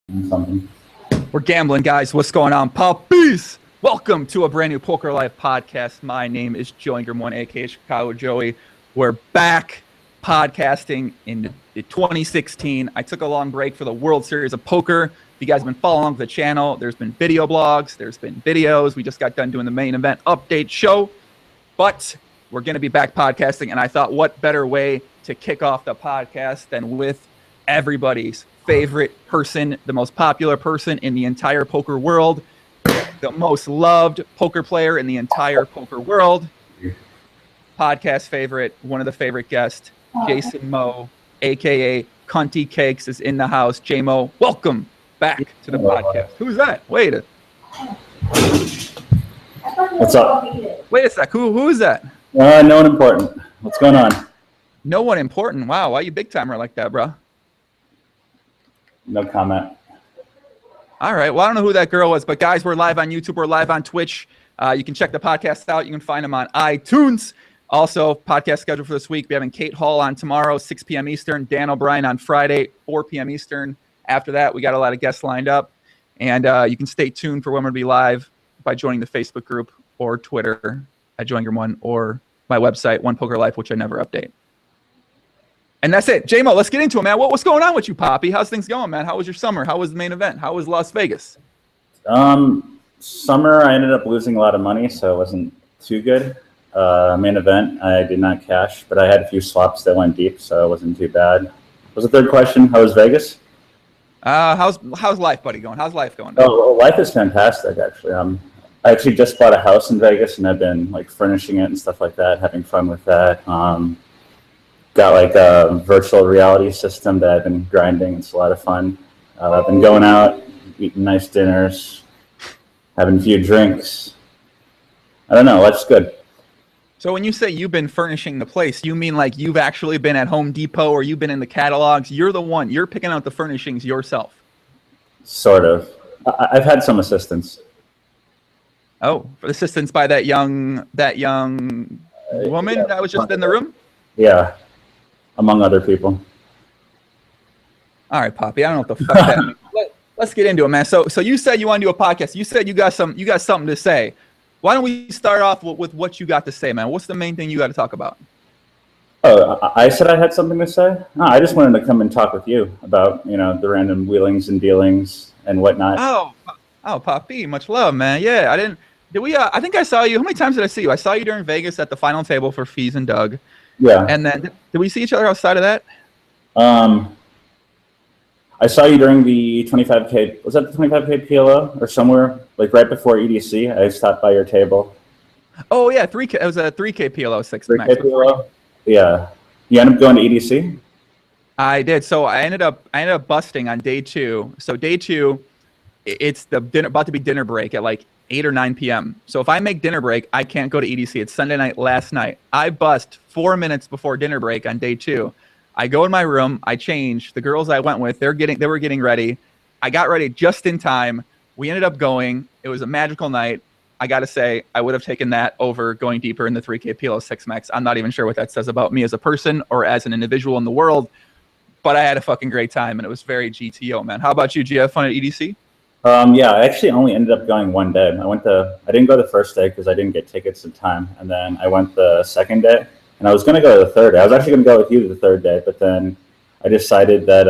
Something. We're gambling, guys. What's going on, puppies? Welcome to a brand new Poker Life podcast. My name is Joe Ingram, aka Chicago Joey. We're back podcasting in 2016. I took a long break for the World Series of Poker. If you guys have been following along with the channel, there's been video blogs, there's been videos. We just got done doing the main event update show, but we're going to be back podcasting. And I thought, what better way to kick off the podcast than with everybody's favorite person, the most popular person in the entire poker world, the most loved poker player in the entire poker world, podcast favorite, one of the favorite guests, Jason Moe, aka Cunty Cakes, is in the house. J-Mo, welcome back to the podcast. Who's that? Wait What's up? a sec. Who is that? No one important. What's going on? No one important. Wow, why you big timer like that, bro? No comment. All right. Well, I don't know who that girl was, but guys, we're live on YouTube. We're live on Twitch. You can check the podcast out. You can find them on iTunes. Also, podcast schedule for this week. We're having Kate Hall on tomorrow, 6 p.m. Eastern. Dan O'Brien on Friday, 4 p.m. Eastern. After that, we got a lot of guests lined up. And you can stay tuned for when we're going to be live by joining the Facebook group or Twitter at JoeIngram1 or my website, One Poker Life, which I never update. And that's it. J-Mo, let's get into it, man. What's going on with you, Poppy? How's things going, man? How was your summer? How was the main event? How was Las Vegas? Summer, I ended up losing a lot of money, so it wasn't too good. Main event, I did not cash, but I had a few swaps that went deep, so it wasn't too bad. What was the third question? How was Vegas? How's life, buddy, going? How's life going? Oh, life is fantastic, actually. I actually just bought a house in Vegas, and I've been like furnishing it and stuff like that, having fun with that. Got like a virtual reality system that I've been grinding. It's a lot of fun. I've been going out, eating nice dinners, having a few drinks. I don't know, life's good. So when you say you've been furnishing the place, you mean like you've actually been at Home Depot or you've been in the catalogs? You're the one. You're picking out the furnishings yourself. Sort of. I've had some assistance. Oh, assistance by that young woman that was just in the room? Yeah. Among other people. All right, Poppy. I don't know what the fuck that means. Let's get into it, man. So you said you want to do a podcast. You said you got something to say. Why don't we start off with what you got to say, man? What's the main thing you got to talk about? Oh, I said I had something to say? No, I just wanted to come and talk with you about, the random wheelings and dealings and whatnot. Oh, Poppy, much love, man. Yeah, I think I saw you. How many times did I see you? I saw you during Vegas at the final table for Fees and Doug. Yeah. And then did we see each other outside of that? I saw you during the 25K. Was that the 25K PLO or somewhere like right before EDC? I stopped by your table. Oh yeah, 3K. It was a 3K PLO 6 3K max. PLO? Yeah. You ended up going to EDC? I did. So I ended up busting on day 2. So day 2, it's about to be dinner break at like 8 or 9 p.m. So if I make dinner break, I can't go to EDC. It's Sunday night last night. I bust 4 minutes before dinner break on day 2. I go in my room. I change. The girls I went with, they were getting ready. I got ready just in time. We ended up going. It was a magical night. I got to say, I would have taken that over going deeper in the 3K PLO 6 max. I'm not even sure what that says about me as a person or as an individual in the world, but I had a fucking great time, and it was very GTO, man. How about you? Did you have fun at EDC? Yeah, I actually only ended up going one day. I didn't go the first day because I didn't get tickets in time. And then I went the second day, and I was going to go the third day. I was actually going to go with you the third day, but then I decided that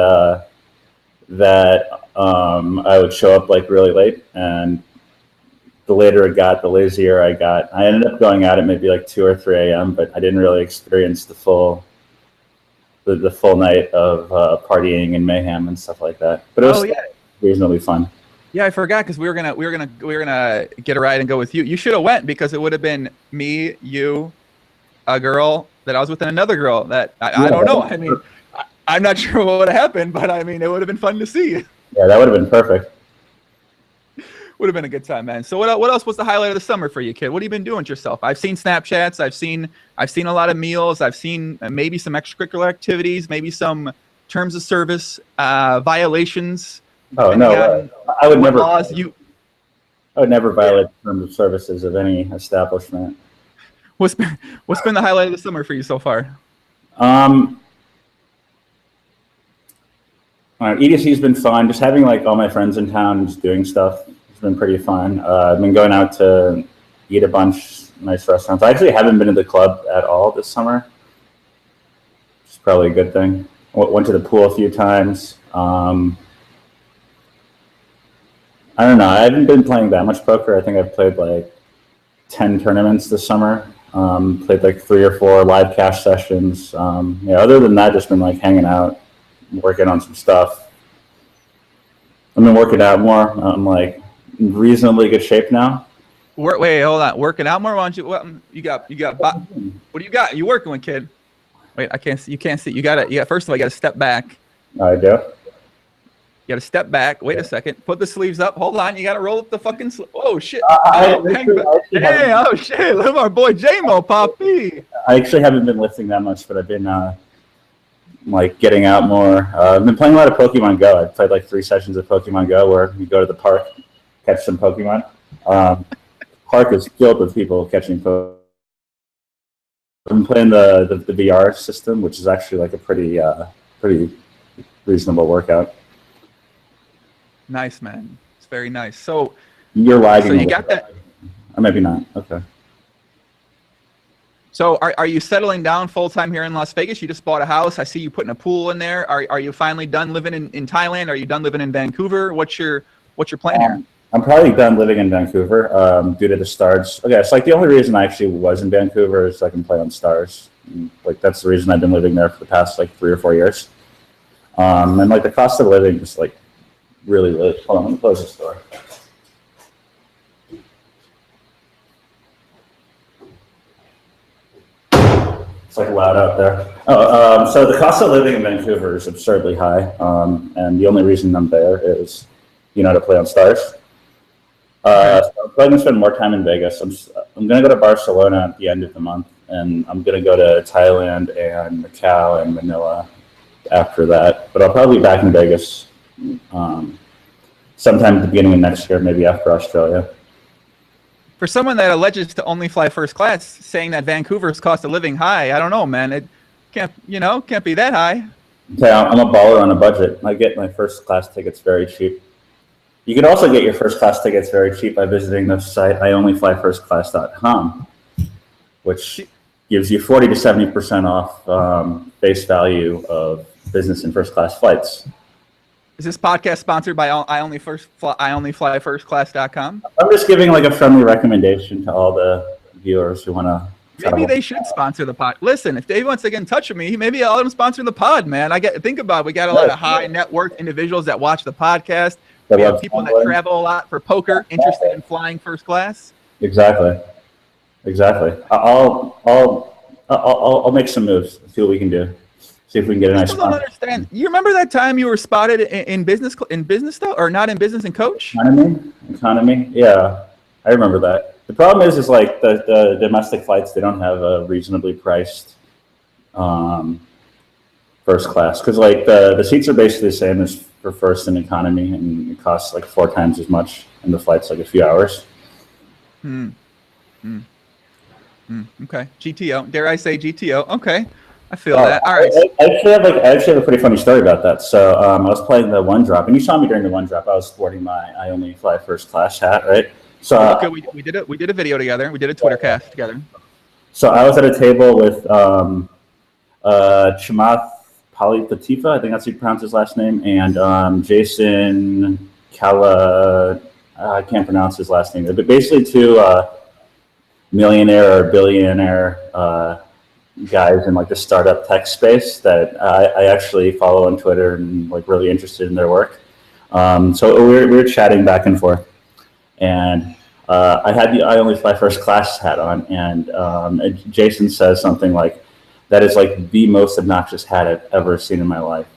I would show up like really late, and the later it got, the lazier I got. I ended up going out at maybe like 2 or 3 a.m., but I didn't really experience the full night of partying and mayhem and stuff like that. But it was reasonably fun. Yeah, I forgot because we were gonna get a ride and go with you. You should have went because it would have been me, you, a girl that I was with, and another girl that I don't know. I mean, I'm not sure what would have happened, but I mean, it would have been fun to see. Yeah, that would have been perfect. Would have been a good time, man. So what else was the highlight of the summer for you, kid? What have you been doing with yourself? I've seen Snapchats. I've seen a lot of meals. I've seen maybe some extracurricular activities, maybe some terms of service violations. Oh no, I would never. I would never violate the terms of services of any establishment. What's been the highlight of the summer for you so far? EDC's been fun. Just having like all my friends in town and just doing stuff. It's been pretty fun. I've been going out to eat a bunch nice restaurants. I actually haven't been to the club at all this summer, which is probably a good thing. Went to the pool a few times. I don't know. I haven't been playing that much poker. I think I've played like 10 tournaments this summer. Played like 3 or 4 live cash sessions. Other than that, just been like hanging out, working on some stuff. I've been working out more. I'm like in reasonably good shape now. Wait, hold on. Working out more? Why don't you? What you got? What do you got? You working with, kid? Wait, I can't see. You can't see. You got to. First of all, you got to step back. I do. You got to step back. Wait a second. Put the sleeves up. Hold on. You got to roll up the fucking. Oh shit! Hey, oh shit! Look at our boy J-Mo, Poppy. I actually haven't been lifting that much, but I've been like getting out more. I've been playing a lot of Pokemon Go. I've played like 3 sessions of Pokemon Go where you go to the park, catch some Pokemon. Park is filled with people catching Pokemon. I've been playing the VR system, which is actually like a pretty reasonable workout. Nice, man. It's very nice. So you're lagging. So you got that? Or maybe not. Okay. So are you settling down full time here in Las Vegas? You just bought a house. I see you putting a pool in there. Are you finally done living in Thailand? Are you done living in Vancouver? What's your plan here? I'm probably done living in Vancouver due to the stars. Okay, it's like the only reason I actually was in Vancouver is so I can play on stars. Like that's the reason I've been living there for the past like 3 or 4 years. And like the cost of living is like really. Hold on, let me close this door. It's like loud out there. So the cost of living in Vancouver is absurdly high, and the only reason I'm there is, to play on stars. So I'm probably gonna spend more time in Vegas. I'm gonna go to Barcelona at the end of the month, and I'm gonna go to Thailand and Macau and Manila after that. But I'll probably be back in Vegas sometime at the beginning of next year, maybe after Australia. For someone that alleges to only fly first class, saying that Vancouver's cost of living high, I don't know, man. It can't be that high. Okay, I'm a baller on a budget. I get my first class tickets very cheap. You can also get your first class tickets very cheap by visiting the site ionlyflyfirstclass.com, which gives you 40 to 70% off base value of business and first class flights. Is this podcast sponsored by ionlyflyfirstclass.com? I'm just giving like a friendly recommendation to all the viewers who want to. Maybe they should sponsor the pod. Listen, if Dave wants to get in touch with me, maybe I'll let him sponsor the pod, man. Think about it. We got a lot of high net worth individuals that watch the podcast. We have people that travel a lot for poker, interested in flying first class. Exactly. I'll make some moves. See what we can do. See if we can get a nice. I don't understand. You remember that time you were spotted in business though, or not in business and coach? Economy. Yeah, I remember that. The problem is like the domestic flights. They don't have a reasonably priced first class because like the seats are basically the same as for first and economy, and it costs like 4 times as much, and the flight's like a few hours. Okay, GTO. Dare I say GTO? Okay. I feel that. All right. I actually have a pretty funny story about that. So I was playing the one drop, and you saw me during the one drop. I was sporting my I only fly first class hat, right? So okay, we did it. We did a video together. We did a Twitter cast together. So I was at a table with Chamath Palipatifa, I think that's how you pronounce his last name, and Jason Kala. I can't pronounce his last name, but basically 2 millionaire or billionaire guys in like the startup tech space that I actually follow on Twitter and like really interested in their work. So we were chatting back and forth, and I had the I only fly first class hat on, and Jason says something like, "That is like the most obnoxious hat I've ever seen in my life."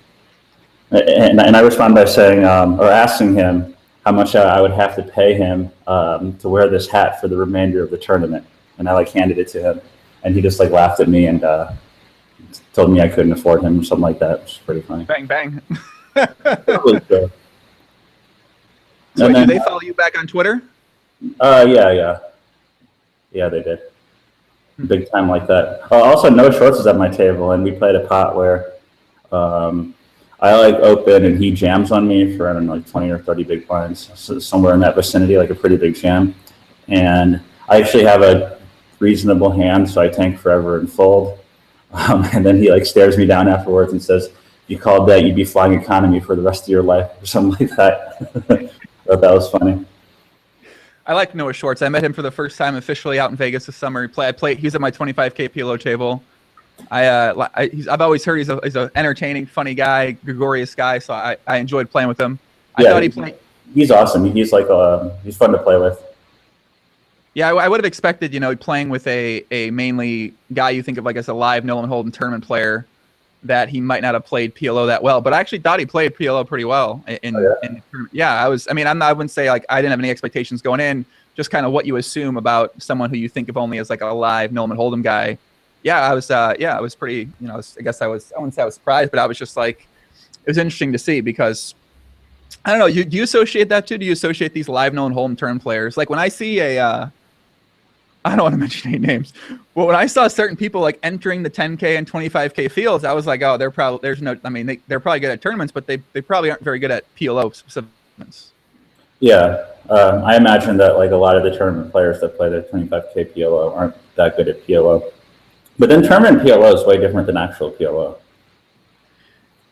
And I respond by saying, or asking him how much I would have to pay him to wear this hat for the remainder of the tournament. And I like handed it to him, and he just like laughed at me and told me I couldn't afford him or something like that, which is pretty funny. Bang, bang. So do they follow you back on Twitter? Yeah, they did. Big time like that. Also, No Shorts is at my table, and we played a pot where I like open and he jams on me for, I don't know, like 20 or 30 big blinds, so somewhere in that vicinity, like a pretty big jam. And I actually have a reasonable hand, so I tank forever and fold. And then he like stares me down afterwards and says, "If you called that, you'd be flying economy for the rest of your life," or something like that. Thought that was funny. I like Noah Schwartz. I met him for the first time officially out in Vegas this summer. He's at my 25K PLO table. I've always heard he's an entertaining, funny guy, gregarious guy. So I enjoyed playing with him. I thought he played. He's awesome. He's like he's fun to play with. Yeah, I would have expected, playing with a mainly guy you think of like as a live no limit hold'em tournament player, that he might not have played PLO that well. But I actually thought he played PLO pretty well. I wouldn't say like I didn't have any expectations going in. Just kind of what you assume about someone who you think of only as like a live no limit hold'em guy. I was pretty, I wouldn't say I was surprised, but I was just like, it was interesting to see because, I don't know, do you associate that too? Do you associate these live no limit hold'em tournament players? Like when I see I don't want to mention any names, but when I saw certain people like entering the 10K and 25K fields, I was like, oh, they're probably, they're probably good at tournaments, but they probably aren't very good at PLO specific tournaments. Yeah. I imagine that like a lot of the tournament players that play the 25K PLO aren't that good at PLO. But then tournament PLO is way different than actual PLO.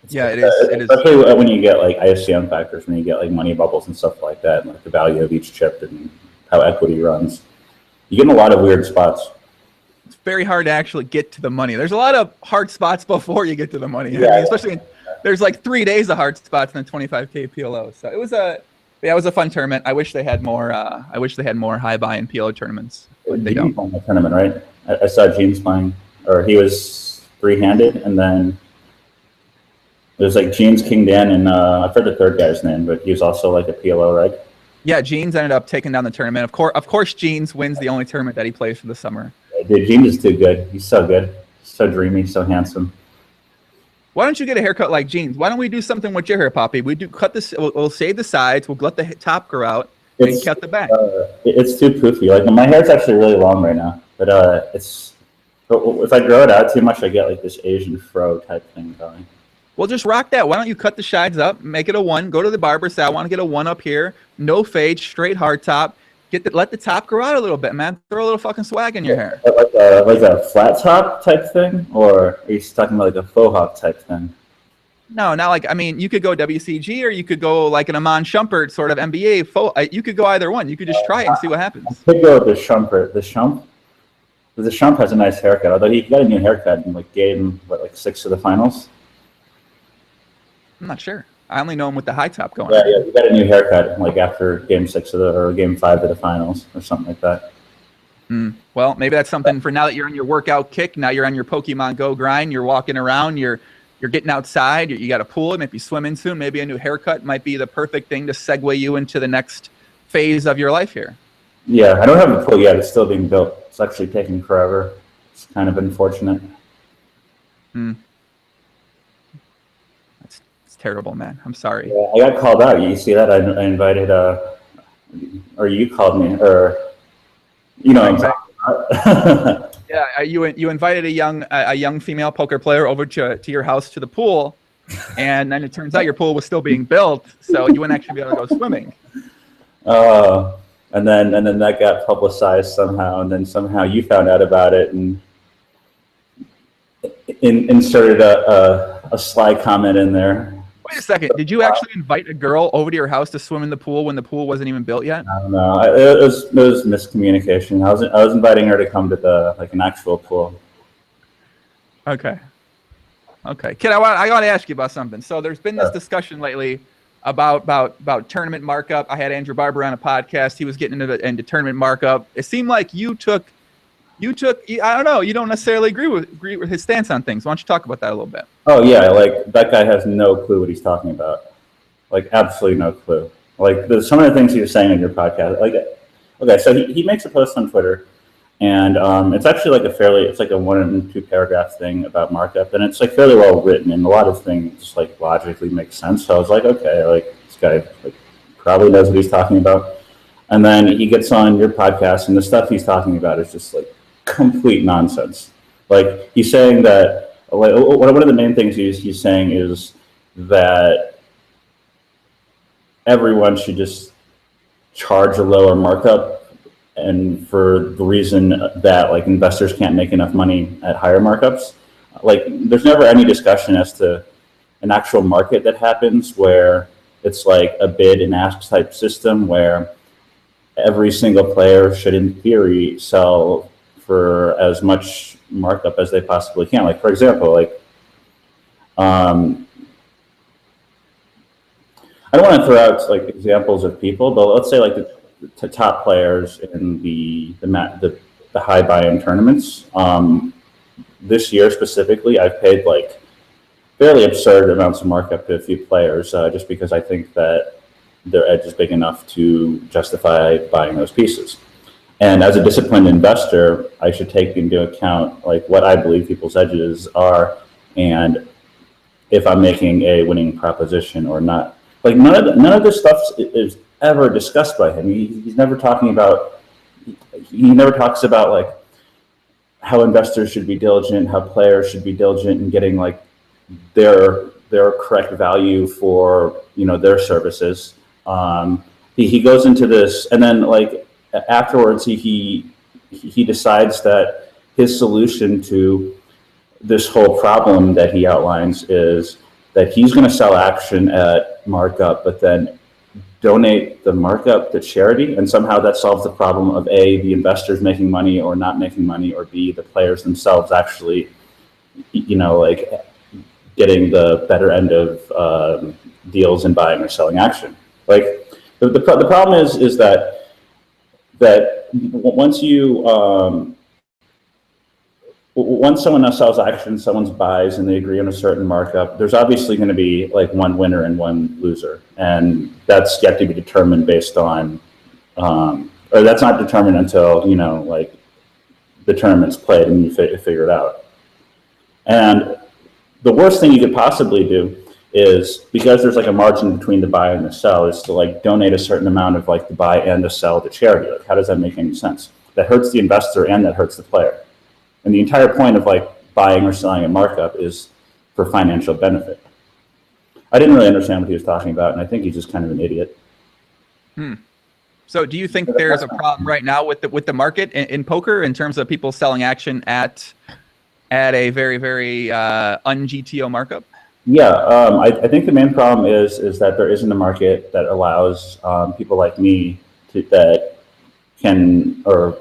It is. Especially when you get like ISCM factors, when you get like money bubbles and stuff like that, and like the value of each chip and how equity runs. You get in a lot of weird spots. It's very hard to actually get to the money. There's a lot of hard spots before you get to the money. Yeah. Especially there's like 3 days of hard spots in the 25K PLO. So it was a fun tournament. I wish they had more. High buy-in PLO tournaments. They don't. Won the tournament, right? I saw James playing, or he was three-handed, and then it was like James King Dan, and I forget the third guy's name, but he was also like a PLO, right? Yeah, Jeans ended up taking down the tournament. Of course, Jeans wins the only tournament that he plays for the summer. Dude, Jeans is too good. He's so good, so dreamy, so handsome. Why don't you get a haircut like Jeans? Why don't we do something with your hair, Poppy? We'll shave the sides. We'll let the top grow out and cut the back. It's too poofy. Like my hair's actually really long right now, but if I grow it out too much, I get like this Asian fro type thing going. Well, just rock that. Why don't you cut the sides up, make it a 1, go to the barber, say, I want to get a 1 up here, no fade, straight hard top. Let the top grow out a little bit, man. Throw a little fucking swag in your hair. Like a flat top type thing? Or are you talking about like a faux hawk type thing? No, not like, you could go WCG or you could go like an Amon Shumpert sort of NBA faux. You could go either one. You could just try it and see what happens. I could go with the Shumpert. The Shump has a nice haircut, although he got a new haircut and like gave him, 6 of the finals? I'm not sure. I only know him with the high top going. Yeah, he got a new haircut like after game 6 or game 5 of the finals or something like that. Well, maybe that's something for now that you're on your workout kick. Now you're on your Pokemon Go grind. You're walking around. You're getting outside. You got a pool. Maybe swimming soon. Maybe a new haircut might be the perfect thing to segue you into the next phase of your life here. Yeah, I don't have a pool yet. It's still being built. It's actually taking forever. It's kind of unfortunate. Terrible, man. I'm sorry. Yeah, I got called out. You see that? I invited, or you called me, or I'm talking about. Yeah, you invited a young female poker player over to your house to the pool, and then it turns out your pool was still being built, so you wouldn't actually be able to go swimming. And then that got publicized somehow, and then somehow you found out about it and inserted a sly comment in there. Wait a second. Did you actually invite a girl over to your house to swim in the pool when the pool wasn't even built yet? I don't know. It was miscommunication. I was inviting her to come to an actual pool. Okay. Kid, I got to ask you about something. So there's been this discussion lately about tournament markup. I had Andrew Barber on a podcast. He was getting into tournament markup. It seemed like you took. I don't know. You don't necessarily agree with his stance on things. Why don't you talk about that a little bit? Oh yeah, that guy has no clue what he's talking about. Absolutely no clue. Some of the things he was saying on your podcast. Okay, so he makes a post on Twitter, and it's actually it's a 1 and 2 paragraph thing about markup, and it's fairly well written, and a lot of things just logically make sense. So I was okay, this guy probably knows what he's talking about. And then he gets on your podcast, and the stuff he's talking about is just complete nonsense. He's saying that one of the main things he's saying is that everyone should just charge a lower markup, and for the reason that like investors can't make enough money at higher markups. Like there's never any discussion as to an actual market that happens where it's like a bid and ask type system where every single player should in theory sell for as much markup as they possibly can. Like for example, like I don't want to throw out like examples of people, but let's say like the top players in the high buy-in tournaments. This year specifically, I've paid like fairly absurd amounts of markup to a few players just because I think that their edge is big enough to justify buying those pieces. And as a disciplined investor, I should take into account like what I believe people's edges are and if I'm making a winning proposition or not. Like none of this stuff is ever discussed by him. He's never talking about. He never talks about like how investors should be diligent, how players should be diligent in getting like their correct value for their services. He goes into this, and then like afterwards he decides that his solution to this whole problem that he outlines is that he's going to sell action at markup, but then donate the markup to charity, and somehow that solves the problem of A, the investors making money or not making money, or B, the players themselves actually, like getting the better end of deals in buying or selling action. Like the problem is that once once someone else sells action, someone buys, and they agree on a certain markup, there's obviously going to be like one winner and one loser, and that's yet to be determined based on, or that's not determined until like the tournament's played and you figure it out. And the worst thing you could possibly do is, because there's like a margin between the buy and the sell, is to like donate a certain amount of like the buy and the sell to charity. Like, how does that make any sense? That hurts the investor and that hurts the player. And the entire point of like buying or selling a markup is for financial benefit. I didn't really understand what he was talking about, and I think he's just kind of an idiot. So do you think there's a problem right now with the market in poker in terms of people selling action at a very, very un-GTO markup? Yeah, I think the main problem is that there isn't a market that allows people like me that can, or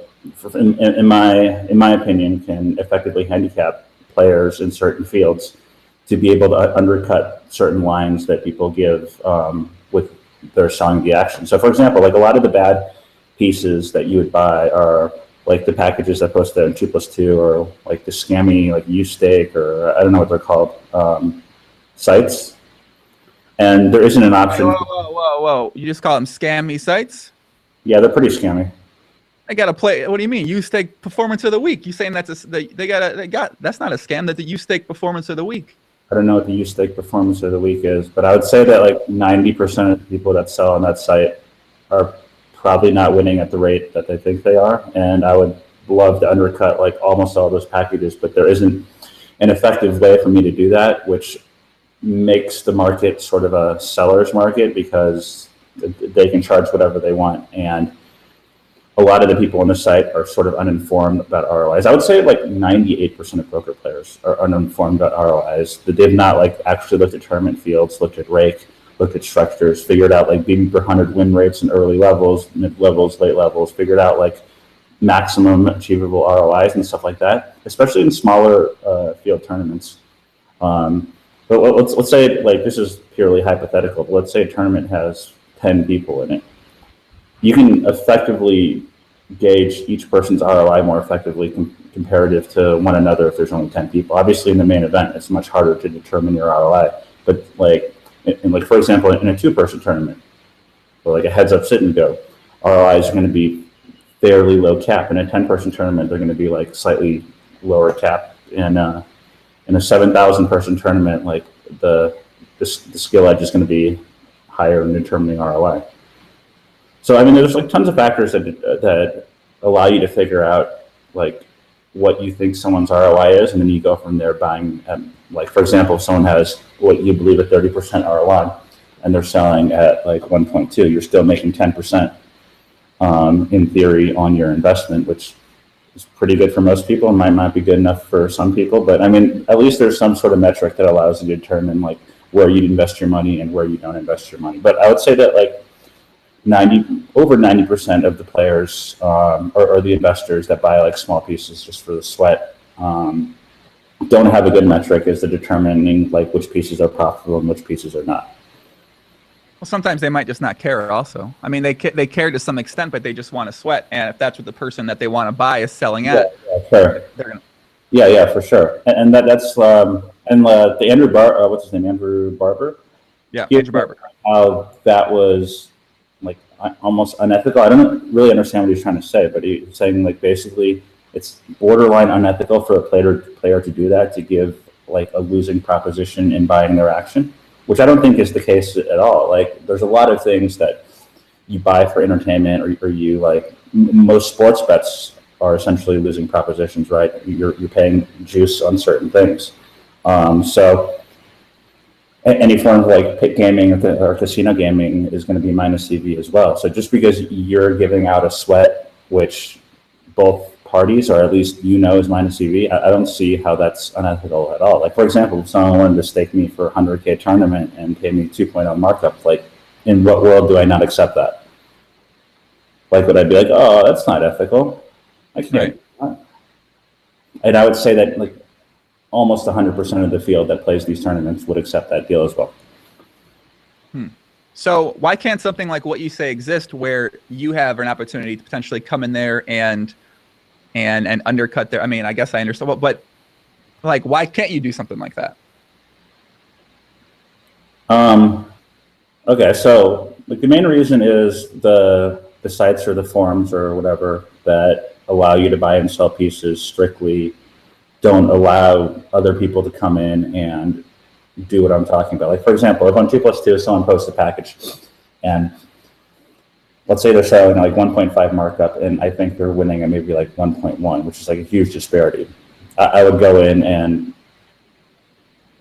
in my opinion, can effectively handicap players in certain fields to be able to undercut certain lines that people give with their selling the action. So for example, like a lot of the bad pieces that you would buy are like the packages that post there in 2+2, or like the scammy like U-Stake, or I don't know what they're called, sites. And there isn't an option. Whoa. You just call them scammy sites? Yeah, they're pretty scammy. They got to play. What do you mean? U-Stake performance of the week? You saying that's that's not a scam? That's the U-Stake performance of the week. I don't know what the U-Stake performance of the week is, but I would say that like 90% of the people that sell on that site are probably not winning at the rate that they think they are. And I would love to undercut like almost all those packages, but there isn't an effective way for me to do that, which makes the market sort of a seller's market because they can charge whatever they want. And a lot of the people on the site are sort of uninformed about ROIs. I would say like 98% of poker players are uninformed about ROIs. They've not like actually looked at tournament fields, looked at rake, looked at structures, figured out like beating per 100 win rates in early levels, mid levels, late levels, figured out like maximum achievable ROIs and stuff like that, especially in smaller field tournaments. But let's say, like, this is purely hypothetical, but let's say a tournament has 10 people in it. You can effectively gauge each person's ROI more effectively comparative to one another if there's only 10 people. Obviously, in the main event, it's much harder to determine your ROI. But for example, in a 2-person tournament, or like a heads-up sit and go, ROIs are going to be fairly low cap. In a 10-person tournament, they're going to be like slightly lower cap. In a 7,000-person tournament, like the skill edge is going to be higher in determining ROI. So I mean, there's like tons of factors that allow you to figure out like what you think someone's ROI is, and then you go from there buying. Like for example, if someone has what you believe a 30% ROI, and they're selling at like 1.2, you're still making 10% in theory on your investment, which is pretty good for most people. It might not be good enough for some people, but I mean, at least there's some sort of metric that allows you to determine like where you invest your money and where you don't invest your money. But I would say that like over 90% of the players or the investors that buy like small pieces just for the sweat don't have a good metric as to determining like which pieces are profitable and which pieces are not. Well, sometimes they might just not care also. I mean, they care to some extent, but they just want to sweat. And if that's what the person that they want to buy is selling at, sure. They're gonna. Yeah, for sure. And that's and the Andrew what's his name? Andrew Barber. Yeah, Andrew Barber. How that was like almost unethical. I don't really understand what he's trying to say, but he's saying like basically it's borderline unethical for a player to do that, to give like a losing proposition in buying their action, which I don't think is the case at all. Like there's a lot of things that you buy for entertainment, or you like most sports bets are essentially losing propositions, right? You're paying juice on certain things. So any form of like pit gaming or casino gaming is going to be minus EV as well. So just because you're giving out a sweat, which both parties, or at least is minus EV, I don't see how that's unethical at all. Like for example, if someone wanted to stake me for a 100K tournament and pay me 2.0 markup, like in what world do I not accept that? Like would I be like, oh, that's not ethical? I can't. Right. And I would say that like almost 100% of the field that plays these tournaments would accept that deal as well. So why can't something like what you say exist, where you have an opportunity to potentially come in there and undercut their? I mean, I guess I understand, but like, why can't you do something like that? Okay, so like the main reason is the sites or the forums or whatever that allow you to buy and sell pieces strictly don't allow other people to come in and do what I'm talking about. Like for example, if on 2+2 someone posts a package and let's say they're selling like 1.5 markup and I think they're winning at maybe like 1.1, which is like a huge disparity. I would go in and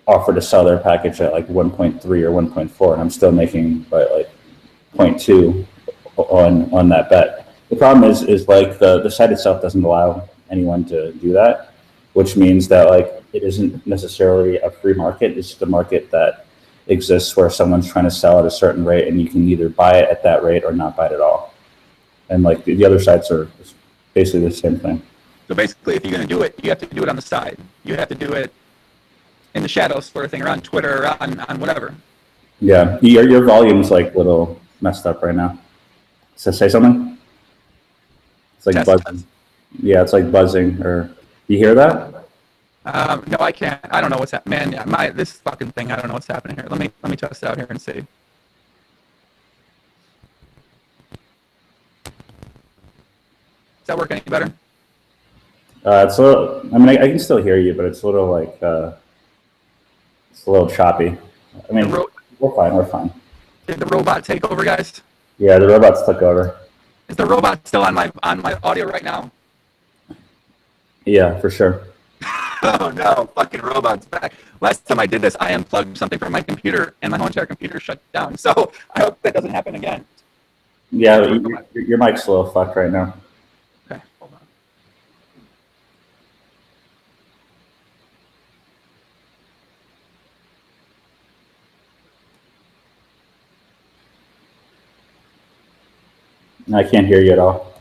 offer to sell their package at like 1.3 or 1.4, and I'm still making like 0.2 on that bet. The problem is like the site itself doesn't allow anyone to do that, which means that like it isn't necessarily a free market. It's just a market that exists where someone's trying to sell at a certain rate, and you can either buy it at that rate or not buy it at all. And like the other sites are basically the same thing. So basically, if you're going to do it, you have to do it on the side. You have to do it in the shadows, sort of thing, or on Twitter, or on whatever. Yeah, your volume's like a little messed up right now. So say something. It's like buzzing. Yeah, it's like buzzing. Or you hear that? No, I can't. I don't know what's happening. Man, this fucking thing. I don't know what's happening here. Let me test it out here and see. Is that work any better? It's a little. I mean, I can still hear you, but it's a little like it's a little choppy. I mean, we're fine. We're fine. Did the robot take over, guys? Yeah, the robots took over. Is the robot still on my audio right now? Yeah, for sure. Oh no, fucking robot's back. Last time I did this, I unplugged something from my computer and my whole entire computer shut down. So I hope that doesn't happen again. Yeah, your mic's a little fucked right now. Okay, hold on. I can't hear you at all.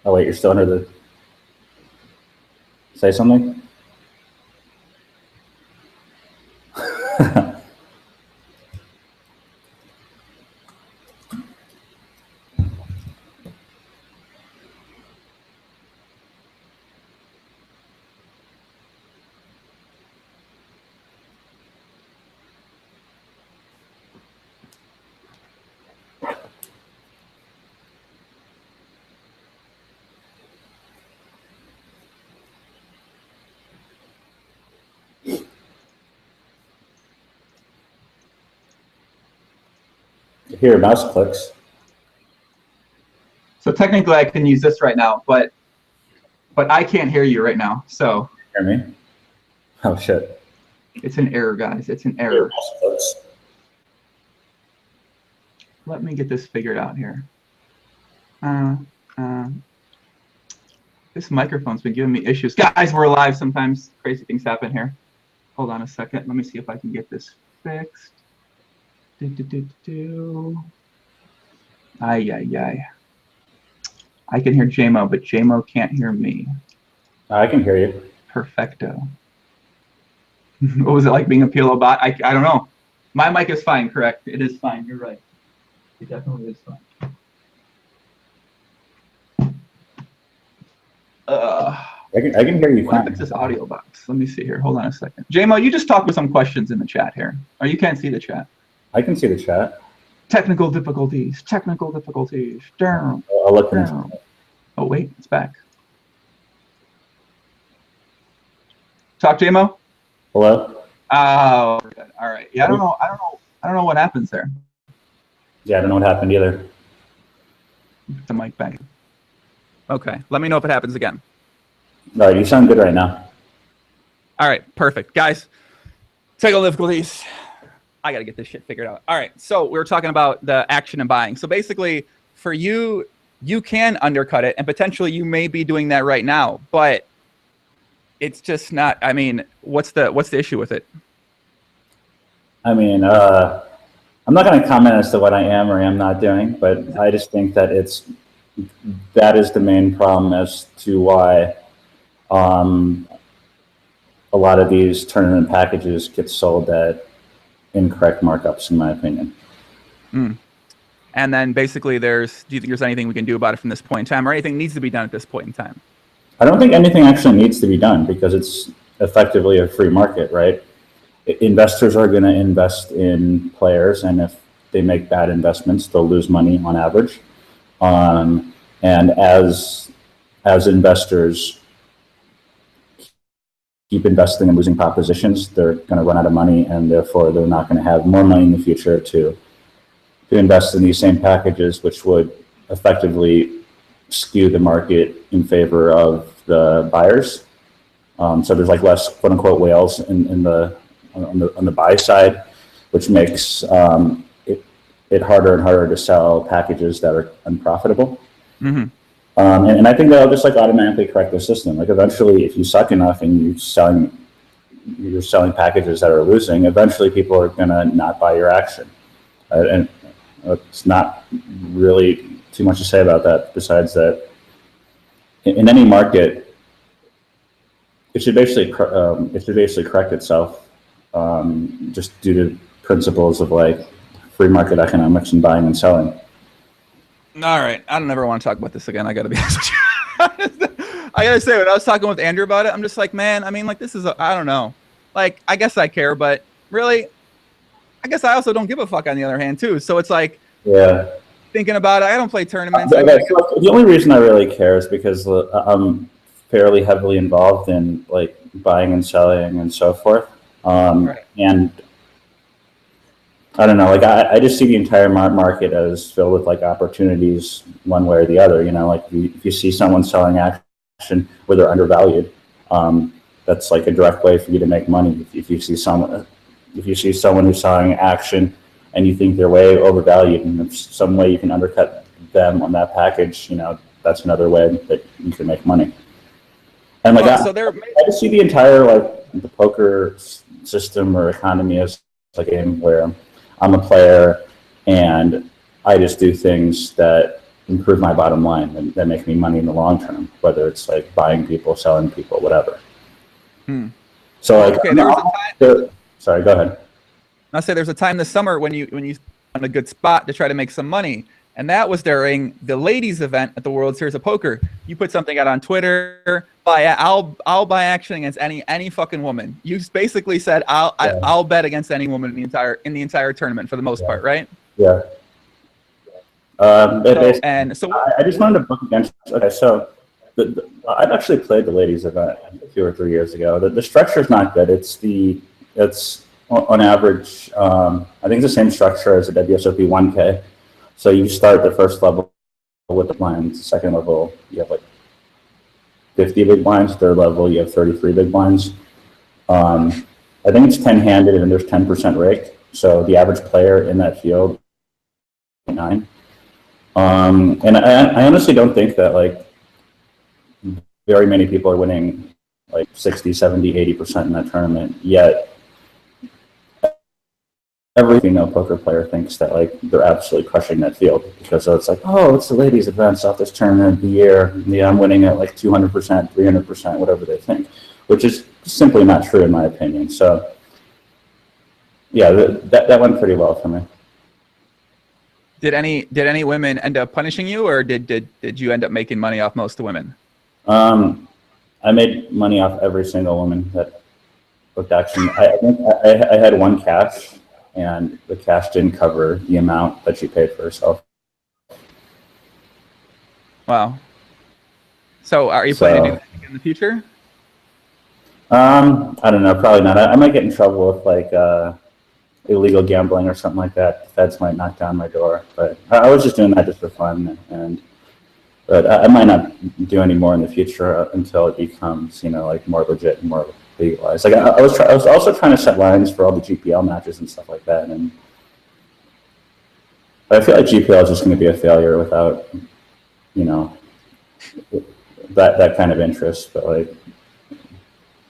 Oh wait, you're still under the. Say something. Here, mouse clicks. So technically I can use this right now, but but I can't hear you right now. So Hear me? Oh shit! it's an error, guys. It's an error. Let me get this figured out here. This microphone's been giving me issues. Guys, we're live. Sometimes crazy things happen here. Hold on a second. Let me see if I can get this fixed. Ay. I can hear JMO, but JMO can't hear me. I can hear you. Perfecto. What was it like being a PLO bot? I don't know. My mic is fine, correct? It is fine. You're right. It definitely is fine. I can hear you fine. Fix this audio box. Let me see here. Hold on a second. JMO, you just talked with some questions in the chat here. Or you can't see the chat. I can see the chat. Technical difficulties. Technical difficulties. Down. I'll look Down. Oh wait, it's back. Talk, JMO. Hello. Oh, good. All right. Yeah, I don't know what happens there. Yeah, I don't know what happened either. Put the mic back. Okay. Let me know if it happens again. All right, you sound good right now. All right. Perfect. Guys, technical difficulties. I got to get this shit figured out. All right. So we were talking about the action and buying. So basically, for you, you can undercut it, and potentially you may be doing that right now, but it's just not. I mean, what's the issue with it? I mean, I'm not going to comment as to what I am or am not doing, but I just think that that is the main problem as to why a lot of these tournament packages get sold at incorrect markups, in my opinion. And then basically do you think there's anything we can do about it from this point in time, or anything needs to be done at this point in time? I don't think anything actually needs to be done because it's effectively a free market, right? Investors are going to invest in players, and if they make bad investments, they'll lose money on average. And as investors keep investing in losing propositions, they're going to run out of money, and therefore they're not going to have more money in the future to invest in these same packages, which would effectively skew the market in favor of the buyers. So there's like less quote unquote whales on the buy side, which makes it harder and harder to sell packages that are unprofitable. Mm-hmm. And I think that'll just like automatically correct the system. Like eventually, if you suck enough and you're selling packages that are losing, eventually people are gonna not buy your action. And it's not really too much to say about that, besides that in any market, it should basically correct itself, just due to principles of like free market economics and buying and selling. All right, I don't ever want to talk about this again. I got to be honest with you. I got to say, when I was talking with Andrew about it, I'm just like, man, I mean, like this is, I don't know. Like, I guess I care, but really, I guess I also don't give a fuck on the other hand too. So it's like, yeah, thinking about it, I don't play tournaments. The only reason I really care is because I'm fairly heavily involved in like buying and selling and so forth. Right. And I don't know, like I just see the entire market as filled with like opportunities one way or the other. You know, like if you see someone selling action where they're undervalued, that's like a direct way for you to make money. If you see someone who's selling action and you think they're way overvalued, and if some way you can undercut them on that package, you know, that's another way that you can make money. And like I just see the entire like the poker system or economy as like a game where I'm a player and I just do things that improve my bottom line and that make me money in the long term, whether it's like buying people, selling people, whatever. So like, okay, sorry, go ahead. I'll say there's a time this summer when you on a good spot to try to make some money, and that was during the ladies event at the World Series of Poker. You put something out on Twitter, I'll buy action against any fucking woman. You basically said I'll bet against any woman in the entire tournament for the most part, right? Yeah. I just wanted to book against. Okay, so I've actually played the ladies event 2 or 3 years ago. The structure is not good. It's on average, I think it's the same structure as a WSOP 1K. So you start the first level with the blinds, second level you have like 50 big blinds. Third level, you have 33 big blinds. I think it's 10-handed and there's 10% rake. So the average player in that field, 9. And I honestly don't think that like very many people are winning like 60, 70, 80% in that tournament. Yet every female poker player thinks that like they're absolutely crushing that field because it's like, oh, it's the ladies' events off this tournament of the year. Yeah, I'm winning at like 200%, 300%, whatever they think, which is simply not true in my opinion. So yeah, that went pretty well for me. Did any women end up punishing you, or did you end up making money off most of the women? I made money off every single woman that booked action. I think I had one cash, and the cash didn't cover the amount that she paid for herself. Wow. So are you planning to do that in the future? I don't know, probably not. I might get in trouble with like illegal gambling or something like that. The feds might knock down my door, but I was just doing that just for fun. But I might not do any more in the future until it becomes, you know, like more legit and more legalized. Like I was also trying to set lines for all the GPL matches and stuff like that, and I feel like GPL is just going to be a failure without, you know, that kind of interest. But like,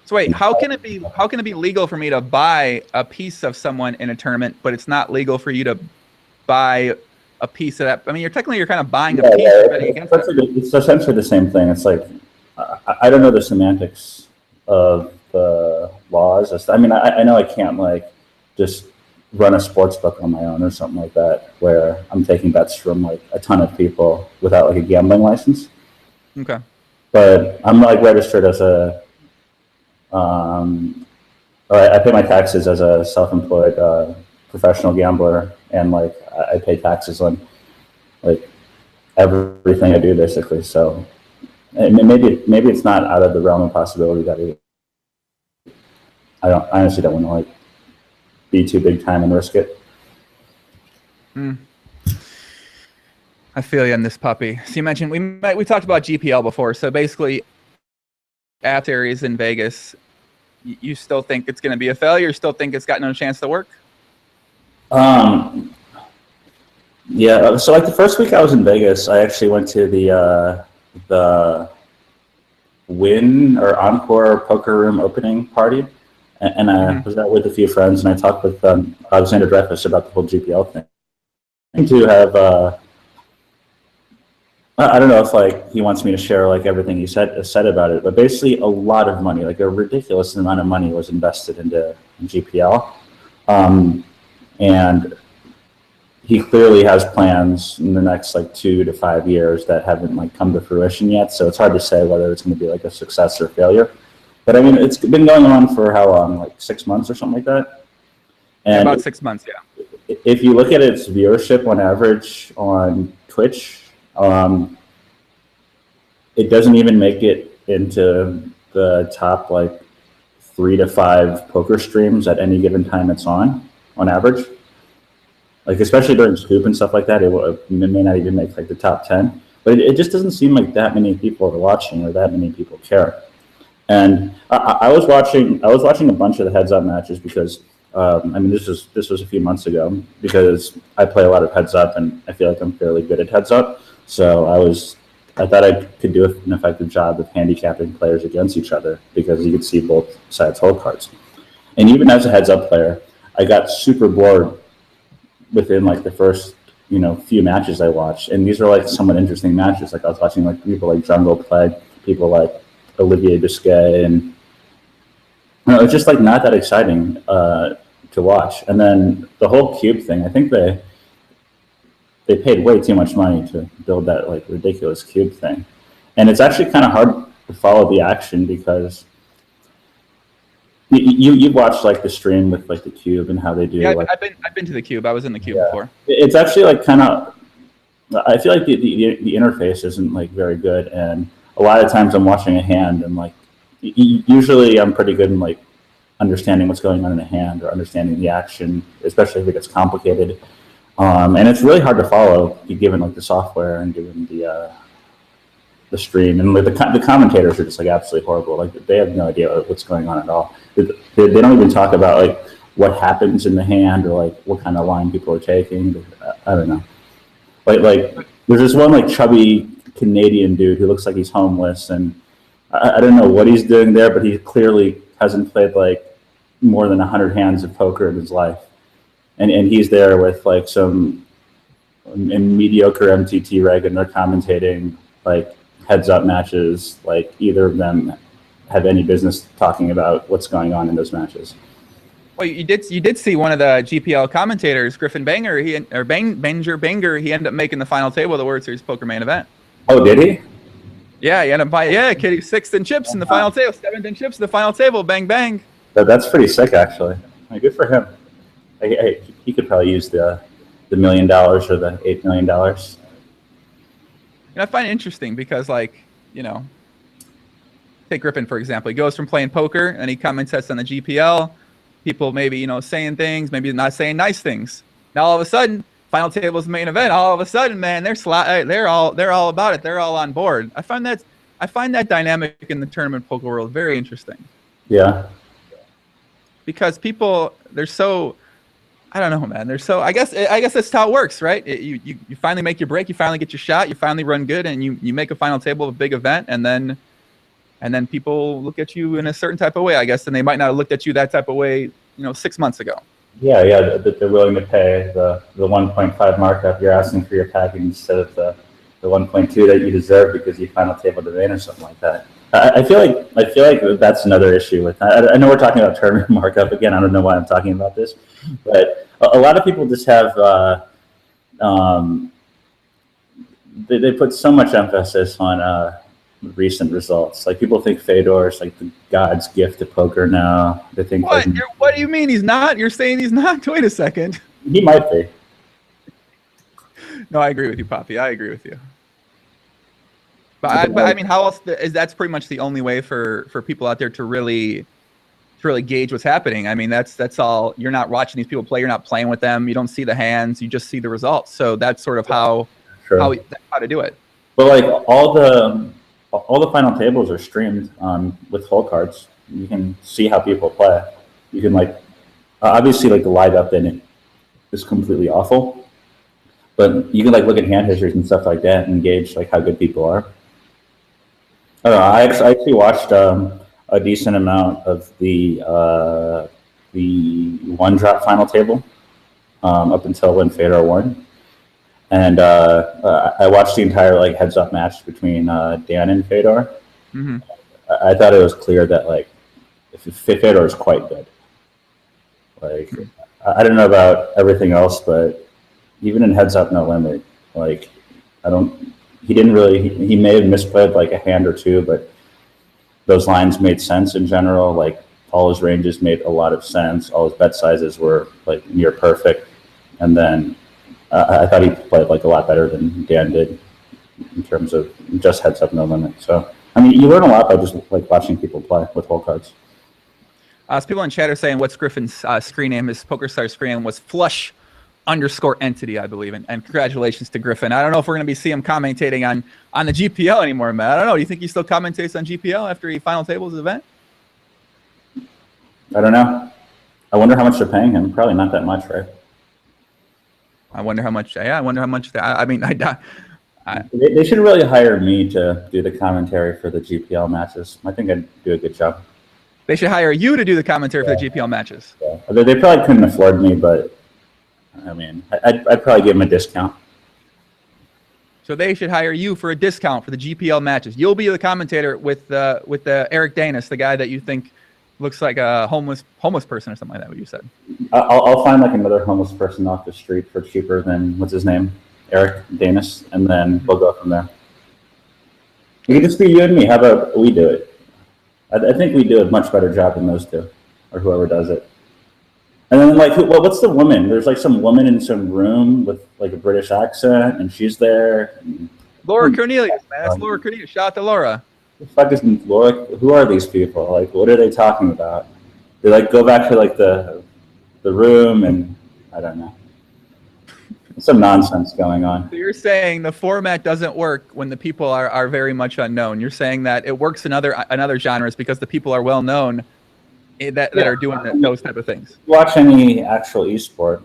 so wait, how can it be legal for me to buy a piece of someone in a tournament, but it's not legal for you to buy a piece of that? I mean, you're kind of buying a piece of betting against it. It's essentially the same thing. It's like I don't know the semantics of the laws. I mean, I know I can't like just run a sports book on my own or something like that, where I'm taking bets from like a ton of people without like a gambling license. Okay. But I'm like registered as a, or I pay my taxes as a self-employed professional gambler, and like I pay taxes on like everything I do basically. So maybe it's not out of the realm of possibility that I honestly don't want to like be too big time and risk it. I feel you on this puppy. So you mentioned we talked about GPL before. So basically, after he's in Vegas, you still think it's going to be a failure? You still think it's got no chance to work? Yeah. So like the first week I was in Vegas, I actually went to the Win or Encore Poker Room opening party, and I was out with a few friends, and I talked with Alexander Dreyfus about the whole GPL thing. I do have I don't know if like he wants me to share like everything he said about it, but basically a lot of money, like a ridiculous amount of money, was invested into GPL, and he clearly has plans in the next like 2 to 5 years that haven't like come to fruition yet. So it's hard to say whether it's going to be like a success or failure. But I mean, it's been going on for how long? Like 6 months or something like that. And about 6 months, yeah. If you look at its viewership on average on Twitch, it doesn't even make it into the top like 3 to 5 poker streams at any given time it's on average. Like especially during Scoop and stuff like that, it may not even make like the top 10. But it just doesn't seem like that many people are watching or that many people care. And I was watching a bunch of the heads-up matches because I mean this was a few months ago, because I play a lot of heads-up and I feel like I'm fairly good at heads-up. So I thought I could do an effective job of handicapping players against each other, because you could see both sides' hold cards. And even as a heads-up player, I got super bored within like the first few matches I watched, and these are like somewhat interesting matches. Like I was watching like people like Jungle play, people like Olivier Biscay, and it's just like not that exciting to watch. And then the whole cube thing, I think they paid way too much money to build that like ridiculous cube thing, and it's actually kind of hard to follow the action, because you watched like the stream with like the cube and how they do. Yeah, like, I've been to the cube. I was in the cube before. It's actually like kind of. I feel like the interface isn't like very good, and a lot of times I'm watching a hand and like usually I'm pretty good in like understanding what's going on in a hand or understanding the action, especially if it gets complicated. And it's really hard to follow given like the software and given the the stream, and like the commentators are just like absolutely horrible. Like they have no idea what's going on at all. They don't even talk about like what happens in the hand or like what kind of line people are taking. I don't know. Like there's this one like chubby Canadian dude who looks like he's homeless, and I don't know what he's doing there, but he clearly hasn't played like more than 100 hands of poker in his life, and he's there with like some mediocre MTT reg, and they're commentating like heads-up matches. Like either of them have any business talking about what's going on in those matches. Well, you did see one of the GPL commentators, Griffin Banger, Banger. He ended up making the final table of the World Series Poker Main Event. Oh, did he? Yeah, he ended up buying kitty 6th in chips in the final table, 7th in chips in the final table. Bang bang. That's pretty sick, actually. Good for him. He could probably use the $1 million or the $8 million. And I find it interesting because, like, take Griffin for example. He goes from playing poker and he comments on the GPL. People maybe saying things, maybe not saying nice things. Now all of a sudden, final table's main event. All of a sudden, man, they're all about it. They're all on board. I find that dynamic in the tournament poker world very interesting. Yeah. Because people, they're so, I don't know, man. They're so. I guess that's how it works, right? You finally make your break. You finally get your shot. You finally run good, and you make a final table of a big event, and then people look at you in a certain type of way, I guess, and they might not have looked at you that type of way, 6 months ago. Yeah, they're willing to pay the 1.5 markup you're asking for your package instead of the 1.2 that you deserve because you final table the main or something like that. I feel like that's another issue with that. I know we're talking about tournament markup again. I don't know why I'm talking about this, but a lot of people just have they put so much emphasis on recent results. Like people think Fedor is like the God's gift to poker now. They think what? What do you mean he's not? You're saying he's not? Wait a second. He might be. No, I agree with you, Poppy. I agree with you. But I mean, how else that's pretty much the only way for people out there to really gauge what's happening. I mean, that's all. You're not watching these people play. You're not playing with them. You don't see the hands. You just see the results. So that's sort of how to do it. But like all the final tables are streamed with full cards. You can see how people play. You can like obviously like the live up in it is completely awful, but you can like look at hand histories and stuff like that and gauge like how good people are. I don't know. I actually watched a decent amount of the one drop final table up until when Fedor won, and I watched the entire like heads up match between Dan and Fedor. Mm-hmm. I thought it was clear that like Fedor is quite good. Like I don't know about everything else, but even in heads up no limit, like he may have misplayed like a hand or two, but those lines made sense in general. Like all his ranges made a lot of sense. All his bet sizes were like near perfect. And then I thought he played like a lot better than Dan did in terms of just heads up no limit. So, I mean, you learn a lot by just like watching people play with whole cards. So people in chat are saying what's Griffin's screen name? His PokerStar screen name was Flush_entity, I believe. And congratulations to Griffin. I don't know if we're going to be seeing him commentating on the GPL anymore, man. I don't know. Do you think he still commentates on GPL after he final tables his event? I don't know. I wonder how much they're paying him. Probably not that much, right? I wonder how much. Yeah, I wonder how much. They should really hire me to do the commentary for the GPL matches. I think I'd do a good job. They should hire you to do the commentary for the GPL matches. Yeah. They probably couldn't afford me, but I mean, I'd probably give them a discount. So they should hire you for a discount for the GPL matches. You'll be the commentator with Eric Danis, the guy that you think looks like a homeless person or something like that. What you said. I'll find like another homeless person off the street for cheaper than what's his name, Eric Danis, and then we'll go from there. It could just be you and me. How about we do it? I think we do a much better job than those two, or whoever does it. And then, like, what's the woman? There's like some woman in some room with like a British accent, and she's there. Laura Cornelius, man. That's Laura Cornelius. Shout out to Laura. The fuck is Laura? Who are these people? Like, what are they talking about? They like go back to like the room, and I don't know. some nonsense going on. So you're saying the format doesn't work when the people are very much unknown. You're saying that it works in other genres because the people are well known that are doing those type of things. Watch any actual esport.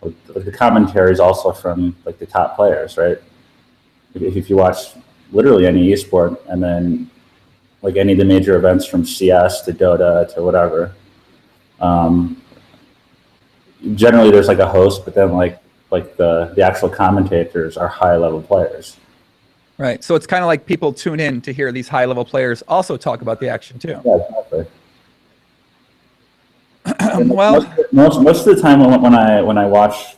The commentary is also from like the top players, right? If you watch literally any esport, and then like any of the major events from CS to Dota to whatever, generally there's like a host, but then like the actual commentators are high level players. Right. So it's kind of like people tune in to hear these high level players also talk about the action too. Yeah, exactly. Well, most of the time when I watch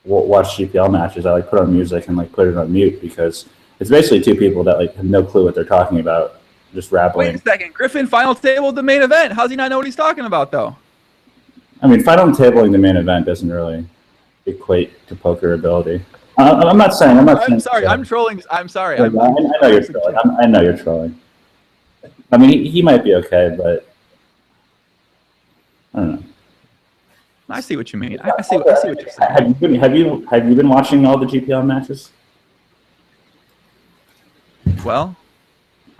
GPL matches, I like put on music and like put it on mute, because it's basically two people that like have no clue what they're talking about, just rappling. Wait a second, Griffin, final table of the main event. How's he not know what he's talking about though? I mean, final tabling the main event doesn't really equate to poker ability. I'm not saying. I'm sorry. I'm trolling. I'm sorry. I know you're trolling. I know you're trolling. I mean, he might be okay, but I don't know. I see what you mean. I see what you're saying. Have you been watching all the GPL matches? Well,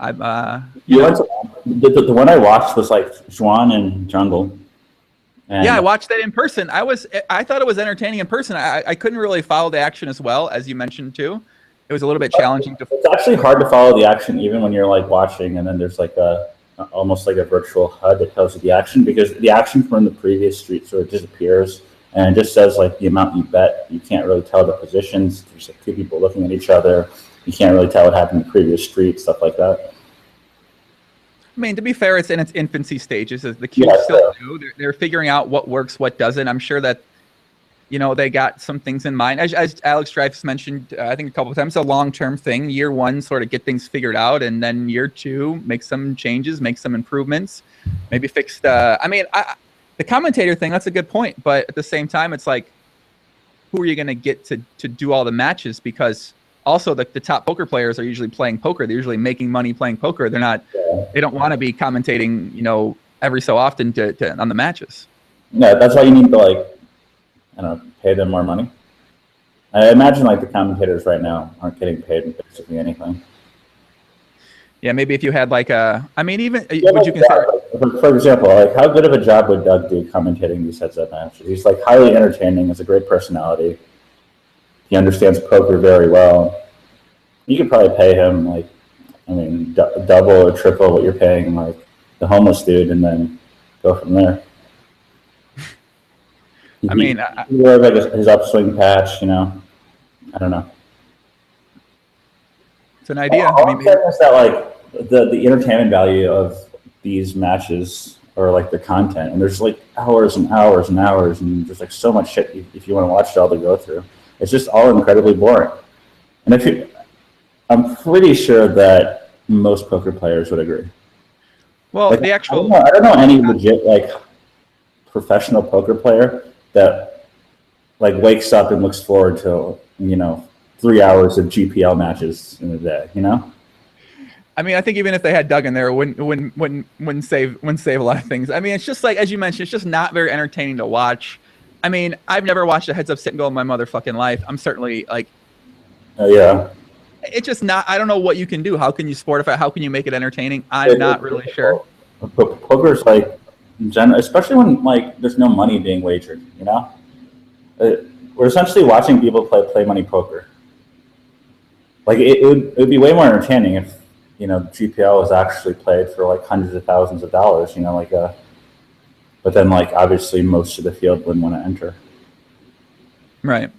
I'm. The one I watched was like Juan and Jungle. And yeah, I watched that in person. I thought it was entertaining in person. I couldn't really follow the action as well, as you mentioned too. It was a little bit challenging to. It's actually hard to follow the action even when you're like watching, and then there's like almost like a virtual HUD that tells you the action, because the action from the previous street sort of disappears, and it just says like the amount you bet. You can't really tell the positions. There's like two people looking at each other. You can't really tell what happened in the previous street, stuff like that. I mean, to be fair, it's in its infancy stages. The cubes still new. They're figuring out what works, what doesn't. I'm sure that, they got some things in mind. As Alex Dreyfus mentioned, I think a couple of times, a long-term thing. Year one, sort of get things figured out, and then year two, make some changes, make some improvements, maybe fix the. I mean, the commentator thing, that's a good point, but at the same time, it's like, who are you going to get to do all the matches? Because also the top poker players are usually playing poker. They're usually making money playing poker. They're not. They don't want to be commentating, every so often on the matches. No, that's why you need to I don't know, pay them more money. I imagine like the commentators right now aren't getting paid basically anything. Yeah, maybe if you had would you consider? For example, like how good of a job would Doug do commentating these heads-up matches? He's like highly entertaining. Has a great personality. He understands poker very well. You could probably pay him double or triple what you're paying like the homeless dude, and then go from there. He wears like his upswing patch, I don't know. It's an idea. All I'm saying is that like the entertainment value of these matches, or like the content, and there's like hours and hours and hours, and there's like so much shit if you want to watch it all to go through. It's just all incredibly boring. And I'm pretty sure that most poker players would agree. Well, like, I don't know any legit like professional poker player that like wakes up and looks forward to 3 hours of GPL matches in a day. I mean, I think even if they had Doug in there, wouldn't save a lot of things. I mean, it's just like, as you mentioned, it's just not very entertaining to watch. I mean, I've never watched a heads-up sit and go in my motherfucking life. I'm certainly like, yeah. It's just not. I don't know what you can do. How can you sportify? How can you make it entertaining? I'm not really sure. Poker's like, especially when like there's no money being wagered. We're essentially watching people play money poker. Like it would be way more entertaining if GPL was actually played for like hundreds of thousands of dollars. But then like obviously most of the field wouldn't want to enter. Right. I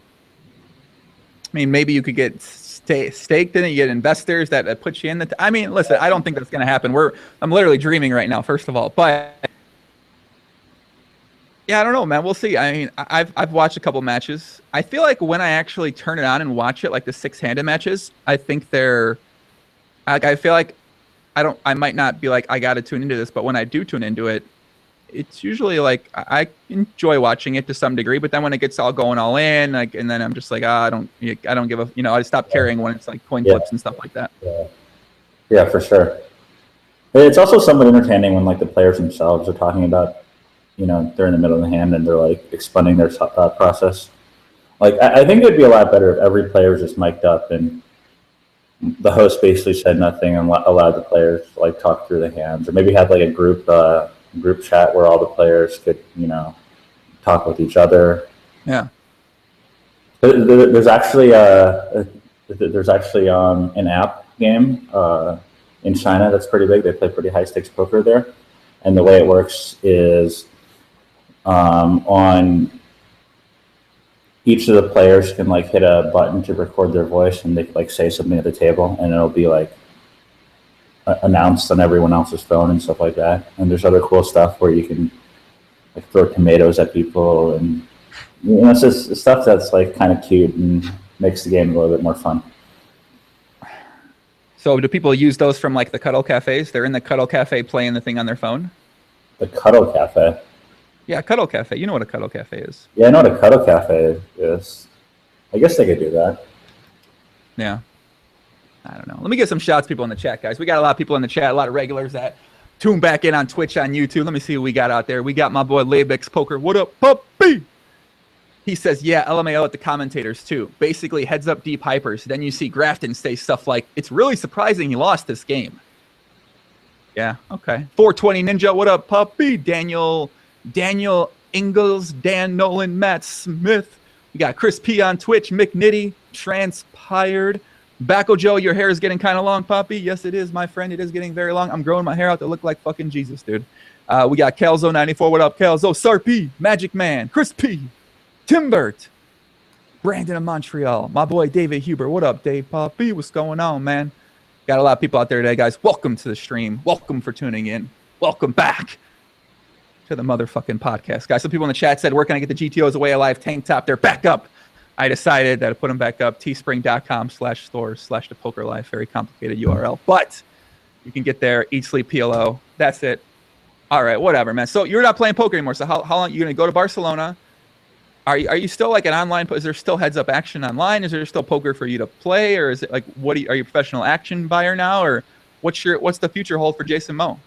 mean, maybe you could get staked in it. You get investors that put you in the. I mean, listen, I don't think that's going to happen. I'm literally dreaming right now, first of all. But yeah, I don't know, man. We'll see. I mean, I've watched a couple matches. I feel like when I actually turn it on and watch it, like the six-handed matches, I think they're. I feel like I might not be like I got to tune into this, but when I do tune into it, it's usually like I enjoy watching it to some degree, but then when it gets all going all in, like, and then I'm just like, I don't give a, I stop caring when it's like coin flips and stuff like that. Yeah, for sure. It's also somewhat entertaining when like the players themselves are talking about they're in the middle of the hand and they're like explaining their process. Like, I think it would be a lot better if every player was just mic'd up and the host basically said nothing and allowed the players to like talk through the hands, or maybe have like a group chat where all the players could, talk with each other. Yeah. There's actually an app game in China that's pretty big. They play pretty high stakes poker there, and the way it works is on each of the players can like hit a button to record their voice, and they like say something at the table, and it'll be like announced on everyone else's phone and stuff like that. And there's other cool stuff where you can like throw tomatoes at people, and it's just stuff that's like kind of cute and makes the game a little bit more fun. So do people use those from like the cuddle cafes? They're in the cuddle cafe playing the thing on their phone? The cuddle cafe? Yeah, cuddle cafe. You know what a cuddle cafe is. Yeah, I know what a cuddle cafe is. I guess they could do that. Yeah. I don't know. Let me get some shots people in the chat, guys. We got a lot of people in the chat, a lot of regulars that tune back in on Twitch, on YouTube. Let me see who we got out there. We got my boy Labix Poker. What up, puppy? He says, yeah, LMAO at the commentators too. Basically, heads up deep hypers. Then you see Grafton say stuff like, it's really surprising he lost this game. Yeah, okay. 420 Ninja, what up, puppy? Daniel Ingalls, Dan Nolan, Matt Smith. We got Chris P on Twitch, Mick Nitty, Transpired. Backo Joe, your hair is getting kind of long, puppy. Yes, it is, my friend. It is getting very long. I'm growing my hair out to look like fucking Jesus, dude. We got Kelzo94, what up, Kelzo? Sarp, Magic Man, Chris P, Timbert, Brandon of Montreal, my boy David Huber. What up, Dave Poppy? What's going on, man? Got a lot of people out there today, guys. Welcome to the stream. Welcome for tuning in. Welcome back to the motherfucking podcast, guys. Some people in the chat said, where can I get the GTOs away alive tank top? They're back up. I decided that I put them back up. teespring.com/store/thepokerlife. Very complicated URL, but you can get there. Eat, sleep, PLO. That's it. All right, whatever, man. So you're not playing poker anymore. So how long are you going to go to Barcelona? Are you still like an online? Is there still heads up action online? Is there still poker for you to play, or is it like are you a professional action buyer now, or what's the future hold for Jason Moe?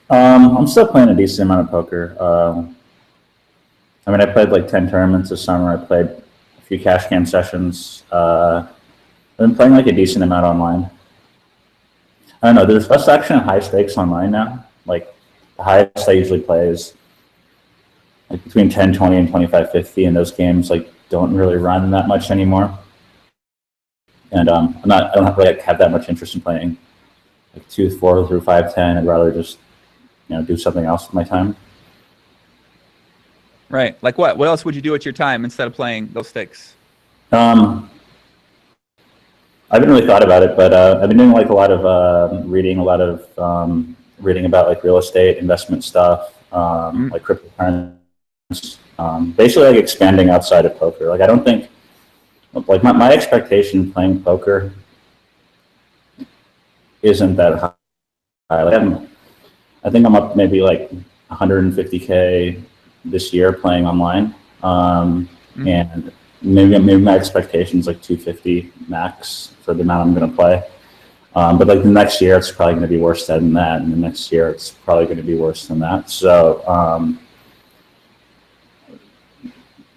I'm still playing a decent amount of poker. I mean, I played like 10 tournaments this summer. I played a few cash game sessions. I've been playing like a decent amount online. I don't know. There's less action at high stakes online now. Like the highest I usually play is like between 10-20 and 25-50, and those games like don't really run that much anymore. And I don't really have that much interest in playing like 2-4 through 5-10. I'd rather just do something else with my time. Right. Like what? What else would you do with your time instead of playing those stakes? I haven't really thought about it, but I've been doing like a lot of reading about like real estate investment stuff, like cryptocurrency. Basically like expanding outside of poker. Like I don't think like my expectation playing poker isn't that high. Like I think I'm up maybe like 150K this year playing online, and maybe my expectation is like 250 max for the amount I'm going to play. But like the next year it's probably going to be worse than that, and the next year it's probably going to be worse than that. So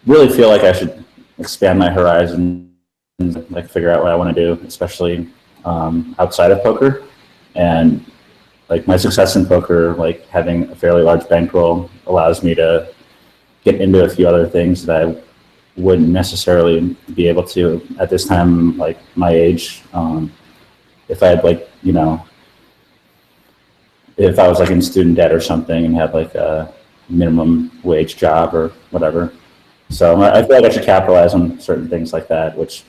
really feel like I should expand my horizon and like figure out what I want to do, especially outside of poker. And like my success in poker, like having a fairly large bankroll allows me to get into a few other things that I wouldn't necessarily be able to at this time, like my age. If I had like, if I was like in student debt or something and had like a minimum wage job or whatever. So I feel like I should capitalize on certain things like that, which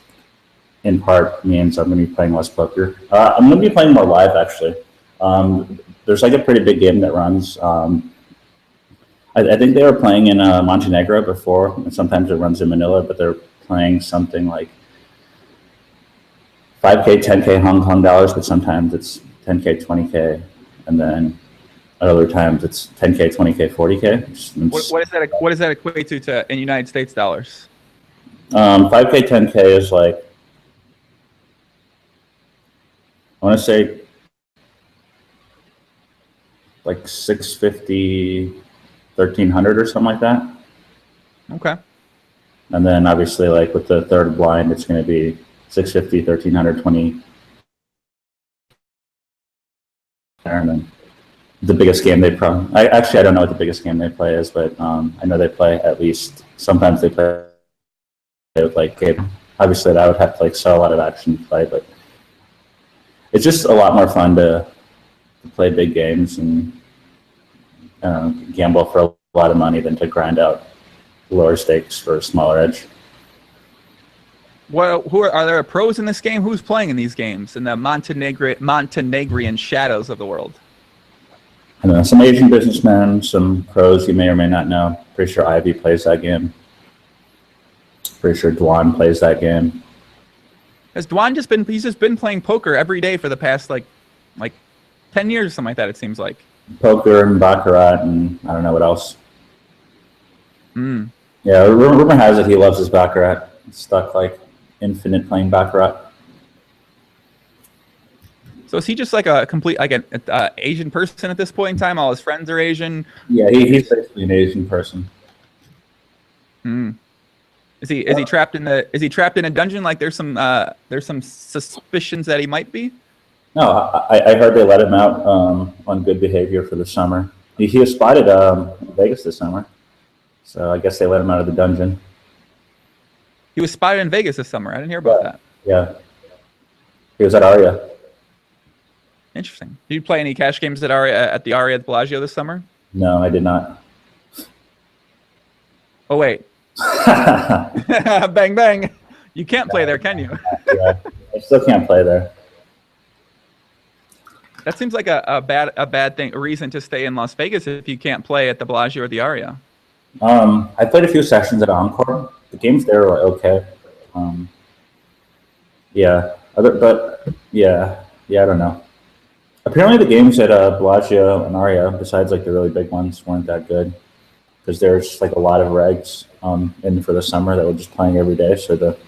in part means I'm going to be playing less poker. I'm going to be playing more live, actually. There's like a pretty big game that runs. I think they were playing in Montenegro before, and sometimes it runs in Manila, but they're playing something like 5K, 10K Hong Kong dollars, but sometimes it's 10K, 20K, and then at other times it's 10K, 20K, 40K. What does that equate to in United States dollars? 5K, 10K is like, I want to say like 650 1,300 or something like that. Okay. And then obviously, like with the third blind, it's going to be 650, 1,300, 20. And then the biggest game they probably, I don't know what the biggest game they play is, but I know they play at least, sometimes they play with like game. Obviously, that would have to like sell a lot of action to play, but it's just a lot more fun to play big games and gamble for a lot of money than to grind out lower stakes for a smaller edge. Well, are there pros in this game? Who's playing in these games in the Montenegrin shadows of the world? I don't know, some Asian businessmen, some pros you may or may not know. Pretty sure Ivy plays that game. Pretty sure Dwan plays that game. Has Dwan he's just been playing poker every day for the past like 10 years or something like that, it seems like. Poker and Baccarat and I don't know what else. Mm. Yeah, rumor has it he loves his Baccarat. He's stuck like infinite playing Baccarat. So is he just like a complete an Asian person at this point in time? All his friends are Asian. Yeah, he's basically an Asian person. Hmm. Is he trapped in a dungeon? Like there's some suspicions that he might be. No, I heard they let him out on good behavior for the summer. He was spotted in Vegas this summer, so I guess they let him out of the dungeon. He was spotted in Vegas this summer. I didn't hear about that. Yeah, he was at Aria. Interesting. Did you play any cash games at the Aria at Bellagio this summer? No, I did not. Oh wait. Bang bang. You can't play there, can you? Yeah, I still can't play there. That seems like a bad thing, a reason to stay in Las Vegas if you can't play at the Bellagio or the Aria. I played a few sessions at Encore. The games there were okay. I don't know. Apparently, the games at Bellagio and Aria, besides like the really big ones, weren't that good because there's like a lot of regs in for the summer that were just playing every day. So the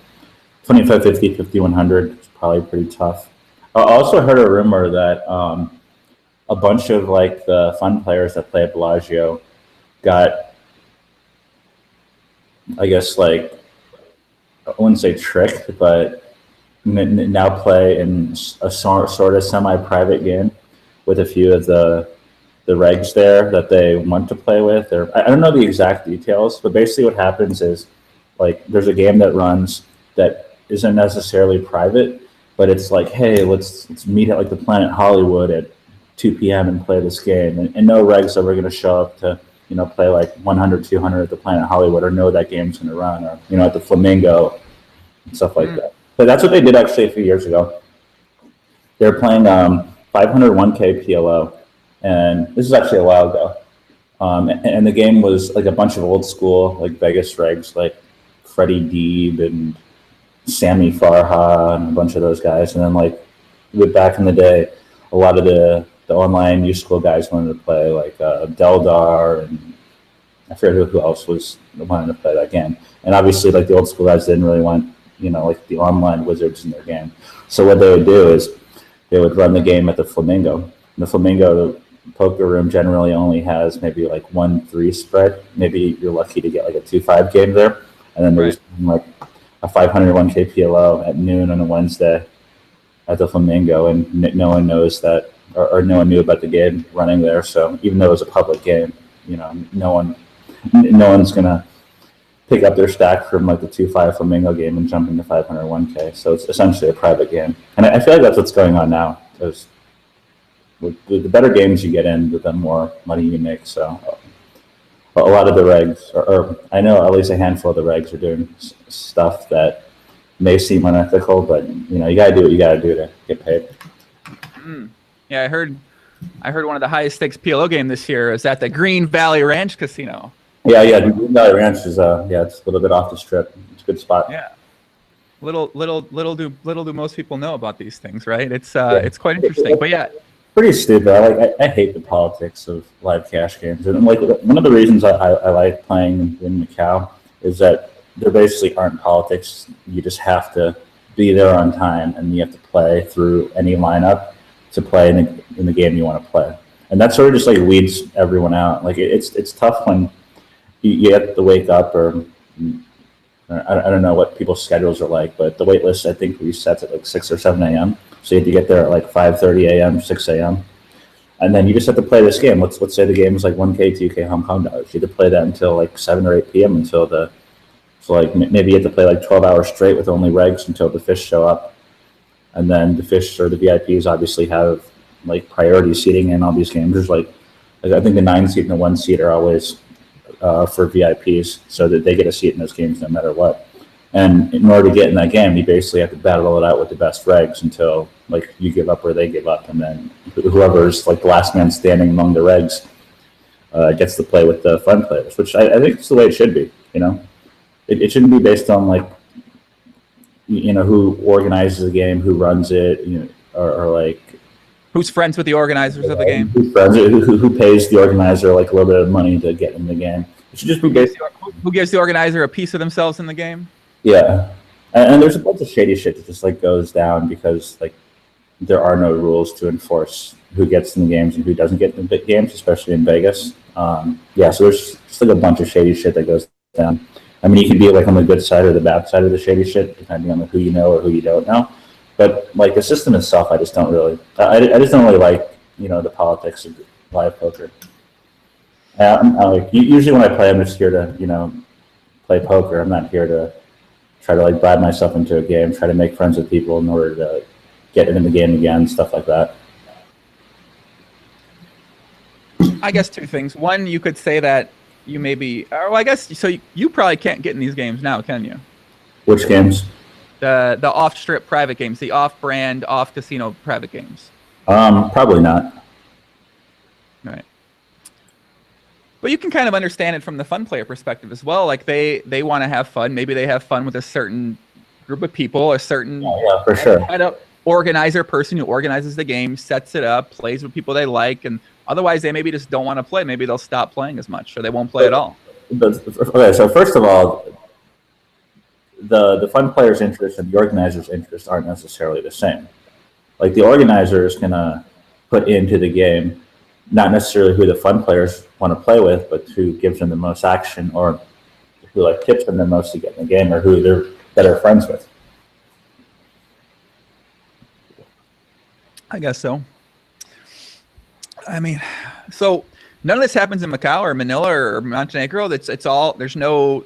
25, 50, 50, 100 is probably pretty tough. I also heard a rumor that a bunch of like the fun players that play at Bellagio got, I guess, like, I wouldn't say tricked, but now play in a sort of semi-private game with a few of the regs there that they want to play with. Or I don't know the exact details, but basically what happens is like there's a game that runs that isn't necessarily private, but it's like, hey, let's meet at like the Planet Hollywood at 2 p.m. and play this game, and no regs ever going to show up to play like 100, 200 at the Planet Hollywood or know that game's going to run, or at the Flamingo and stuff like that. But that's what they did actually a few years ago. They were playing 501k PLO, and this is actually a while ago. And the game was like a bunch of old school like Vegas regs, like Freddie Deeb and Sammy Farha and a bunch of those guys. And then like back in the day, a lot of the online new school guys wanted to play, like Deldar, and I forget who else was wanting to play that game. And obviously like the old school guys didn't really want like the online wizards in their game. So what they would do is they would run the game at the Flamingo. And the Flamingo poker room generally only has maybe like 1-3 spread. Maybe you're lucky to get like a 2-5 game there. And then there's like a 501k PLO at noon on a Wednesday at the Flamingo, and no one knows that, or no one knew about the game running there. So even though it was a public game, no one's gonna pick up their stack from like the 2-5 Flamingo game and jump into 501k. So it's essentially a private game, and I feel like that's what's going on now. Because with the better games you get in, the more money you make. So a lot of the regs, or I know at least a handful of the regs, are doing stuff that may seem unethical, but you gotta do what you gotta do to get paid. Yeah, I heard one of the highest stakes PLO game this year is at the Green Valley Ranch Casino. Yeah, the Green Valley Ranch is it's a little bit off the strip. It's a good spot. Yeah. Little do most people know about these things, right? It's quite interesting. But yeah. Pretty stupid. I hate the politics of live cash games. And like one of the reasons I like playing in Macau is that there basically aren't politics. You just have to be there on time, and you have to play through any lineup to play in the game you want to play. and that sort of just like weeds everyone out. Like it's tough when you have to wake up, or I don't know what people's schedules are like, but the wait list I think resets at like 6 or 7 a.m. So you have to get there at like 5:30 a.m., 6 a.m. And then you just have to play this game. Let's say the game is like 1K, 2K Hong Kong dollars. You have to play that until like 7 or 8 p.m. until so like maybe you have to play like 12 hours straight with only regs until the fish show up. And then the fish or the VIPs obviously have like priority seating in all these games. There's like I think the 9 seat and the 1 seat are always for VIPs, so that they get a seat in those games no matter what. And in order to get in that game, you basically have to battle it out with the best regs until like you give up or they give up, and then whoever's like the last man standing among the regs gets to play with the fun players, which I think is the way it should be. You know, it shouldn't be based on like who organizes the game, who runs it, or like who's friends with the organizers of the game, who pays the organizer like a little bit of money to get in the game. It should just be based who gives the organizer a piece of themselves in the game. Yeah, and there's a bunch of shady shit that just like goes down because like there are no rules to enforce who gets in the games and who doesn't get in the games, especially in Vegas. So there's just like a bunch of shady shit that goes down. I mean, you can be like on the good side or the bad side of the shady shit, depending on who you know or who you don't know. But like the system itself, I just don't really like the politics of live poker. Usually when I play, I'm just here to play poker. I'm not here to try to like bribe myself into a game, try to make friends with people in order to get into the game again, stuff like that. I guess 2 things. One, you could say that you maybe, I guess, so you probably can't get in these games now, can you? Which games? The off-strip private games, the off-brand, off-casino private games. Probably not. Right. But you can kind of understand it from the fun player perspective as well. Like they want to have fun. Maybe they have fun with a certain group of people, a certain for sure. kind of organizer person who organizes the game, sets it up, plays with people they like, and otherwise they maybe just don't want to play. Maybe they'll stop playing as much, or they won't play at all. Okay, so first of all, the fun player's interest and the organizer's interest aren't necessarily the same. Like the organizer is gonna put into the game not necessarily who the fun players want to play with, but who gives them the most action, or who like tips them the most to get in the game, or who they're better friends with. I guess so. I mean, so none of this happens in Macau or Manila or Montenegro. It's all there's no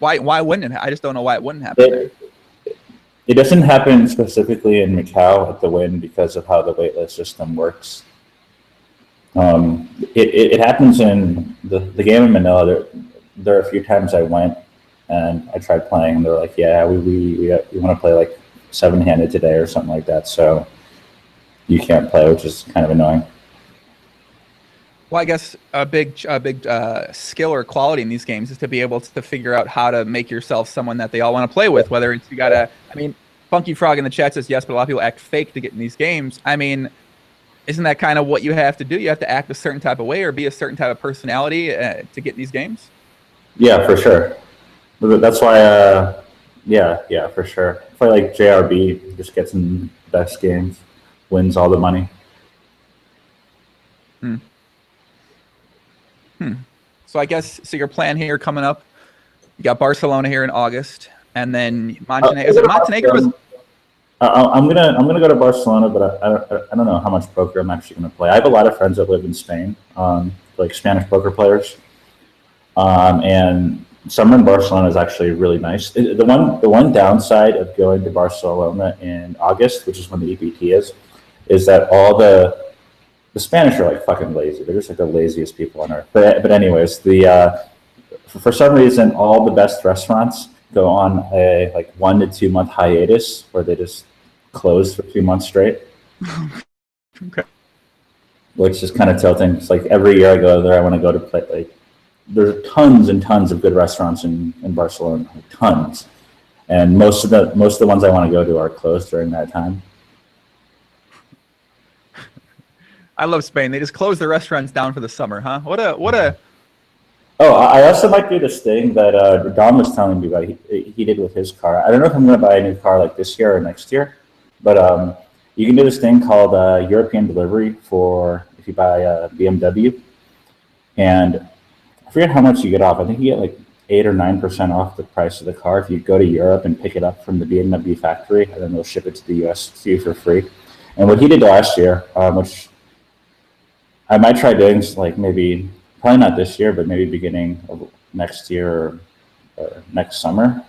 why wouldn't it? I just don't know why it wouldn't happen. It doesn't happen specifically in Macau at the Wynn because of how the waitlist system works. It happens in the game in Manila. There are a few times I went and I tried playing, and they're like, "Yeah, we want to play like 7-handed today or something like that." So you can't play, which is kind of annoying. Well, I guess a big skill or quality in these games is to be able to figure out how to make yourself someone that they all want to play with. Whether it's Funky Frog in the chat says yes, but a lot of people act fake to get in these games. I mean, isn't that kind of what you have to do? You have to act a certain type of way or be a certain type of personality to get in these games? Yeah, for sure. That's why, for sure. That's why like JRB just gets in the best games, wins all the money. So I guess, your plan here coming up, you got Barcelona here in August, and then Montenegro. Is it Montenegro? I'm gonna go to Barcelona, but I don't know how much poker I'm actually gonna play. I have a lot of friends that live in Spain, like Spanish poker players, and summer in Barcelona is actually really nice. The one downside of going to Barcelona in August, which is when the EPT is that all the Spanish are like fucking lazy. They're just like the laziest people on earth. But anyways, for some reason, all the best restaurants go on a like 1 to 2 month hiatus where they just close for 2 months straight. Okay. Which is kind of tilting. It's like every year I go there, I want to go to play. Like there's tons and tons of good restaurants in Barcelona, like tons, and most of the ones I want to go to are closed during that time. I love Spain. They just close the restaurants down for the summer, huh? What a. Oh, I also might do this thing that Don was telling me about. He did with his car. I don't know if I'm going to buy a new car like this year or next year, but you can do this thing called European delivery for if you buy a BMW, and I forget how much you get off. I think you get like 8 or 9% off the price of the car if you go to Europe and pick it up from the BMW factory, and then they'll ship it to the US to you for free. And what he did last year, which I might try doing, like maybe, probably not this year, but maybe beginning of next year or next summer,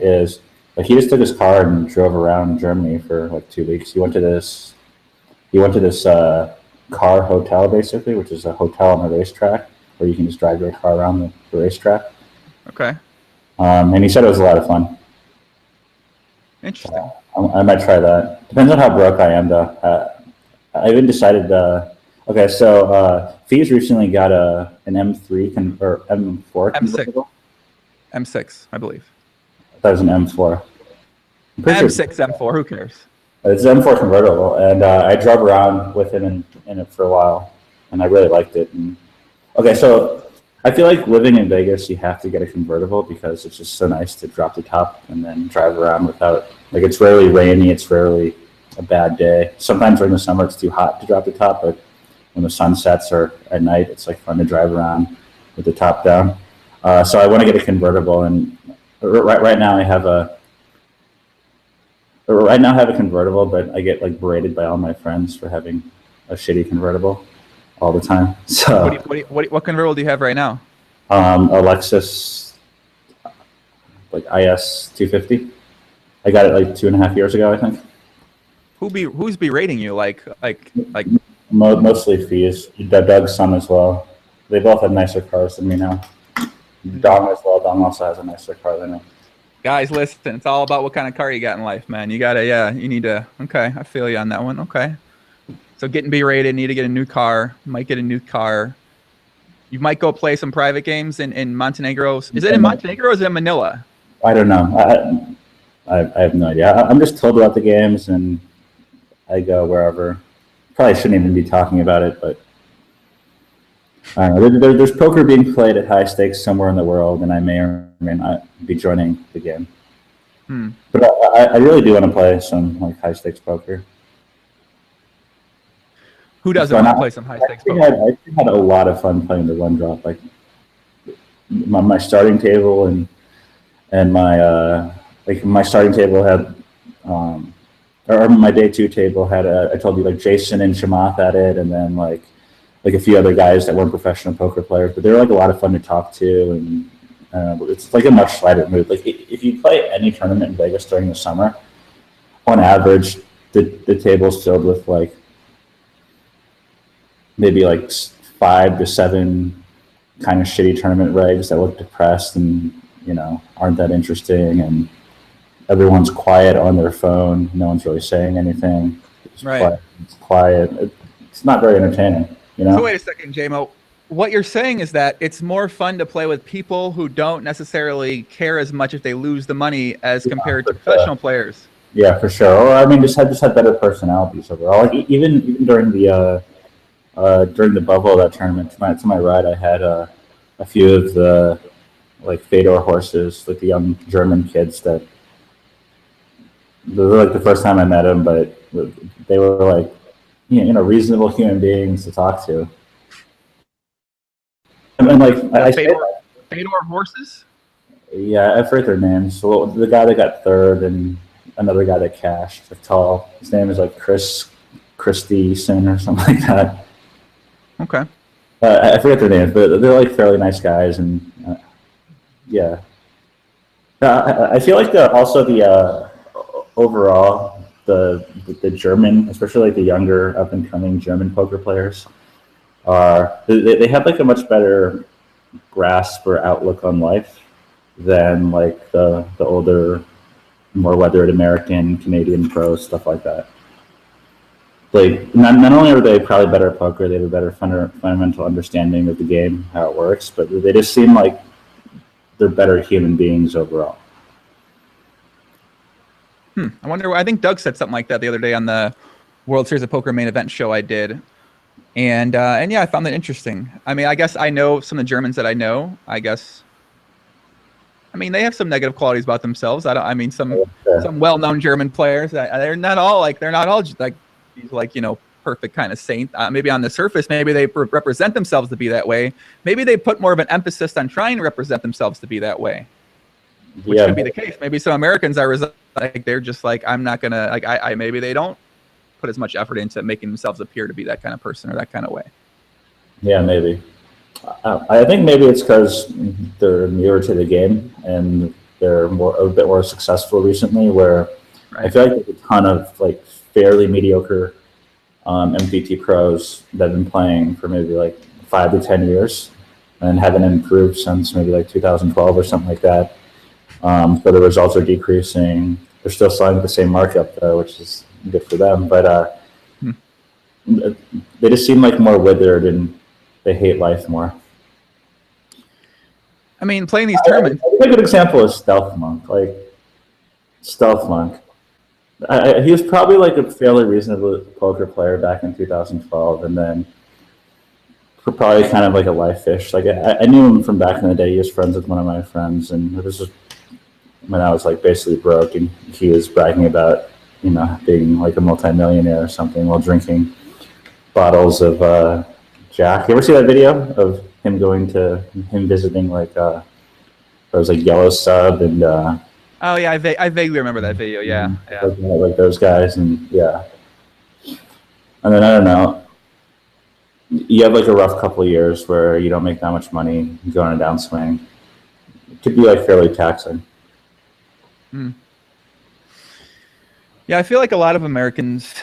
is like he just took his car and drove around Germany for like 2 weeks. He went to this car hotel, basically, which is a hotel on a racetrack where you can just drive your car around the racetrack. Okay. And he said it was a lot of fun. Interesting. I might try that. Depends on how broke I am, though. I haven't decided. Okay, so Fees recently got an M3 or M4 convertible. M6, I believe. That was an M4. M6, M4, who cares? It's an M4 convertible, and I drove around with him in it for a while, and I really liked it. And, okay, so I feel like living in Vegas, you have to get a convertible because it's just so nice to drop the top and then drive around without, like, it's rarely rainy, it's rarely a bad day. Sometimes during the summer it's too hot to drop the top, but when the sun sets or at night, it's like fun to drive around with the top down. So I want to get a convertible, and right now I have a convertible, but I get like berated by all my friends for having a shitty convertible all the time. So what convertible do you have right now? A Lexus, like IS 250. I got it like 2.5 years ago, I think. Who's berating you? Like mostly Fees. Doug's son as well. They both have nicer cars than me now. Dong as well. Dong also has a nicer car than me. Guys, listen, it's all about what kind of car you got in life, man. You need to, okay, I feel you on that one, okay. So getting berated, need to get a new car, might get a new car. You might go play some private games in Montenegro. Is it in Montenegro or is it in Manila? I don't know. I have no idea. I'm just told about the games and I go wherever. Probably shouldn't even be talking about it, but I don't know. There's poker being played at high stakes somewhere in the world, and I may or may not be joining the game. But I really do want to play some like high stakes poker. Who doesn't want to play some high stakes poker? I had a lot of fun playing the one drop. Like my starting table and my starting table had or my day two table had I told you like Jason and Shamath at it, and then like a few other guys that weren't professional poker players, but they were like a lot of fun to talk to, and it's like a much lighter mood. Like if you play any tournament in Vegas during the summer, on average, the table's filled with like maybe like 5 to 7 kind of shitty tournament regs that look depressed and aren't that interesting, and everyone's quiet on their phone. No one's really saying anything. Right. It's quiet. It's not very entertaining. So wait a second, JMO. What you're saying is that it's more fun to play with people who don't necessarily care as much if they lose the money as compared to professional players. Yeah, for sure. Or I mean, just had better personalities overall. Like even during the bubble of that tournament, to my right, I had a few of the like Fedor horses, like the young German kids that. They were like the first time I met them, but they were like, reasonable human beings to talk to. And like Fedor horses? Yeah, I forget their names. So the guy that got third and another guy that cashed, like tall. His name is like Christieson or something like that. Okay. I forget their names, but they're like fairly nice guys, and yeah. I feel like overall, the German, especially like the younger up and coming German poker players, they have like a much better grasp or outlook on life than like the older, more weathered American, Canadian pros, stuff like that. Like not only are they probably better at poker, they have a better fundamental understanding of the game, how it works, but they just seem like they're better human beings overall. I wonder. I think Doug said something like that the other day on the World Series of Poker main event show I did, and yeah, I found that interesting. I mean, I guess I know some of the Germans that I know. I mean, they have some negative qualities about themselves. Some well-known German players. They're not all like these perfect kind of saint. Maybe on the surface, maybe they represent themselves to be that way. Maybe they put more of an emphasis on trying to represent themselves to be that way, which could be the case. Maybe some Americans are like, they're just like, I'm not gonna like, maybe they don't put as much effort into making themselves appear to be that kind of person or that kind of way. Yeah, maybe. I think maybe it's because they're newer to the game and they're a bit more successful recently. Where I feel like there's a ton of like fairly mediocre MVT pros that have been playing for maybe like 5 to 10 years and haven't improved since maybe like 2012 or something like that. So the results are decreasing. They're still selling the same markup though, which is good for them. But they just seem like more withered and they hate life more. I mean, playing these tournaments. A good example is Stealth Monk. Like Stealth Monk, he was probably like a fairly reasonable poker player back in 2012, and then probably kind of like a life fish. Like I knew him from back in the day. He was friends with one of my friends, and this was when I was like basically broke, and he was bragging about being like a multimillionaire or something while drinking bottles of Jack. You ever see that video of him visiting like there was like Yellow Sub and oh yeah, I vaguely remember that video. Yeah. Like those guys, and and then I don't know. You have like a rough couple of years where you don't make that much money, you go on a downswing. It could be like fairly taxing. Yeah, I feel like a lot of Americans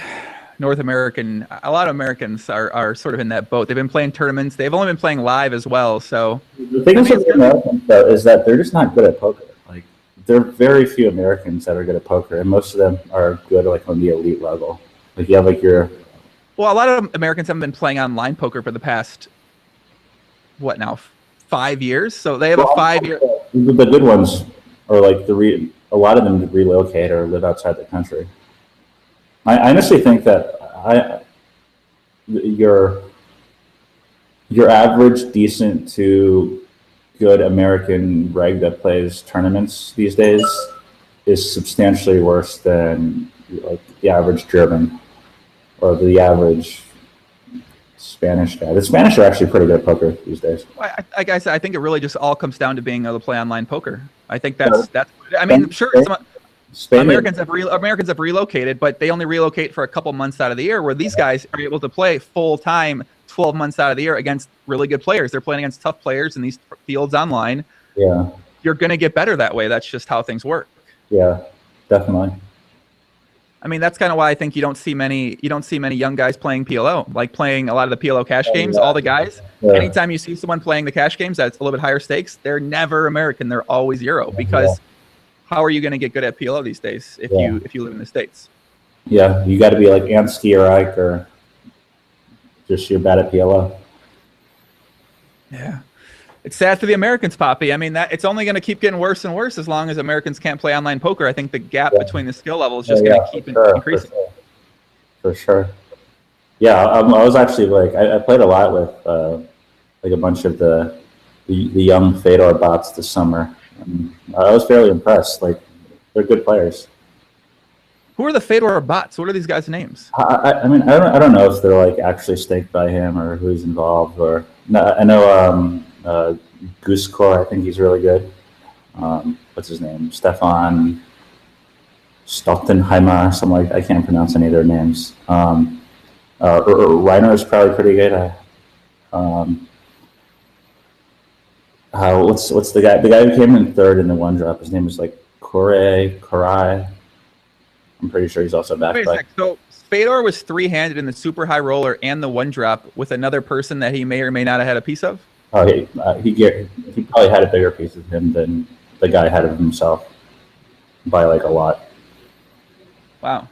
are sort of in that boat. They've been playing tournaments. They've only been playing live as well. So the thing with the Americans though is that they're just not good at poker. Like there are very few Americans that are good at poker, and most of them are good like on the elite level. Like you have like a lot of Americans haven't been playing online poker for the past 5 years. So they have a 5-year. The good ones are like a lot of them relocate or live outside the country. I honestly think that your average decent to good American reg that plays tournaments these days is substantially worse than like the average German or the average Spanish guy. The Spanish are actually pretty good at poker these days. Like I said, I think it really just all comes down to being able to play online poker. I think that's. I mean, sure. Americans have relocated, but they only relocate for a couple months out of the year, where these guys are able to play full time 12 months out of the year against really good players. They're playing against tough players in these fields online. Yeah. You're going to get better that way. That's just how things work. Yeah, definitely. I mean, that's kind of why I think you don't see many young guys playing PLO, like playing a lot of the PLO cash games. All the guys, anytime you see someone playing the cash games that's a little bit higher stakes, they're never American. They're always Euro, because how are you going to get good at PLO these days if you live in the States? Yeah, you got to be like Ansky or Ike, or just you're bad at PLO. Yeah. It's sad for the Americans, Poppy. I mean, it's only going to keep getting worse and worse as long as Americans can't play online poker. I think the gap between the skill levels is just going to keep increasing. For sure. Yeah, I was actually like, I played a lot with like a bunch of the young Fedor bots this summer. And I was fairly impressed. Like, they're good players. Who are the Fedor bots? What are these guys' names? I mean, I don't know if they're like actually staked by him or who's involved. Or no, I know Gus, I think he's really good. What's his name? Stefan Stoltenheimer, something like that. I can't pronounce any of their names. Reiner is probably pretty good. What's the guy? The guy who came in third in the one drop. His name is like Korai. I'm pretty sure he's also back. Wait a sec. So Fedor was 3-handed in the super high roller and the one drop with another person that he may or may not have had a piece of. Oh, he probably had a bigger piece of him than the guy had of himself by like a lot. Wow.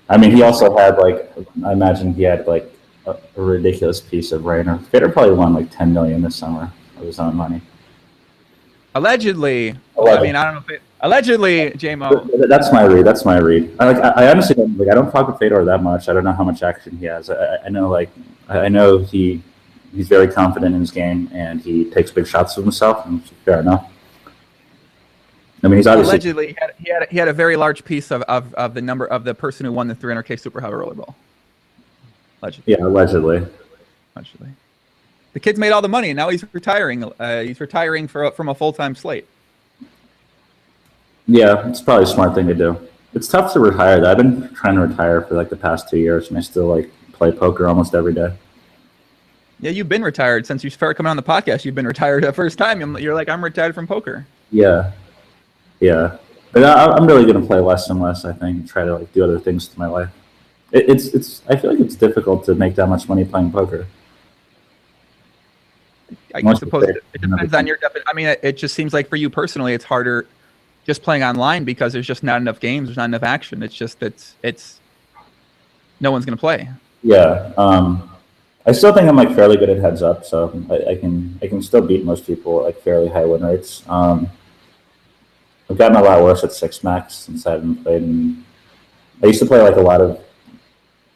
I mean, he also had like, I imagine he had like a ridiculous piece of Reiner. Fedor probably won like 10 million this summer of his own money. Allegedly. I mean, I don't know if allegedly, J-Mo. That's my read. I honestly don't, like, I don't talk with Fedor that much. I don't know how much action he has. I know he's very confident in his game and he takes big shots of himself, and fair enough. I mean, he's obviously allegedly he had a very large piece of the number of the person who won the 300K super high roller ball. Allegedly. Yeah, allegedly. Allegedly. The kid's made all the money, and now he's retiring. He's retiring from a full-time slate. Yeah, it's probably a smart thing to do. It's tough to retire. I've been trying to retire for like the past 2 years, and I still like play poker almost every day. Yeah, you've been retired since you started coming on the podcast. You've been retired the first time. You're like, I'm retired from poker. Yeah, yeah. But I'm really going to play less and less, I think, and try to like do other things to my life. It's. I feel like it's difficult to make that much money playing poker. I suppose it depends on your definition. I mean, it just seems like for you personally, it's harder just playing online because there's just not enough games. There's not enough action. It's just it's no one's going to play. Yeah. I still think I'm like fairly good at heads up, so I can still beat most people at like fairly high win rates. I've gotten a lot worse at 6-max since I haven't played. I used to play like a lot of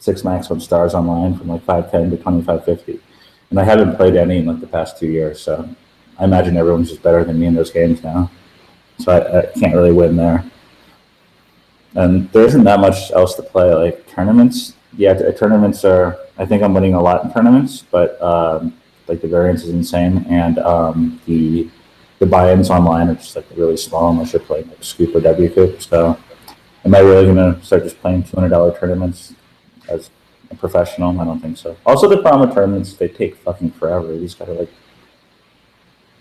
6-max on stars online from like 510 to 2550, and I haven't played any in like the past 2 years. So I imagine everyone's just better than me in those games now. So I can't really win there. And there isn't that much else to play. Like tournaments, yeah, tournaments are. I think I'm winning a lot in tournaments, but like the variance is insane, and the buy-ins online are just like really small unless you're playing like Scoop or WCoop. So, am I really gonna start just playing $200 tournaments as a professional? I don't think so. Also, the problem with tournaments, they take fucking forever. You just gotta like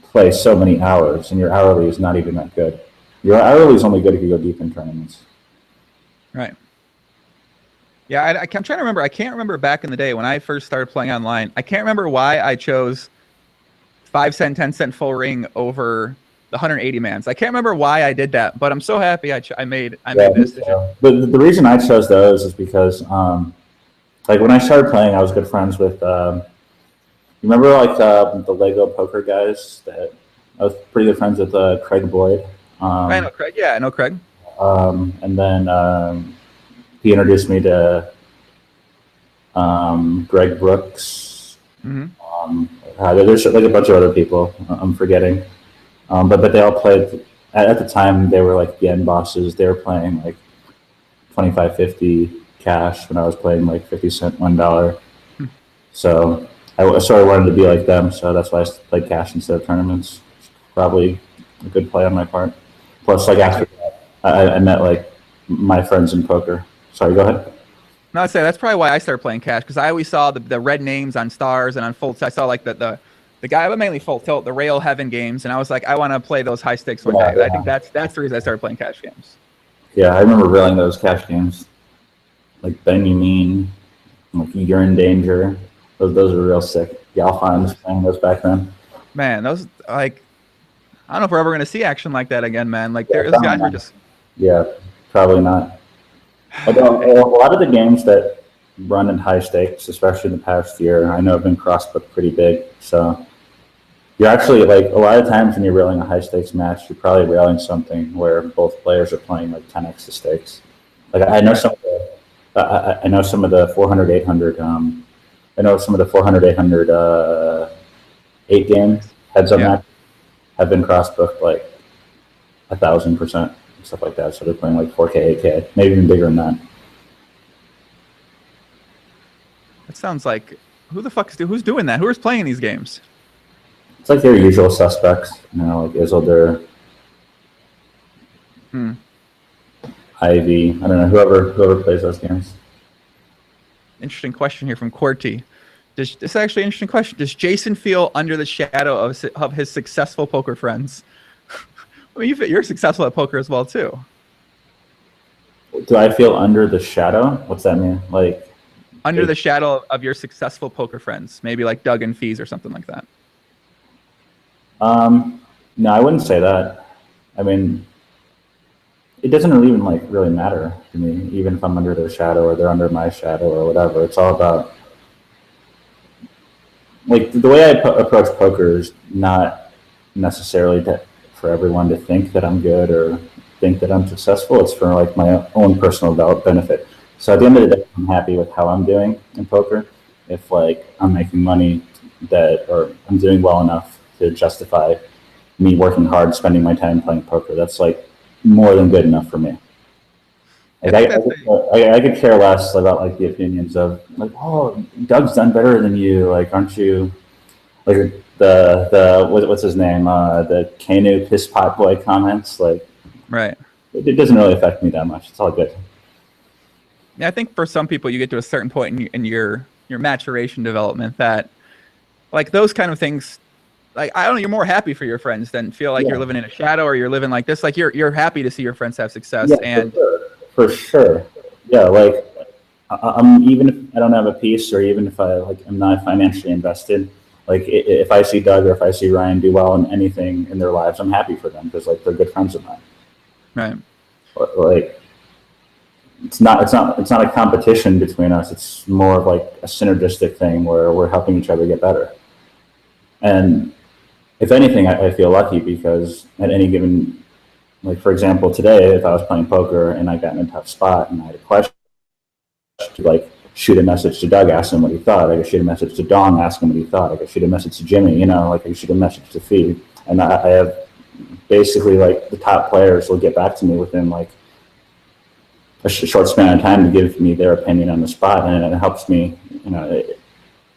play so many hours, and your hourly is not even that good. Your hourly is only good if you go deep in tournaments. Right. Yeah, I'm trying to remember. I can't remember back in the day when I first started playing online. I can't remember why I chose 5-cent, 10-cent full ring over the 180 mans. I can't remember why I did that, but I'm so happy I made this decision. But the reason I chose those is because, like when I started playing, I was good friends with. You remember like the Lego poker guys that I was pretty good friends with Craig Boyd. I know Craig. Yeah, I know Craig. And then he introduced me to Greg Brooks. Mm-hmm. There's like a bunch of other people I'm forgetting, but they all played at the time. They were like the end bosses. They were playing like 25-50 cash when I was playing like 50-cent $1. So I sort of wanted to be like them. So that's why I played cash instead of tournaments. Probably a good play on my part. Plus, like after that, I met like my friends in poker. Sorry, go ahead. No, I'd say that's probably why I started playing cash, because I always saw the red names on stars and on full. I saw like the guy, but mainly full tilt, the Rail Heaven games, and I was like, I want to play those high stakes one day. Yeah. I think that's the reason I started playing cash games. Yeah, I remember reeling those cash games, like Ben You Mean, like You're in Danger. Those are real sick. Galfine was playing those back then. Man, those like, I don't know if we're ever gonna see action like that again, man. Like those guys were just. Yeah, probably not. Although a lot of the games that run in high stakes, especially in the past year, I know have been crossbooked pretty big. So you're actually like a lot of times when you're railing a high stakes match, you're probably railing something where both players are playing like 10x the stakes. Like I know some of the 400 800. I know some of the 400 800 8 games heads up match have been crossbooked like 1,000%. Stuff like that, so they're playing like 4K, 8K, maybe even bigger than that. That sounds like who's doing that? Who is playing these games? It's like their usual suspects, you know, like Isildur, Ivy. I don't know, whoever plays those games. Interesting question here from Quarty. This is actually an interesting question. Does Jason feel under the shadow of his successful poker friends? I mean, you're successful at poker as well, too. Do I feel under the shadow? What's that mean? Like under the shadow of your successful poker friends, maybe like Doug and Fees or something like that. No, I wouldn't say that. I mean, it doesn't really matter to me, even if I'm under their shadow or they're under my shadow or whatever. It's all about like the way I approach poker is not necessarily for everyone to think that I'm good or think that I'm successful. It's for like my own personal benefit. So at the end of the day, I'm happy with how I'm doing in poker. If like I'm making money or I'm doing well enough to justify me working hard, spending my time playing poker, that's like more than good enough for me. Like I could care less about like the opinions of like, oh, Doug's done better than you. Like, aren't you like what's his name? The Kanu piss pot boy comments. Like, right. It doesn't really affect me that much. It's all good. Yeah, I think for some people, you get to a certain point in your maturation development that, like, those kind of things, like, I don't know, you're more happy for your friends than feel like you're living in a shadow or you're living like this. Like, you're happy to see your friends have success. Yeah, and for sure. Yeah, like I'm, even if I don't have a piece, or even if I like am not financially invested, like if I see Doug or if I see Ryan do well in anything in their lives, I'm happy for them because like they're good friends of mine. right. Like it's not a competition between us. It's more of like a synergistic thing where we're helping each other get better. And if anything, I feel lucky because at any given, like for example, today, if I was playing poker and I got in a tough spot and I had a question, to like shoot a message to Doug, ask him what he thought. I could shoot a message to Dong, ask him what he thought. I could shoot a message to Jimmy, you know, like I could shoot a message to Fee. And I have basically like the top players will get back to me within like a short span of time to give me their opinion on the spot, and it helps me. You know,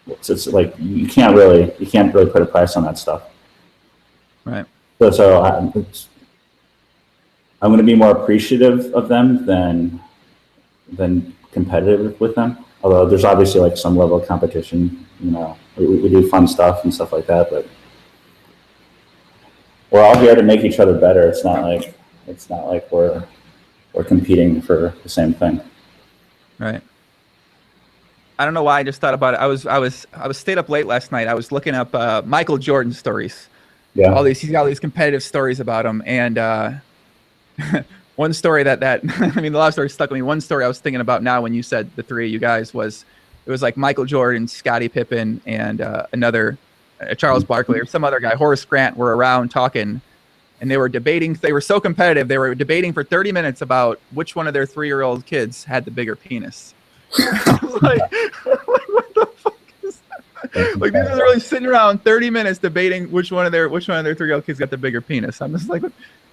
it's like you can't really put a price on that stuff. Right. So I'm going to be more appreciative of them than competitive with them. Although there's obviously like some level of competition. You know, we do fun stuff and stuff like that, but we're all here to make each other better. It's not like we're competing for the same thing. Right. I don't know why I just thought about it. I was stayed up late last night. I was looking up Michael Jordan stories. Yeah. He's got all these competitive stories about him. And one story that I mean, the last story stuck with me. One story I was thinking about now when you said the three of you guys was, it was like Michael Jordan, Scottie Pippen, and another Charles Barkley or some other guy, Horace Grant, were around talking. And they were debating. They were so competitive. They were debating for 30 minutes about which one of their 3-year-old kids had the bigger penis. like, what the fuck is that? Like, these guys are really sitting around 30 minutes debating which one of their 3-year-old kids got the bigger penis. I'm just like,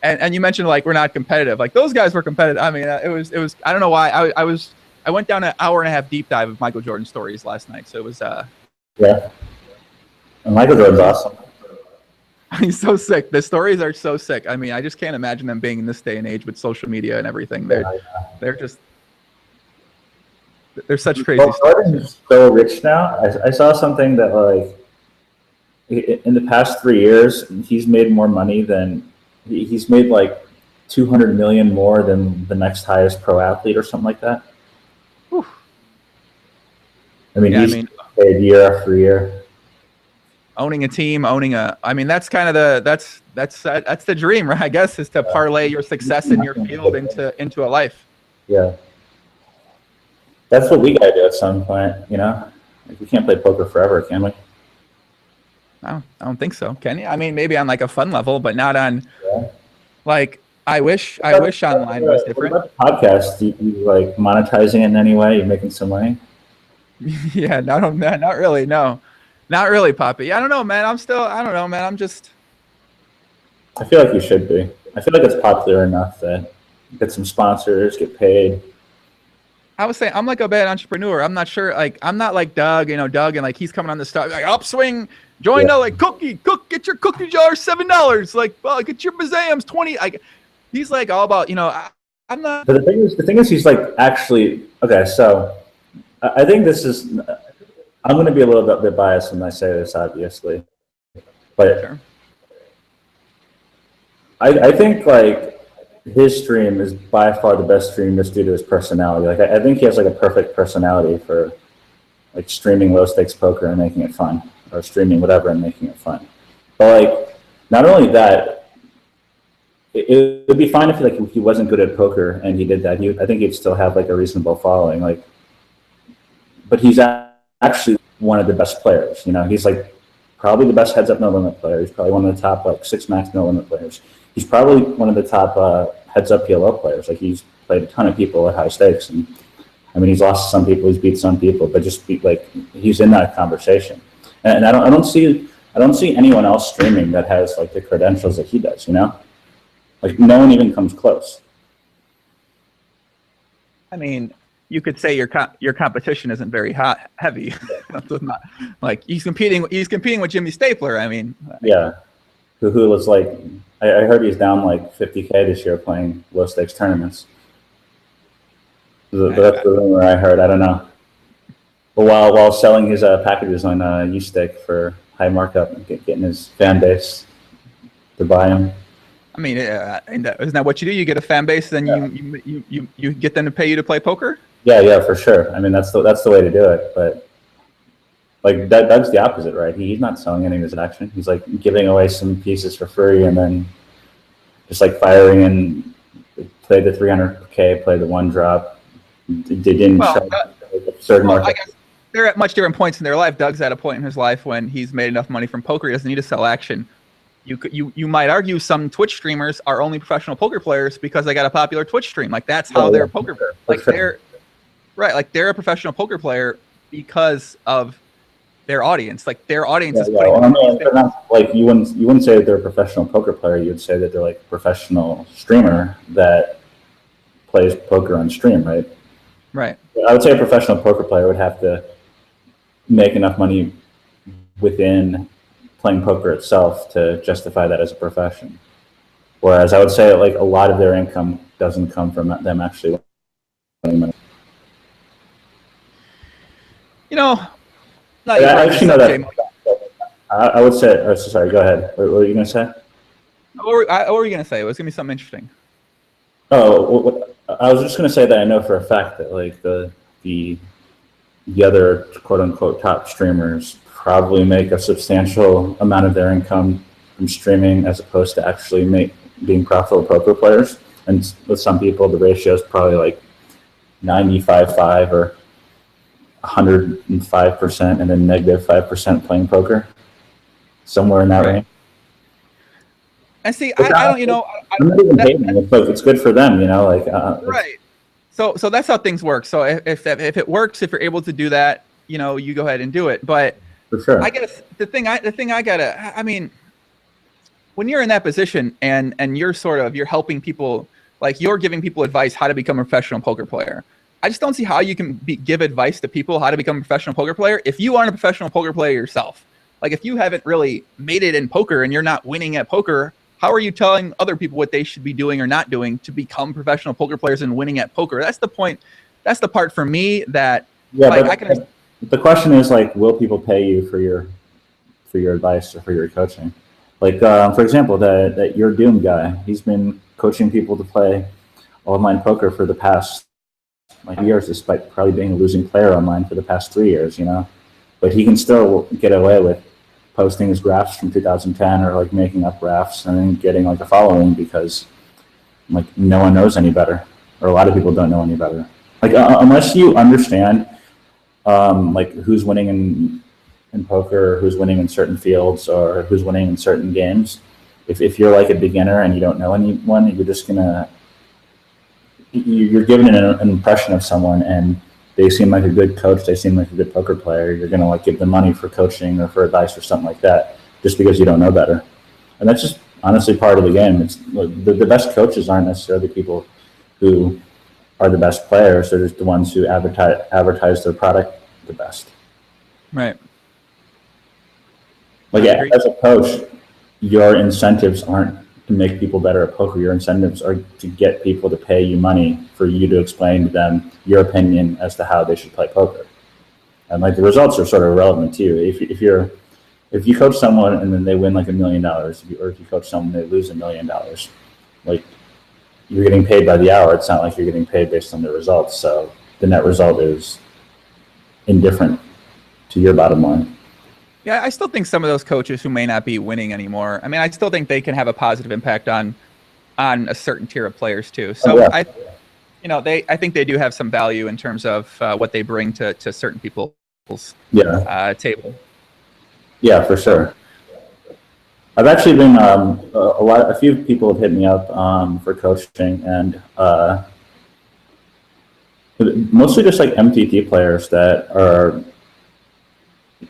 and you mentioned like we're not competitive. Like those guys were competitive. I mean, it was. I don't know why. I went down an hour and a half deep dive of Michael Jordan stories last night. So it was. Yeah. And Michael Jordan's awesome. He's so sick. The stories are so sick. I mean, I just can't imagine them being in this day and age with social media and everything. They're such crazy stuff. Jordan's so rich now. I saw something that like in the past 3 years, he's made more money than he's made like 200 million more than the next highest pro athlete or something like that. Whew. I mean, he's paid year after year. Owning a team, I mean, that's kind of that's the dream, right? I guess, is to parlay your success in your field into a life. Yeah. That's what we gotta do at some point, you know? Like, we can't play poker forever, can we? I don't think so. Can you? I mean, maybe on like a fun level, but not on like I wish online was different. What about the podcast? You like monetizing it in any way? You're making some money? Yeah, not really, no. Not really, Poppy. I don't know, man. I don't know, man. I feel like you should be. I feel like it's popular enough that you get some sponsors, get paid. I was saying, I'm like a bad entrepreneur. I'm not sure. Like, I'm not like Doug, Doug, and like he's coming on the stuff like upswing, join like get your cookie jar $7. Like, well, get your bazams 20. Like, he's like all about, I'm not. But the thing is, he's like actually okay. So I think this is. I'm going to be a little bit biased when I say this, obviously, but sure. I think like his stream is by far the best stream just due to his personality. Like I think he has like a perfect personality for like streaming low stakes poker and making it fun, or streaming whatever and making it fun. But like not only that, it would be fine if like he wasn't good at poker and he did that. I think he'd still have like a reasonable following. Like, but he's actually one of the best players. He's like probably the best heads up no limit player. He's probably one of the top like 6 max no limit players. He's probably one of the top heads up PLO players. Like he's played a ton of people at high stakes, and I mean he's lost some people, he's beat some people, but like he's in that conversation. And I don't see anyone else streaming that has like the credentials that he does. Like no one even comes close. I mean, you could say your competition isn't very heavy. Like he's competing with Jimmy Stapler. I mean, yeah, who was like, I heard he's down like 50K this year playing low stakes tournaments. That's the rumor I heard. I don't know. But while selling his packages on UStake for high markup, and getting his fan base to buy him. I mean, isn't that what you do? You get a fan base, then you get them to pay you to play poker. Yeah, for sure. I mean, that's the way to do it. But like Doug's the opposite, right? He's not selling any of his action. He's like giving away some pieces for free, and then just like firing in. Play the 300K, play the one drop. They didn't show absurd market. I guess they're at much different points in their life. Doug's at a point in his life when he's made enough money from poker, he doesn't need to sell action. You might argue some Twitch streamers are only professional poker players because they got a popular Twitch stream. Like that's how they're a poker player. Like they're a professional poker player because of their audience. Like their audience is putting them on they're not, like you wouldn't say that they're a professional poker player. You'd say that they're like a professional streamer that plays poker on stream, right? Right. I would say a professional poker player would have to make enough money within playing poker itself to justify that as a profession. Whereas I would say like a lot of their income doesn't come from them actually winning money. You know, I actually know that. I would say, oh, sorry, go ahead. What were you going to say? What were you going to say? It was going to be something interesting. Oh, I was just going to say that I know for a fact that like the other quote unquote top streamers probably make a substantial amount of their income from streaming as opposed to actually being profitable poker players. And with some people, the ratio is probably like 95-5 or 105% and then -5% playing poker, somewhere in that range. And see, I don't, you know, I'm not even hating. It's good for them, you know, like right. So that's how things work. So if it works, if you're able to do that, you know, you go ahead and do it. But for sure, I guess the thing I gotta, I mean, when you're in that position and you're helping people, like you're giving people advice how to become a professional poker player. I just don't see how you can give advice to people how to become a professional poker player if you aren't a professional poker player yourself. Like if you haven't really made it in poker and you're not winning at poker, how are you telling other people what they should be doing or not doing to become professional poker players and winning at poker? That's the point. That's the part for me that the question is like, will people pay you for your advice or for your coaching? Like for example, that your Doom guy, he's been coaching people to play online poker for the past years, despite probably being a losing player online for the past 3 years, you know, but he can still get away with posting his graphs from 2010 or like making up graphs and then getting like a following because like no one knows any better, or a lot of people don't know any better. Like unless you understand like who's winning in poker, who's winning in certain fields, or who's winning in certain games, if you're like a beginner and you don't know anyone, you're given an impression of someone and they seem like a good coach, they seem like a good poker player, you're going to like give them money for coaching or for advice or something like that just because you don't know better. And that's just honestly part of the game. It's the best coaches aren't necessarily people who are the best players, they're just the ones who advertise their product the best. Right. Like as a coach, your incentives aren't to make people better at poker. Your incentives are to get people to pay you money for you to explain to them your opinion as to how they should play poker. And like the results are sort of irrelevant to you. If you coach someone and then they win like $1 million, or if you coach someone and they lose $1 million, like you're getting paid by the hour. It's not like you're getting paid based on the results. So the net result is indifferent to your bottom line. Yeah, I still think some of those coaches who may not be winning anymore, I mean, I still think they can have a positive impact on a certain tier of players too. So I think they do have some value in terms of what they bring to certain people's table. Yeah, for sure. I've actually been a few people have hit me up for coaching, and mostly just like MTT players that are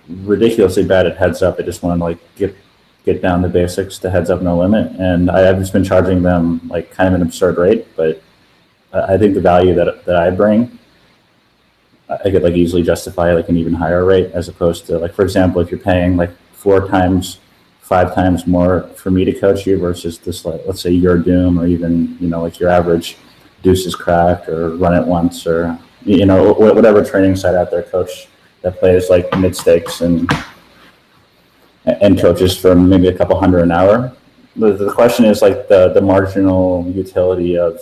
ridiculously bad at heads up. I just want to like get down the basics to heads up no limit, and I've just been charging them like kind of an absurd rate, but I think the value that I bring, I could like easily justify like an even higher rate, as opposed to like, for example, if you're paying like 4 times, 5 times more for me to coach you versus this, like, let's say your Doom, or even, like your average Deuces Cracked or Run It Once, or, whatever training site out there, coach that plays like mid stakes and coaches for maybe a couple hundred an hour. The question is like the marginal utility of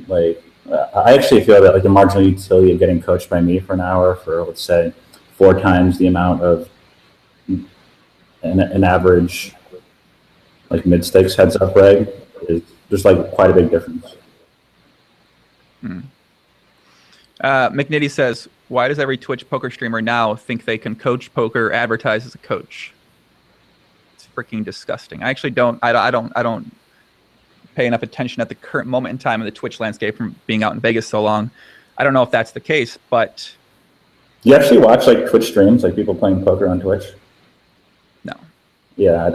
like, I actually feel that like the marginal utility of getting coached by me for an hour for, let's say, 4 times the amount of an average like mid stakes heads up reg is just like quite a big difference. McNitty says, why does every Twitch poker streamer now think they can coach poker, advertise as a coach? It's freaking disgusting. I actually don't pay enough attention at the current moment in time in the Twitch landscape from being out in Vegas so long. I don't know if that's the case, but you actually watch like Twitch streams, like people playing poker on Twitch? No. Yeah,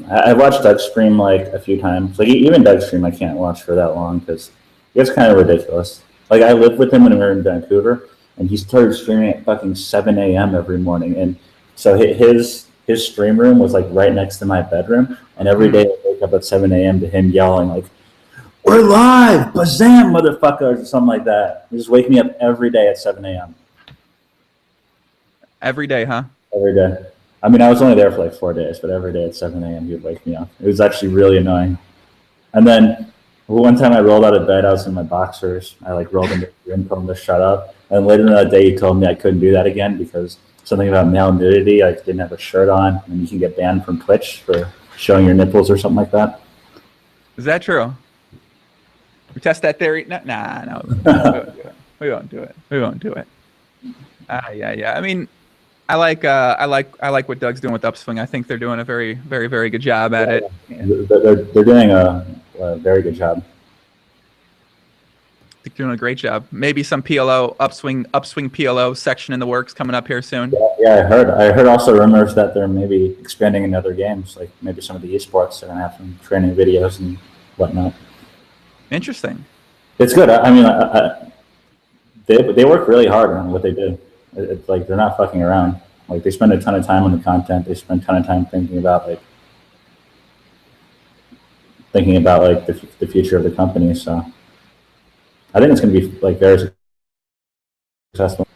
I watched Doug stream like a few times. Like even Doug stream, I can't watch for that long because it's kind of ridiculous. Like I lived with him when we were in Vancouver, and he started streaming at fucking 7 a.m. every morning, and so his stream room was like right next to my bedroom, and every day I wake up at 7 a.m. to him yelling like, "We're live, bazam, motherfuckers," or something like that. He just wake me up every day at 7 a.m. Every day, huh? Every day. I mean, I was only there for like 4 days, but every day at 7 a.m. he would wake me up. It was actually really annoying. And then one time I rolled out of bed, I was in my boxers. I like rolled into the room, told him to shut up. And later in that day, he told me I couldn't do that again because something about male nudity. I didn't have a shirt on, and you can get banned from Twitch for showing your nipples or something like that. Is that true? We test that theory? No. We won't do it. Yeah. I mean, I like what Doug's doing with Upswing. I think they're doing a very, very, very good job at it. They're doing a very good job. They're doing a great job. Maybe some PLO upswing PLO section in the works coming up here soon. Yeah, I heard also rumors that they're maybe expanding in other games, like maybe some of the esports are gonna have some training videos and whatnot. Interesting. It's good. I mean, they work really hard on what they do. It's like they're not fucking around. Like they spend a ton of time on the content. They spend a ton of time thinking about the future of the company. So I think it's going to be like very successful.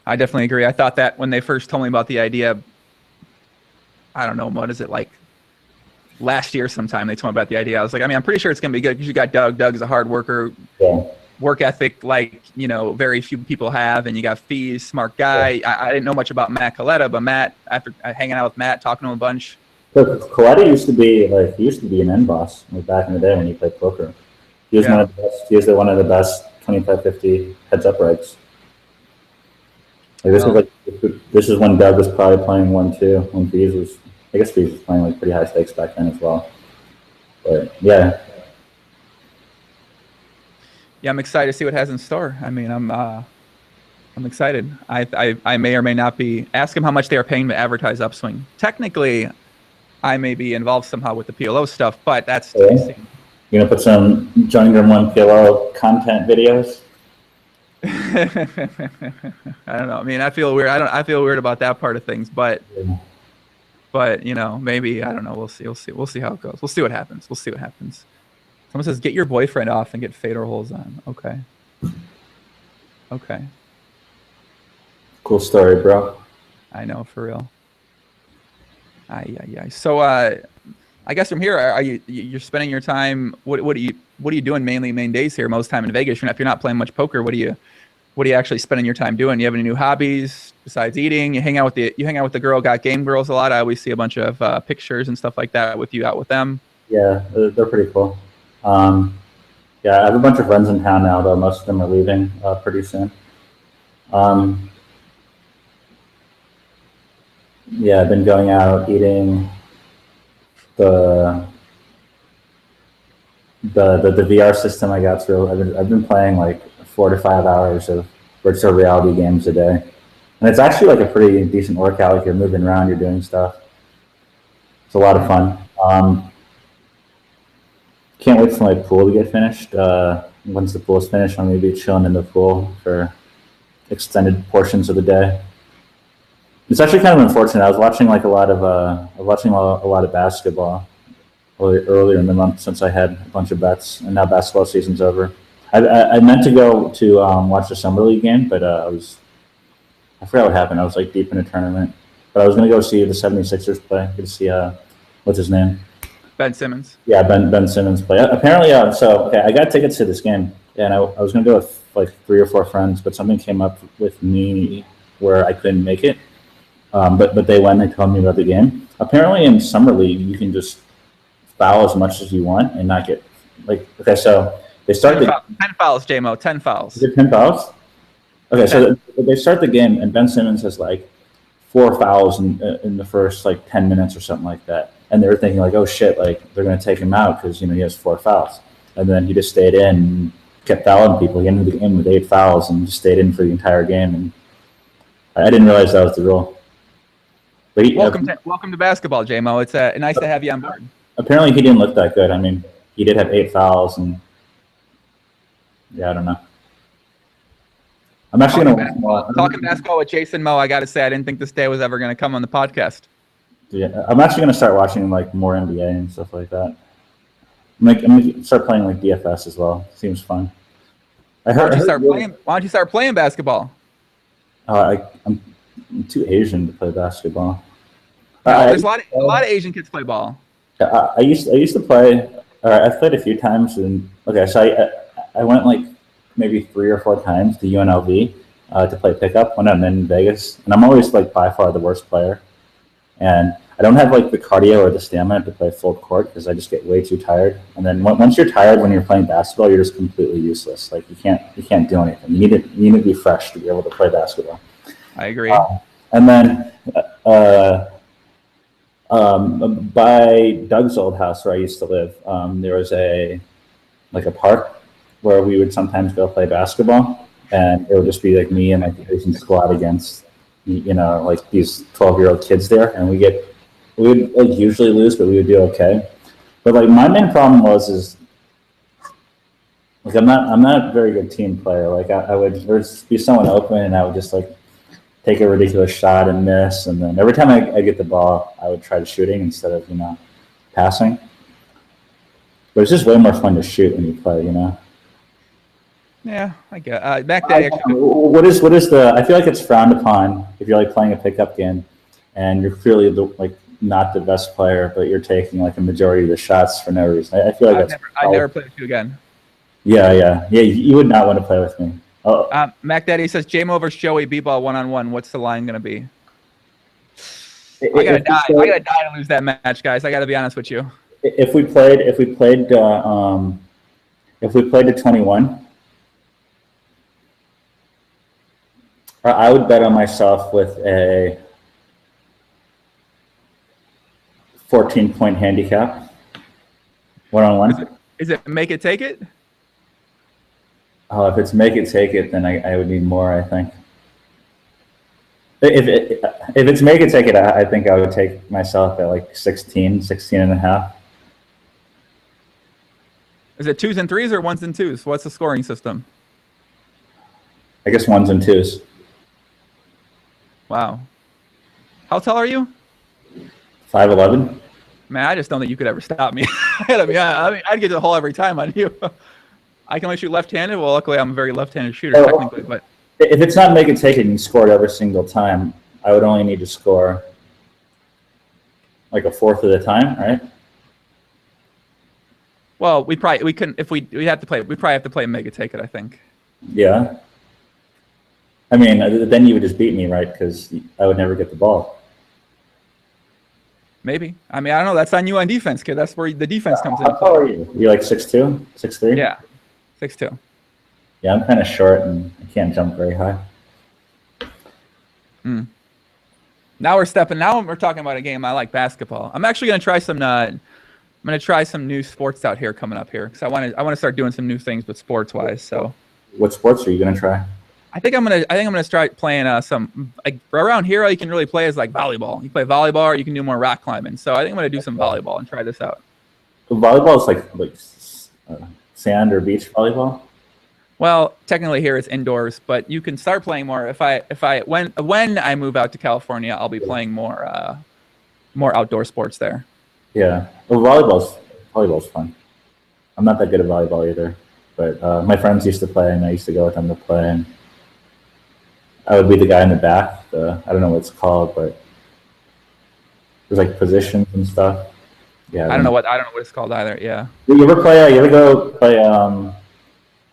I definitely agree. I thought that when they first told me about the idea, I don't know, what is it, like last year sometime they told me about the idea. I was like, I mean, I'm pretty sure it's going to be good because you got Doug. Doug's a hard worker. Yeah. Work ethic like very few people have, and you got Fees, smart guy. Yeah. I didn't know much about Matt Coletta, but Matt, after hanging out with Matt, talking to him a bunch. Coletta used to be an end boss back in the day when he played poker. He was one of the best. He was one of the best 25-50 heads up regs. This is when Doug was probably playing 1-2. When Fees was playing like pretty high stakes back then as well. But yeah. Yeah, I'm excited to see what it has in store. I mean, I'm excited. I may or may not be. Ask him how much they are paying to advertise Upswing. Technically, I may be involved somehow with the PLO stuff, but that's to be seen. You gonna put some Joining 1 PLO content videos? I don't know. I mean, I feel weird. I feel weird about that part of things, but maybe, I don't know. We'll see how it goes. We'll see what happens. Someone says, get your boyfriend off and get fader holes on. Okay. Cool story, bro. I know, for real. So, I guess from here, you're spending your time? What are you doing mainly main days here? Most time in Vegas. If you're not playing much poker, what are you actually spending your time doing? Do you have any new hobbies besides eating? You hang out with the girl. Got game girls a lot. I always see a bunch of pictures and stuff like that with you out with them. Yeah, they're pretty cool. I have a bunch of friends in town now, though most of them are leaving pretty soon. I've been going out eating the VR system I got through. I've been playing like 4 to 5 hours of virtual reality games a day, and it's actually like a pretty decent workout. Like you're moving around, you're doing stuff. It's a lot of fun. Can't wait for my pool to get finished. once the pool's finished, I'm gonna be chilling in the pool for extended portions of the day. It's actually kind of unfortunate. I was watching like a lot of basketball earlier in the month since I had a bunch of bets, and now basketball season's over. I meant to go to watch the summer league game, but I forgot what happened. I was like deep in a tournament, but I was gonna go see the 76ers play. Good to see what's his name? Ben Simmons. Yeah, Ben Simmons play. Apparently, so okay, I got tickets to this game, and I was gonna go with like 3 or 4 friends, but something came up with me where I couldn't make it. But they went and they told me about the game. Apparently, in summer league, you can just foul as much as you want and not get like. Okay, so they start 10 fouls, JMO. 10 fouls. Is it 10 fouls? Okay, 10. So they start the game, and Ben Simmons has like 4 fouls in the first like 10 minutes or something like that. And they were thinking like, oh shit, like they're gonna take him out because he has 4 fouls. And then he just stayed in and kept fouling people. He ended the game with 8 fouls and just stayed in for the entire game. And I didn't realize that was the rule. But welcome to basketball, JMO. It's nice to have you on board. Apparently, he didn't look that good. I mean, he did have 8 fouls, and yeah, I don't know. I'm actually talking basketball with Jason Moe. I got to say, I didn't think this day was ever going to come on the podcast. Yeah, I'm actually going to start watching like more NBA and stuff like that. I'm going to start playing like DFS as well. Seems fun. Why don't you start playing basketball? I'm too Asian to play basketball. There's a lot of Asian kids play ball. I used to play. I've played a few times, and okay, so I went like maybe 3 or 4 times to UNLV to play pickup when I'm in Vegas, and I'm always like by far the worst player, and I don't have like the cardio or the stamina to play full court because I just get way too tired. And then once you're tired when you're playing basketball, you're just completely useless. Like you can't do anything. You need to be fresh to be able to play basketball. I agree. And then by Doug's old house where I used to live, there was a park where we would sometimes go play basketball, and it would just be like me and my Asian squad against like these 12-year-old kids there, and we would like usually lose, but we would do okay. But like my main problem is like I'm not a very good team player. Like there'd be someone open, and I would just like take a ridiculous shot and miss, and then every time I get the ball, I would try to shooting instead of passing. But it's just way more fun to shoot when you play, Yeah, I get. Back then, what is the? I feel like it's frowned upon if you're like playing a pickup game, and you're clearly like not the best player, but you're taking like a majority of the shots for no reason. I feel like I never play with you again. Yeah. You would not want to play with me. Oh. Mac Daddy says JMO versus Joey B-ball 1-on-1. What's the line gonna be? I gotta die to lose that match, guys. I gotta be honest with you. If we played to 21, I would bet on myself with a 14-point handicap. 1-on-1. Is it make it take it? Oh, if it's make it take it, then I would need more, I think. If it's make it take it, I think I would take myself at like 16 and a half. Is it 2s and 3s or 1s and 2s? What's the scoring system? I guess 1s and 2s. Wow. How tall are you? 5'11". Man, I just don't think you could ever stop me. I mean, I'd get to the hole every time on you. I can only shoot left-handed. Well, luckily, I'm a very left-handed shooter technically. But if it's not make it take it and you score it every single time, I would only need to score like a fourth of the time, right? Well, we couldn't if we have to play. We probably have to play make it take it, I think. Yeah. I mean, then you would just beat me, right? Because I would never get the ball. Maybe. I mean, I don't know. That's on you on defense, kid. That's where the defense comes in. How tall are you? You're like 6'2", 6'3"? Yeah, 6'2". Yeah, I'm kind of short and I can't jump very high. Now we're talking about a game. I like basketball. I'm actually going to try some. I'm going to try some new sports out here coming up here because I want to start doing some new things, but sports wise. So, what sports are you going to try? I think I'm gonna start playing some like around here. All you can really play is like volleyball. You play volleyball, or you can do more rock climbing. So I think I'm gonna do some volleyball and try this out. So volleyball is like sand or beach volleyball. Well, technically here it's indoors, but you can start playing more. When I move out to California, I'll be playing more outdoor sports there. Yeah. Well, volleyball's fun. I'm not that good at volleyball either, but my friends used to play, and I used to go with them to play. And I would be the guy in the back. I don't know what it's called, but there's like positions and stuff. Yeah. I don't know what it's called either. Yeah. You ever play? You ever go play?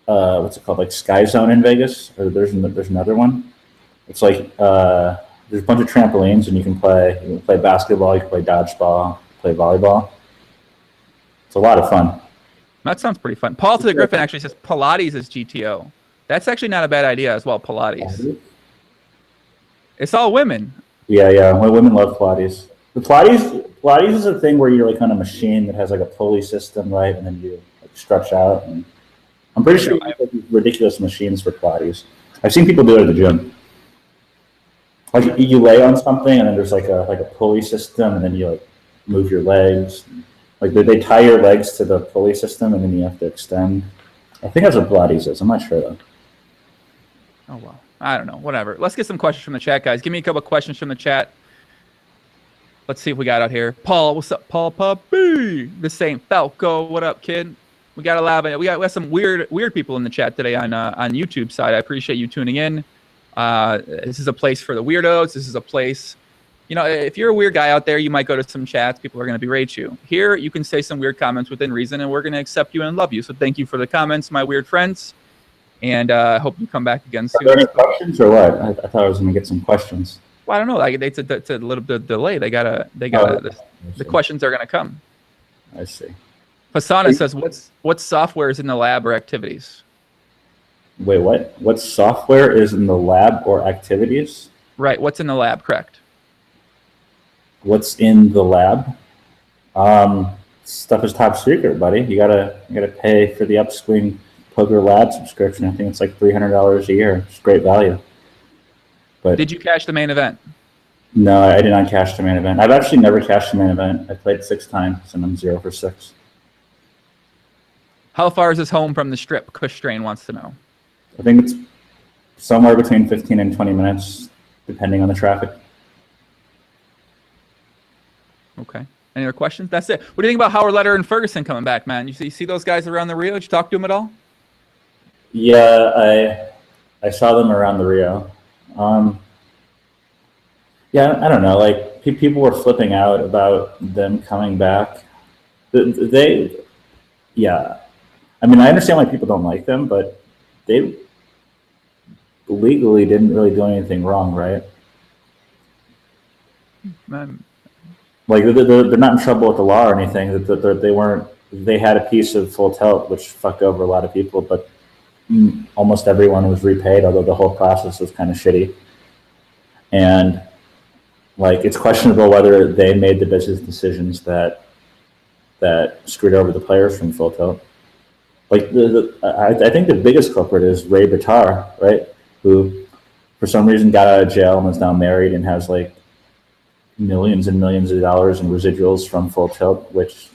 What's it called? Like Sky Zone in Vegas, or there's another one. It's like there's a bunch of trampolines, and you can play basketball, you can play dodgeball, play volleyball. It's a lot of fun. That sounds pretty fun. Paul to the Griffin actually says Pilates is GTO. That's actually not a bad idea as well. Pilates. It's all women. Yeah. Women love Pilates. The Pilates is a thing where you're like on a machine that has like a pulley system, right? And then you like stretch out. And I'm pretty sure you have like these ridiculous machines for Pilates. I've seen people do it at the gym. Like you lay on something, and then there's like a pulley system, and then you like move your legs. Like they tie your legs to the pulley system, and then you have to extend. I think that's what Pilates is. I'm not sure though. Oh well, I don't know. Whatever. Let's get some questions from the chat, guys. Give me a couple of questions from the chat. Let's see if we got out here. Paul, what's up, Paul Puppy? The same Falco. What up, kid? We got a lot of we got some weird people in the chat today on YouTube side. I appreciate you tuning in. This is a place for the weirdos. This is a place, if you're a weird guy out there, you might go to some chats. People are going to berate you. Here, you can say some weird comments within reason, and we're going to accept you and love you. So thank you for the comments, my weird friends. And I hope you come back again soon. Are there any questions or what? I thought I was going to get some questions. Well, I don't know. Like it's a little bit delay. They got the questions are going to come. I see. Fasana says, what software is in the lab or activities? Wait, what? What software is in the lab or activities? Right. What's in the lab? Correct. What's in the lab? Stuff is top secret, buddy. You gotta pay for the Upswing Poker Lab subscription. I think it's like $300 a year. It's great value. But did you cash the main event? No, I did not cash the main event. I've actually never cashed the main event. I played 6 times, and I'm 0 for 6. How far is this home from the Strip? Kush Strain wants to know. I think it's somewhere between 15 and 20 minutes, depending on the traffic. Okay. Any other questions? That's it. What do you think about Howard Letter and Ferguson coming back, man? You see those guys around the Rio? Did you talk to them at all? Yeah, I saw them around the Rio. Yeah, I don't know. Like people were flipping out about them coming back. Yeah. I mean, I understand why people don't like them, but they legally didn't really do anything wrong, right? Like they're not in trouble with the law or anything. They had a piece of Full Tilt, which fucked over a lot of people, but almost everyone was repaid, although the whole process was kind of shitty. And like, it's questionable whether they made the business decisions that screwed over the players from Full Tilt. Like I think the biggest culprit is Ray Bitar, right? Who, for some reason, got out of jail and is now married and has like millions and millions of dollars in residuals from Full Tilt. Which,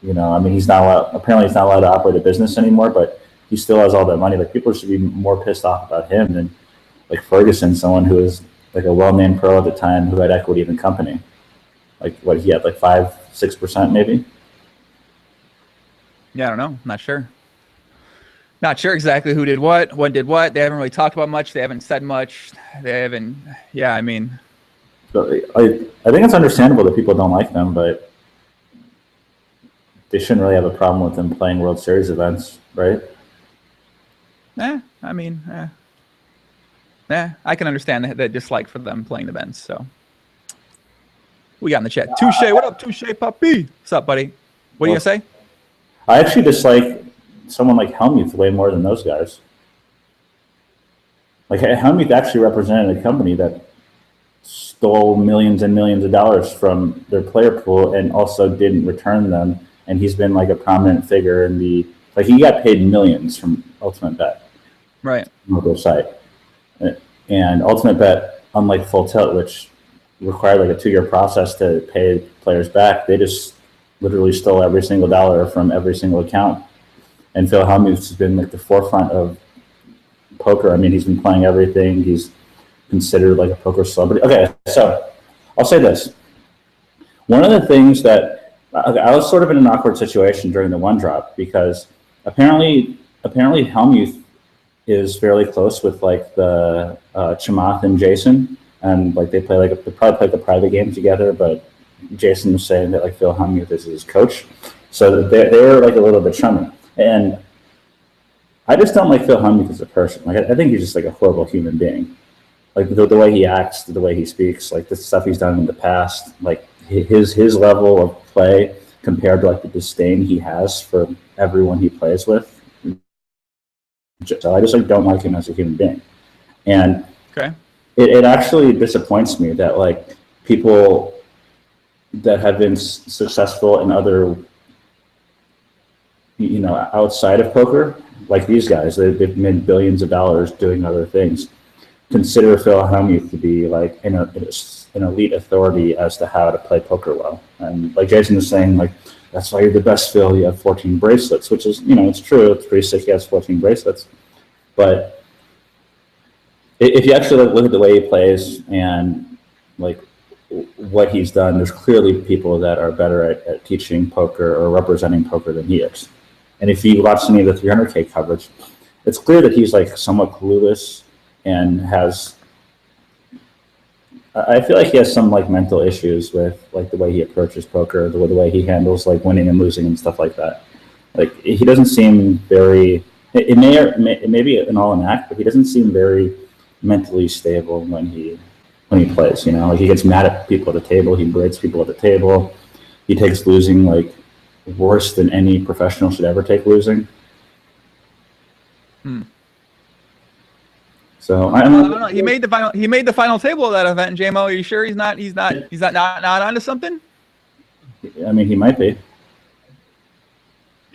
I mean, he's not allowed to operate a business anymore, but he still has all that money. Like, people should be more pissed off about him than like Ferguson, someone who is like a well-named pro at the time who had equity in the company. Like, what, he had like 5-6% maybe. Yeah, I don't know. Not sure. Not sure exactly who did what, when did what. They haven't really talked about much. They haven't said much. They haven't. Yeah, I mean. So I think it's understandable that people don't like them, but they shouldn't really have a problem with them playing World Series events, right? I mean, I can understand the dislike for them playing events. So we got in the chat. Touche, what up, Touche Puppy? What's up, buddy? What do you say? I actually dislike someone like Helmuth way more than those guys. Like, Helmuth actually represented a company that stole millions and millions of dollars from their player pool and also didn't return them. And he's been like a prominent figure in he got paid millions from Ultimate Bet. Right. Local site. And Ultimate Bet, unlike Full Tilt, which required like a 2-year process to pay players back, they just literally stole every single dollar from every single account. And Phil Hellmuth has been like the forefront of poker. I mean, he's been playing everything. He's considered like a poker celebrity. Okay, so I'll say this. One of the things that I was sort of in an awkward situation during the one drop because apparently Helmuth is fairly close with like the Chamath and Jason, and like they probably play the private game together. But Jason was saying that like Phil Helmuth is his coach, so they're like a little bit chummy. And I just don't like Phil Helmuth as a person. Like I think he's just like a horrible human being. Like the way he acts, the way he speaks, like the stuff he's done in the past, like his level of play compared to like the disdain he has for everyone he plays with. So I just like don't like him as a human being, and it actually disappoints me that like people that have been successful in other, outside of poker, like these guys, they've made billions of dollars doing other things, consider Phil Hellmuth to be like an elite authority as to how to play poker well. And like Jason was saying, like, that's why you're the best, Phil. You have 14 bracelets, which is, it's true. It's pretty sick. He has 14 bracelets. But if you actually look at the way he plays and like what he's done, there's clearly people that are better at teaching poker or representing poker than he is. And if you watch any of the 300K coverage, it's clear that he's like somewhat clueless and I feel like he has some like mental issues with like the way he approaches poker, the way he handles like winning and losing and stuff like that. Like he doesn't seem very, it may be an all an act, but he doesn't seem very mentally stable when he plays, like he gets mad at people at the table, he berates people at the table, he takes losing like worse than any professional should ever take losing. So I don't know. He made the final table of that event. JMO, are you sure he's not onto something? I mean, he might be.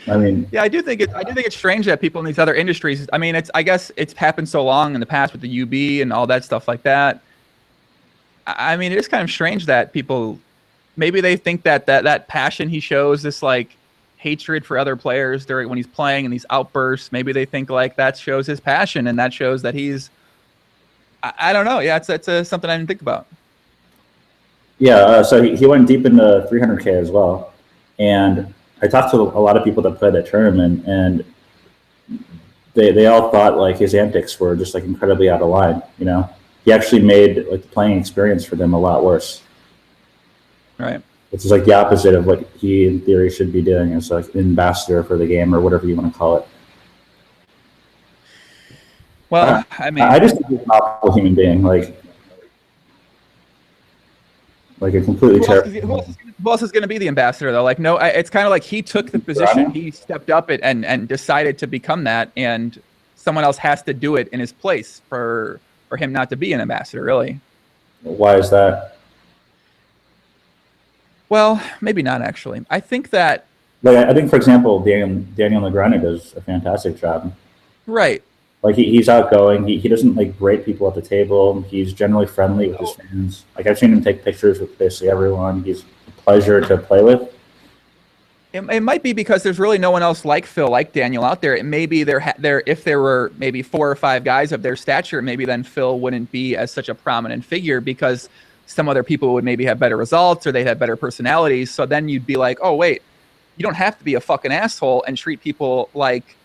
I mean, yeah, I do think it's strange that people in these other industries. I mean, I guess it's happened so long in the past with the UB and all that stuff like that. I mean, it is kind of strange that people maybe they think that passion he shows, this like hatred for other players when he's playing and these outbursts, maybe they think like that shows his passion and that shows that he's. I don't know. Yeah, it's something I didn't think about. Yeah, so he went deep into 300K as well, and I talked to a lot of people that played that tournament, and they all thought like his antics were just like incredibly out of line. He actually made like the playing experience for them a lot worse. Right. Which is like the opposite of what he in theory should be doing as like an ambassador for the game or whatever you want to call it. Well, I mean, I just think he's an awful human being, like a completely terrible. Who else is going to be the ambassador though? Like, no, it's kind of like he took the position, he stepped up it and decided to become that, and someone else has to do it in his place for him not to be an ambassador, really. Why is that? Well, maybe not actually. I think that. Like, I think, for example, Daniel Negreanu does a fantastic job. Right. Like he's outgoing. He doesn't like berate people at the table. He's generally friendly with his fans. Like I've seen him take pictures with basically everyone. He's a pleasure to play with. It might be because there's really no one else like Phil, like Daniel out there. It may be if there were maybe 4 or 5 guys of their stature, maybe then Phil wouldn't be as such a prominent figure because some other people would maybe have better results or they'd have better personalities. So then you'd be like, oh wait, you don't have to be a fucking asshole and treat people like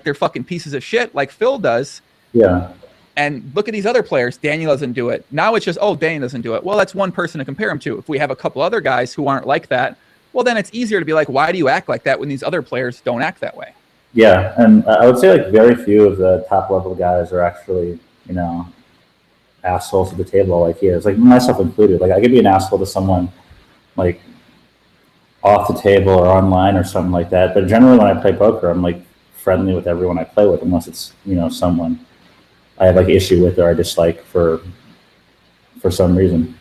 they're fucking pieces of shit like Phil does. Yeah. And look at these other players. Daniel doesn't do it. Now it's just, oh, Daniel doesn't do it. Well, that's one person to compare him to. If we have a couple other guys who aren't like that, well, then it's easier to be like, why do you act like that when these other players don't act that way? Yeah, and I would say like very few of the top level guys are actually, assholes at the table like he is. Like myself included. Like I could be an asshole to someone like off the table or online or something like that. But generally when I play poker, I'm like friendly with everyone I play with, unless it's someone I have like issue with or I dislike for some reason.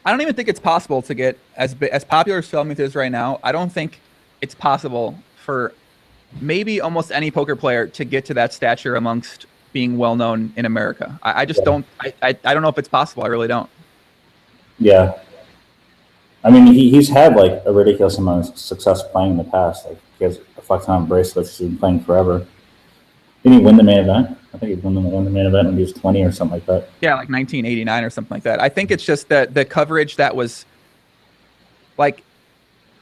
I don't even think it's possible to get as popular as Philmuth is right now. I don't think it's possible for maybe almost any poker player to get to that stature amongst being well known in America. I just don't. I don't know if it's possible. I really don't. Yeah, I mean he's had like a ridiculous amount of success playing in the past. Like he has a fuck ton of bracelets. He's been playing forever. Didn't he win the main event? I think he won the main event when he was 20 or something like that. Yeah, like 1989 or something like that. I think it's just that the coverage that was like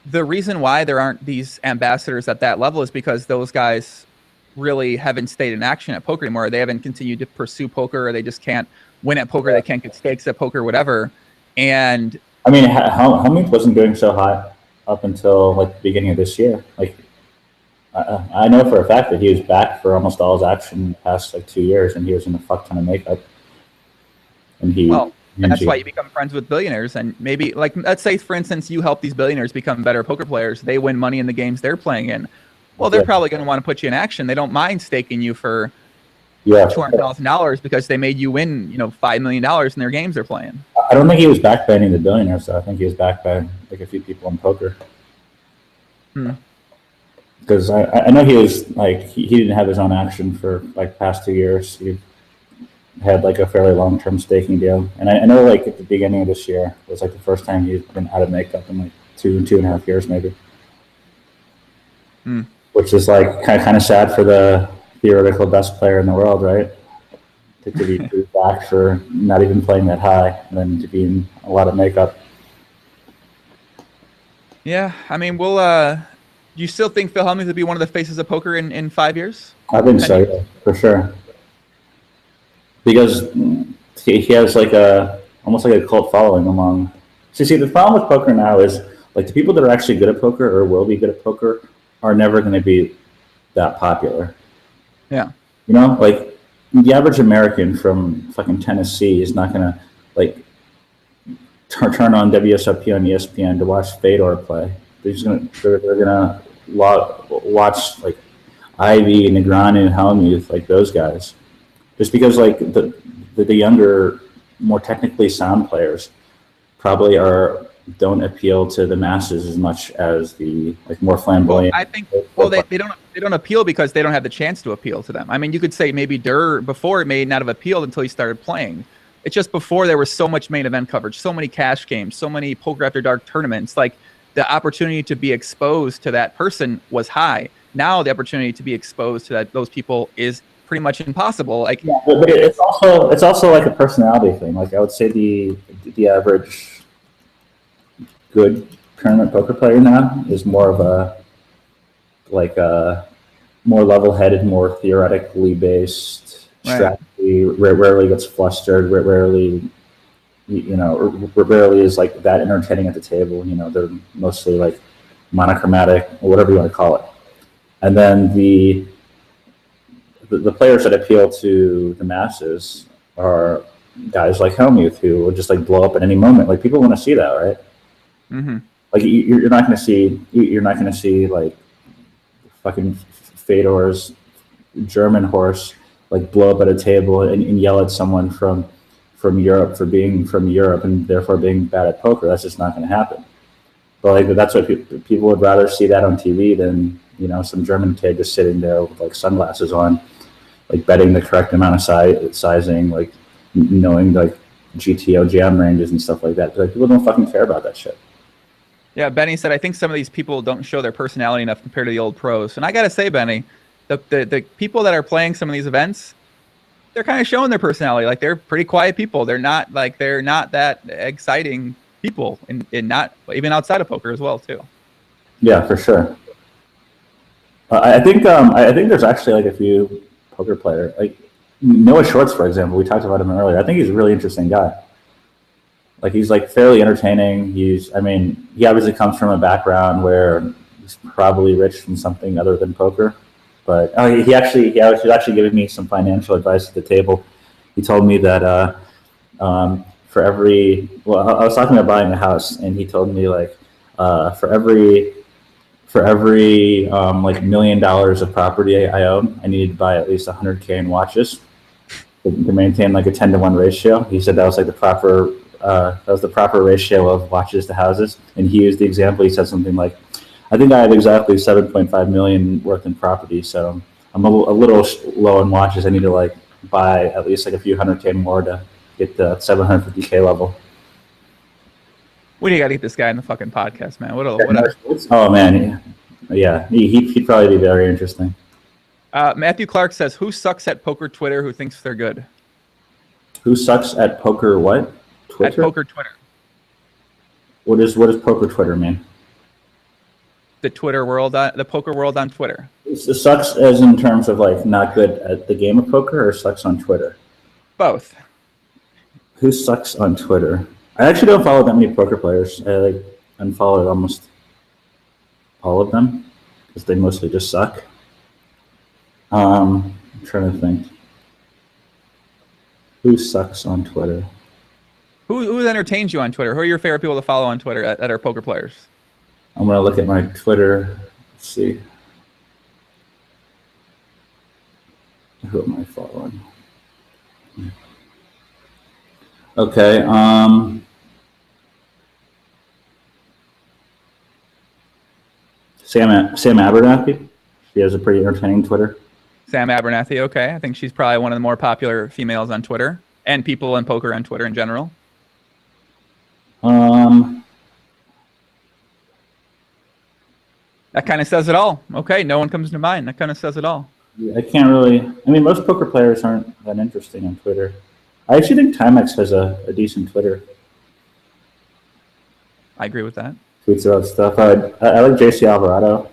the reason why there aren't these ambassadors at that level is because those guys really haven't stayed in action at poker anymore. They haven't continued to pursue poker, or they just can't win at poker. They can't get stakes at poker, whatever. And I mean, Helmuth wasn't doing so hot up until like the beginning of this year. Like, I know for a fact that he was back for almost all his action the past like 2 years, and he was in a fuck ton of makeup. And that's why you become friends with billionaires. And maybe, like, let's say, for instance, you help these billionaires become better poker players. They win money in the games they're playing in. Well, they're probably going to want to put you in action. They don't mind staking you for $200,000 because they made you win, $5 million in their games they're playing. I don't think he was backbanning the billionaires, though. I think he was backed by like a few people in poker. Because I know he was like he didn't have his own action for like past 2 years. He had like a fairly long-term staking deal, and I know like at the beginning of this year was like the first time he'd been out of makeup in like two and a half years maybe. Which is like kind of sad for the theoretical best player in the world, right? To be back for not even playing that high, and then to be in a lot of makeup. Yeah, I mean, do you still think Phil Hellmuth would be one of the faces of poker in 5 years? I think so, yeah, for sure. Because he has like almost like a cult following among. So see, the problem with poker now is like the people that are actually good at poker or will be good at poker are never going to be that popular. Yeah. Like the average American from fucking Tennessee is not going to like turn on WSOP on ESPN to watch Fedor play. They're gonna watch like Ivy, Negreanu, Hellmuth, like those guys, just because like the younger, more technically sound players probably don't appeal to the masses as much as the like more flamboyant. Well, I think they don't appeal because they don't have the chance to appeal to them. I mean, you could say maybe durrrr before it may not have appealed until he started playing. It's just before there was so much main event coverage, so many cash games, so many Poker After Dark tournaments. Like the opportunity to be exposed to that person was high. Now the opportunity to be exposed to those people is pretty much impossible. Like, yeah, but it's also like a personality thing. Like I would say the average good tournament poker player now is more of a more level-headed, more theoretically based strategy. Rarely gets flustered. Rarely is like that entertaining at the table. They're mostly like monochromatic or whatever you want to call it. And then the players that appeal to the masses are guys like Hellmuth who will just like blow up at any moment. Like people want to see that, right? Mm-hmm. Like you're not going to see like fucking Fedor's German horse like blow up at a table and yell at someone from Europe for being from Europe and therefore being bad at poker. That's just not going to happen. But like that's what people would rather see that on TV than some German kid just sitting there with like sunglasses on, like betting the correct amount of sizing, like knowing like GTO jam ranges and stuff like that. But like, people don't fucking care about that shit. Yeah, Benny said, I think some of these people don't show their personality enough compared to the old pros. And I got to say, Benny, the people that are playing some of these events, they're kind of showing their personality. Like they're pretty quiet people. They're not that exciting people, and not even outside of poker as well too. Yeah, for sure. I think there's actually like a few poker players, like Noah Schwartz, for example. We talked about him earlier. I think he's a really interesting guy. Like he's like fairly entertaining. He obviously comes from a background where he's probably rich from something other than poker. But he was actually giving me some financial advice at the table. He told me that I was talking about buying a house, and he told me like for every like $1 million of property I own, I needed to buy at least $100K in watches to maintain like a 10-to-1 ratio. He said that was like the proper ratio of watches to houses. And he used the example. He said something like, I think I have exactly 7.5 million worth in property, so I'm a little low in watches. I need to like buy at least like a few $100K more to get the 750K level. We got to get this guy in the fucking podcast, man. Oh man, yeah. He'd probably be very interesting. Matthew Clark says, who sucks at poker Twitter who thinks they're good? Who sucks at poker what? Twitter? At poker Twitter. What does poker Twitter mean? The Twitter world, the poker world on Twitter. It sucks as in terms of like not good at the game of poker, or sucks on Twitter? Both. Who sucks on Twitter? I actually don't follow that many poker players. I like unfollowed almost all of them because they mostly just suck. I'm trying to think. Who sucks on Twitter? Who entertains you on Twitter? Who are your favorite people to follow on Twitter that are poker players? I'm going to look at my Twitter. Let's see. Who am I following? Okay. Sam Abernathy. She has a pretty entertaining Twitter. Sam Abernathy, okay. I think she's probably one of the more popular females on Twitter and people in poker on Twitter in general. That kind of says it all. Okay, no one comes to mind. That kind of says it all. I can't really. I mean, most poker players aren't that interesting on Twitter. I actually think Timex has a decent Twitter. I agree with that. Tweets about stuff. I like JC Alvarado.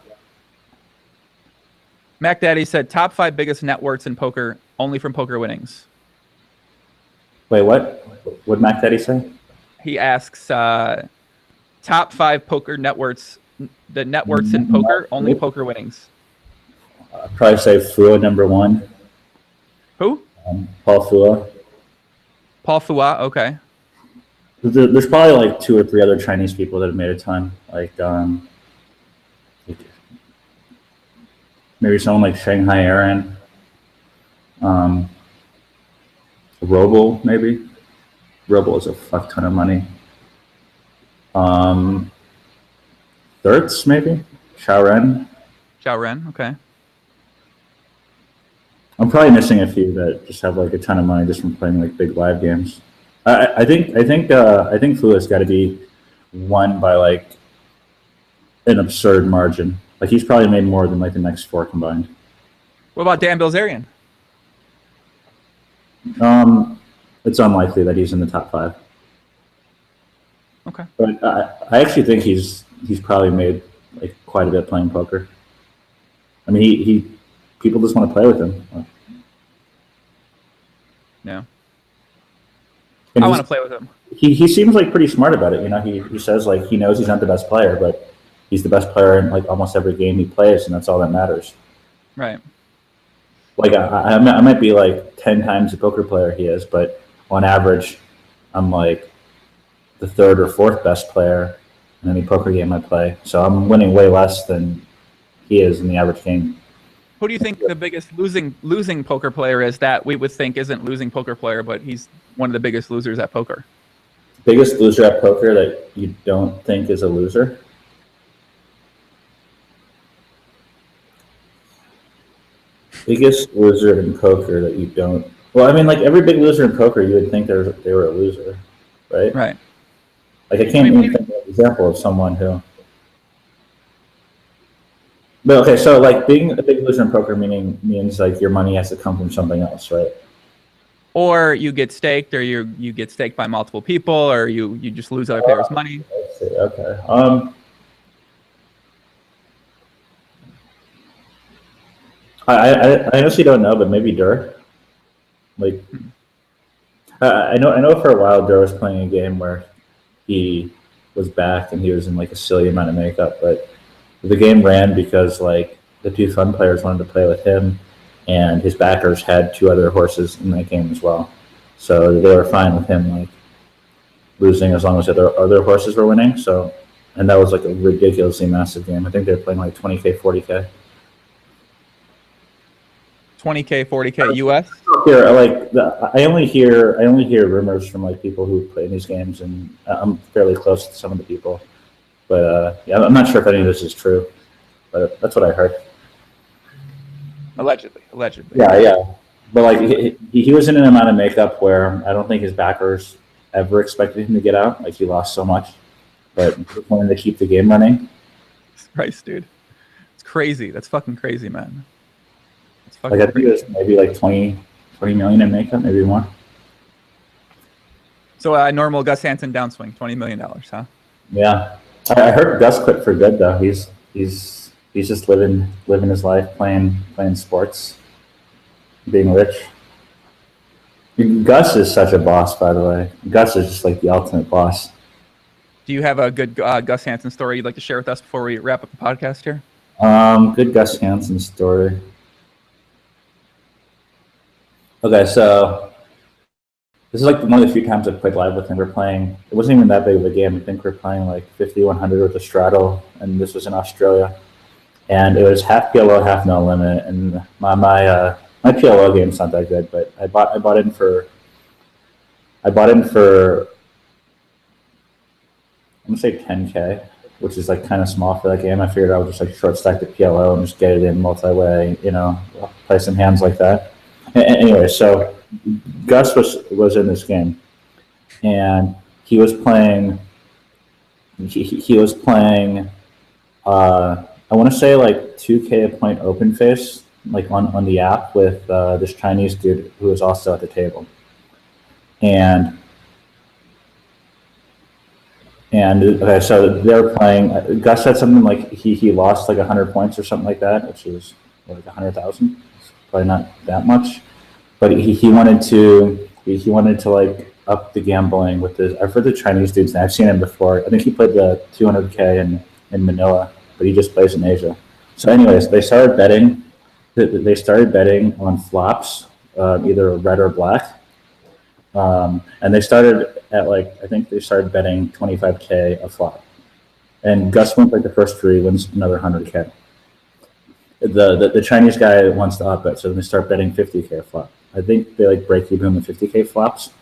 Mac Daddy said top 5 biggest net worths in poker, only from poker winnings. Wait, what? What did Mac Daddy say? He asks top 5 poker net worths, the net worths in poker, only poker winnings. I'd probably say Fua #1. Who? Paul Fua. Paul Fua, okay. There's probably like 2 or 3 other Chinese people that have made a ton. Like maybe someone like Shanghai Aaron. Roble, maybe. Roble is a fuck ton of money. Thirds, maybe. Xiao Ren, okay. I'm probably missing a few that just have like a ton of money just from playing like big live games. I think Fua's got to be won by like an absurd margin. Like he's probably made more than like the next 4 combined. What about Dan Bilzerian? It's unlikely that he's in the top 5. Okay. But I actually think he's probably made like quite a bit playing poker. I mean, he people just want to play with him. Yeah. And I want to play with him. He seems like pretty smart about it. You know, he says like he knows he's not the best player, but he's the best player in like almost every game he plays, and that's all that matters. Right. Like I might be like 10 times the poker player he is, but on average, I'm like the 3rd or 4th best player in any poker game I play. So I'm winning way less than he is in the average game. Who do you think the biggest losing poker player is that we would think isn't losing poker player, but he's one of the biggest losers at poker? Biggest loser at poker that you don't think is a loser? Biggest loser in poker that you don't. Well, I mean, like every big loser in poker, you would think they were a loser, right? Right. Like I can't even think of an example of someone who. But okay, so like being a big loser in poker means like your money has to come from something else, right? Or you get staked, or you get staked by multiple people, or you just lose other players' money. I see. Okay. I honestly don't know, but maybe durrrr. Like, I know for a while durrrr was playing a game where he was back and he was in like a silly amount of makeup, but the game ran because like the 2 fun players wanted to play with him, and his backers had 2 other horses in that game as well, so they were fine with him like losing as long as other horses were winning. So, and that was like a ridiculously massive game. I think they were playing like 20K, 40K. 20K, 40K US? I only hear rumors from like people who play in these games, and I'm fairly close to some of the people. But yeah, I'm not sure if any of this is true, but that's what I heard. Allegedly. Yeah. But like he was in an amount of makeup where I don't think his backers ever expected him to get out. Like he lost so much, but he wanted to keep the game running. Christ, dude. It's crazy. That's fucking crazy, man. It's fucking Like I think it was maybe like 20 million in makeup, maybe more. So normal Gus Hansen downswing, $20 million, huh? Yeah, I heard Gus quit for good though. He's just living his life, playing sports, being rich. Gus is such a boss, by the way. Gus is just like the ultimate boss. Do you have a good Gus Hansen story you'd like to share with us before we wrap up the podcast here? Good Gus Hansen story. Okay, so this is like one of the few times I've played live with him. We're playing, it wasn't even that big of a game. I think we're playing like 50-100 with a straddle, and this was in Australia. And it was half PLO, half no limit. And my PLO game's not that good, but I bought in for I'm gonna say 10K, which is like kind of small for that game. I figured I would just like short stack the PLO and just get it in multi-way, play some hands like that. Anyway, so Gus was in this game, and he was playing. He was playing. I want to say like 2K a point open face, like on the app with this Chinese dude who was also at the table, and okay, so they were playing. Gus said something like he lost like 100 points or something like that, which is like 100,000. Probably not that much, but he wanted to like up the gambling with this. I've heard the Chinese dudes, and I've seen him before. I think he played the 200K in Manila, but he just plays in Asia. So, anyways, they started betting. They started betting on flops, either red or black, and they started at I think they started betting 25K a flop, and Gus wins like the first three, wins another 100K. The Chinese guy wants to up it, so then they start betting 50K a flop. I think they break even with 50K flops,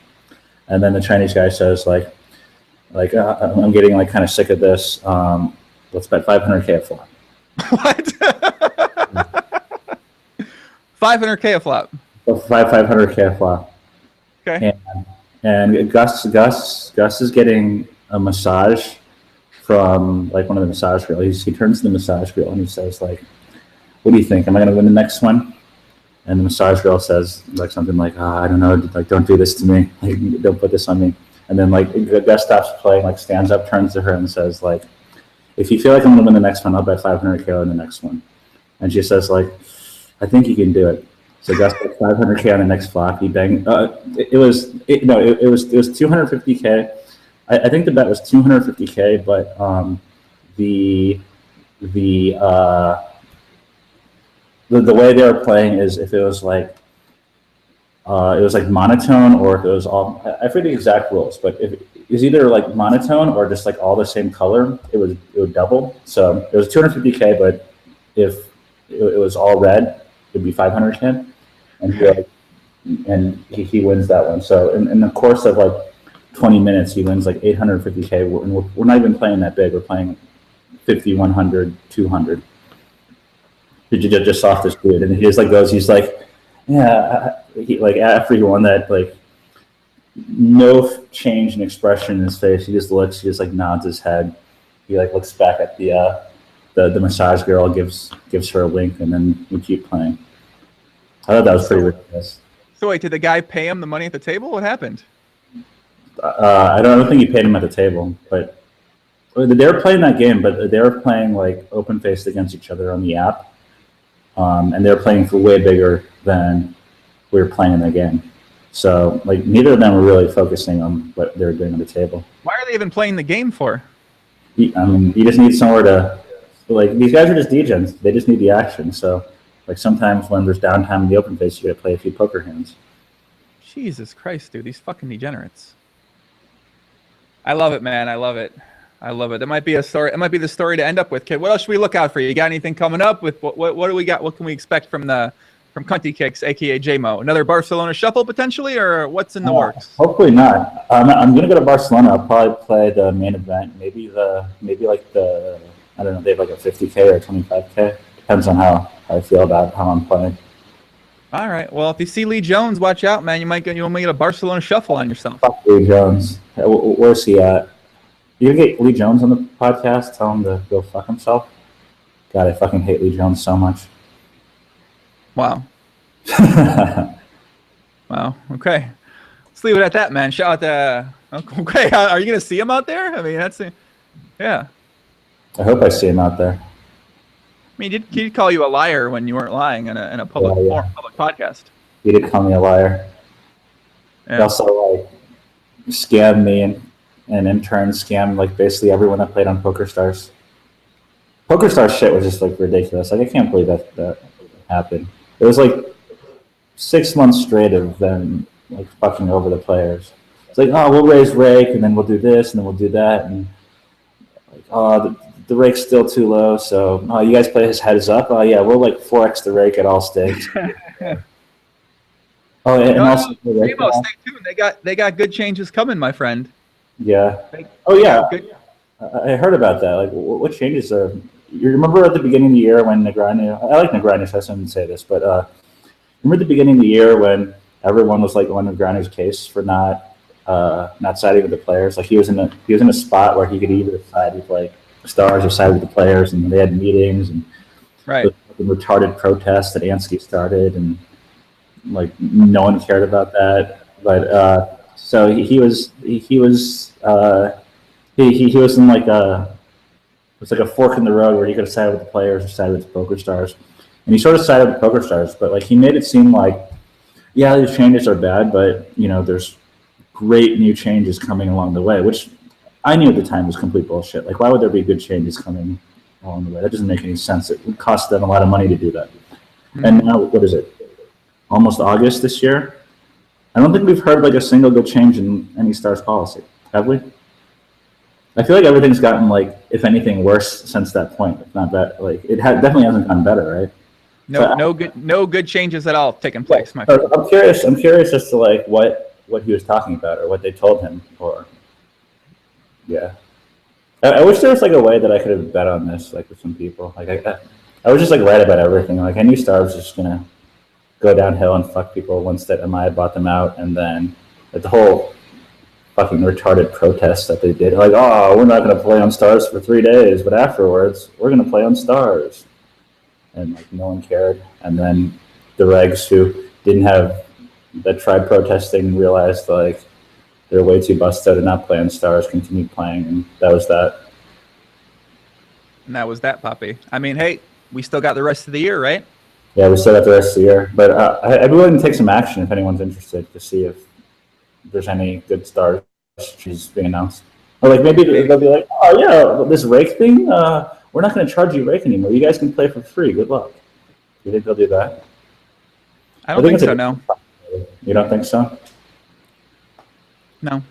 and then the Chinese guy says I'm getting kind of sick of this. Let's bet 500K a flop. What? 500K a flop. 500K a flop. Okay. And Gus is getting a massage from one of the massage girls. He turns to the massage girl and he says what do you think? Am I going to win the next one? And the massage girl says something I don't know, don't do this to me. Don't put this on me. And then Gus stops playing, stands up, turns to her and says if you feel like I'm going to win the next one, I'll bet 500K on the next one. And she says I think you can do it. So Gus bet 500K on the next flop. He banged. It was 250K. I think the bet was 250K, but the way they were playing is if it was it was monotone, or if it was all, I forget the exact rules, but if it was either monotone or just all the same color, it would double. So it was 250K, but if it was all red, it'd be 500K, and he wins that one. So in the course of 20 minutes, he wins 850K, and we're not even playing that big. We're playing 50, 100, 200. Just off this dude, and he just goes. He's yeah. He after he won that, no change in expression in his face. He just looks. He just nods his head. He looks back at the massage girl, gives her a wink, and then we keep playing. I thought that was pretty ridiculous. So wait, did the guy pay him the money at the table? What happened? I don't think he paid him at the table, but they were playing that game. But they were playing open faced against each other on the app. And they're playing for way bigger than we were playing in the game. So, neither of them were really focusing on what they were doing on the table. Why are they even playing the game for? You just need somewhere to, these guys are just degens. They just need the action. So, sometimes when there's downtime in the open face, you got to play a few poker hands. Jesus Christ, dude, these fucking degenerates. I love it, man. I love it. That might be a story. It might be the story to end up with, kid. What else should we look out for? You got anything coming up? With what do we got? What can we expect from Cunty Kicks, aka JMO? Another Barcelona shuffle potentially, or what's in the works? Hopefully not. I'm gonna go to Barcelona. I'll probably play the main event. Maybe I don't know. They have a 50K or 25K. Depends on how I feel about how I'm playing. All right. Well, if you see Lee Jones, watch out, man. You might get a Barcelona shuffle on yourself. Fuck Lee Jones. Where's he at? You gonna get Lee Jones on the podcast? Tell him to go fuck himself? God, I fucking hate Lee Jones so much. Wow. Wow. Okay. Let's leave it at that, man. Shout out to. Okay. Are you gonna see him out there? I mean, yeah. I hope I see him out there. I mean, he'd call you a liar when you weren't lying in a public forum, public podcast. He did call me a liar. Yeah. He also like scammed me and in turn scammed like basically everyone that played on PokerStars. PokerStars shit was just like ridiculous. Like I can't believe that happened. It was like 6 months straight of them like fucking over the players. It's like, oh, we'll raise rake and then we'll do this and then we'll do that and like, oh, the rake's still too low, so oh, you guys play his heads up. Oh yeah, we'll like 4x the rake at all stakes. Oh, and also stay tuned. They got good changes coming, my friend. Yeah. Oh yeah. I heard about that. Like, what changes are? You remember at the beginning of the year when Negreanu? I like Negreanu, so I shouldn't say this, but remember at the beginning of the year when everyone was like on Negreanu's case for not siding with the players? Like he was in a spot where he could either side with like stars or side with the players, and they had meetings and right. The retarded protests that Ansky started, and like no one cared about that. But so he was in like it's like a fork in the road where he could have sided with the players or sided with the PokerStars, and he sort of sided with the PokerStars, but like he made it seem like, yeah, these changes are bad, but you know, there's great new changes coming along the way, which I knew at the time was complete bullshit. Like, why would there be good changes coming along the way? That doesn't make any sense. It would cost them a lot of money to do that. Mm-hmm. And now, what is it? Almost August this year. I don't think we've heard like a single good change in any stars policy, have we? I feel like everything's gotten like, if anything, worse since that point. If not better, like definitely hasn't gotten better, right? No good changes at all taking place, my friend. I'm curious as to like what he was talking about or what they told him, or yeah. I wish there was like a way that I could have bet on this, like with some people. Like I was just like right about everything. Like I knew Star was just gonna go downhill and fuck people once that Amaya bought them out, and then like, the whole fucking retarded protest that they did. Like, oh, we're not gonna play on Stars for 3 days, but afterwards we're gonna play on Stars, and like no one cared. And then the regs who didn't have that tried protesting realized like they're way too busted to not play on Stars, continued playing, and that was that. And that was that, Poppy. I mean, hey, we still got the rest of the year, right? Yeah, we still got the rest of the year. But I'd be willing to take some action if anyone's interested to see if there's any good Stars she's being announced. Or like maybe they'll be like, oh yeah, this rake thing, we're not going to charge you rake anymore. You guys can play for free. Good luck. You think they'll do that? I don't think so, no. You don't think so? No.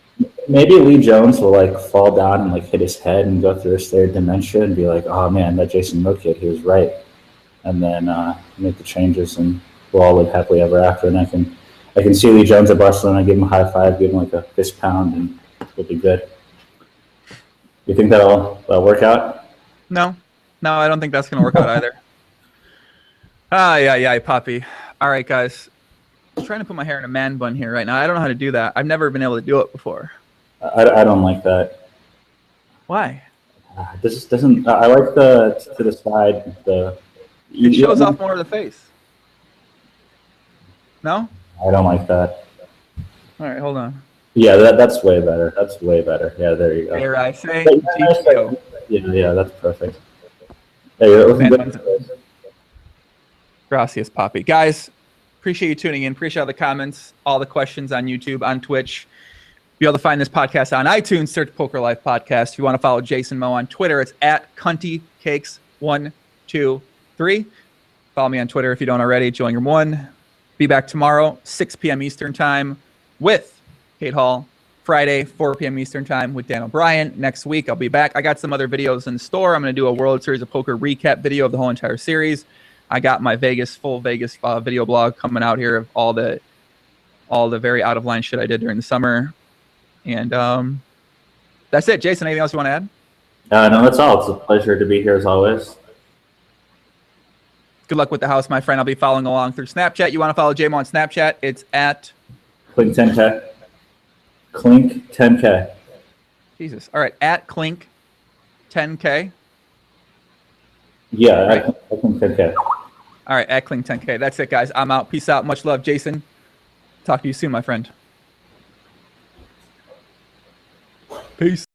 Maybe Lee Jones will like fall down and like hit his head and go through a third dementia and be like, oh man, that Jason Moore kid, he was right. And then make the changes and we'll all live happily ever after. And I can see Lee Jones at Barcelona, give him a high five, give him like a fist pound, and it'll be good. You think that'll work out? No, I don't think that's going to work out either. Yeah, Poppy. All right, guys. I'm trying to put my hair in a man bun here right now. I don't know how to do that. I've never been able to do it before. I don't like that. Why? This doesn't. I like the to the side. It shows off more of the face. No? I don't like that. All right, hold on. Yeah, that's way better. That's way better. Yeah, there you go. Here I say, yeah, that's perfect. Hey, gracias, Poppy. Guys, appreciate you tuning in. Appreciate all the comments, all the questions on YouTube, on Twitch. Be able to find this podcast on iTunes. Search Poker Life Podcast. If you want to follow Jason Moe on Twitter, it's at CuntyCakes123. Follow me on Twitter if you don't already. Joinger1. Be back tomorrow, 6 p.m. Eastern Time with Kate Hall. Friday, 4 p.m. Eastern Time with Dan O'Brien. Next week, I'll be back. I got some other videos in store. I'm going to do a World Series of Poker recap video of the whole entire series. I got my full Vegas video blog coming out here of all the very out of line shit I did during the summer. And that's it. Jason, anything else you want to add? No, that's all. It's a pleasure to be here as always. Good luck with the house, my friend. I'll be following along through Snapchat. You want to follow JMO on Snapchat? It's at Clink 10K. Clink 10K. Jesus. All right. At Clink 10K. Yeah, right. I Clink 10K. All right, at Cling 10K. That's it, guys. I'm out. Peace out. Much love, Jason. Talk to you soon, my friend. Peace.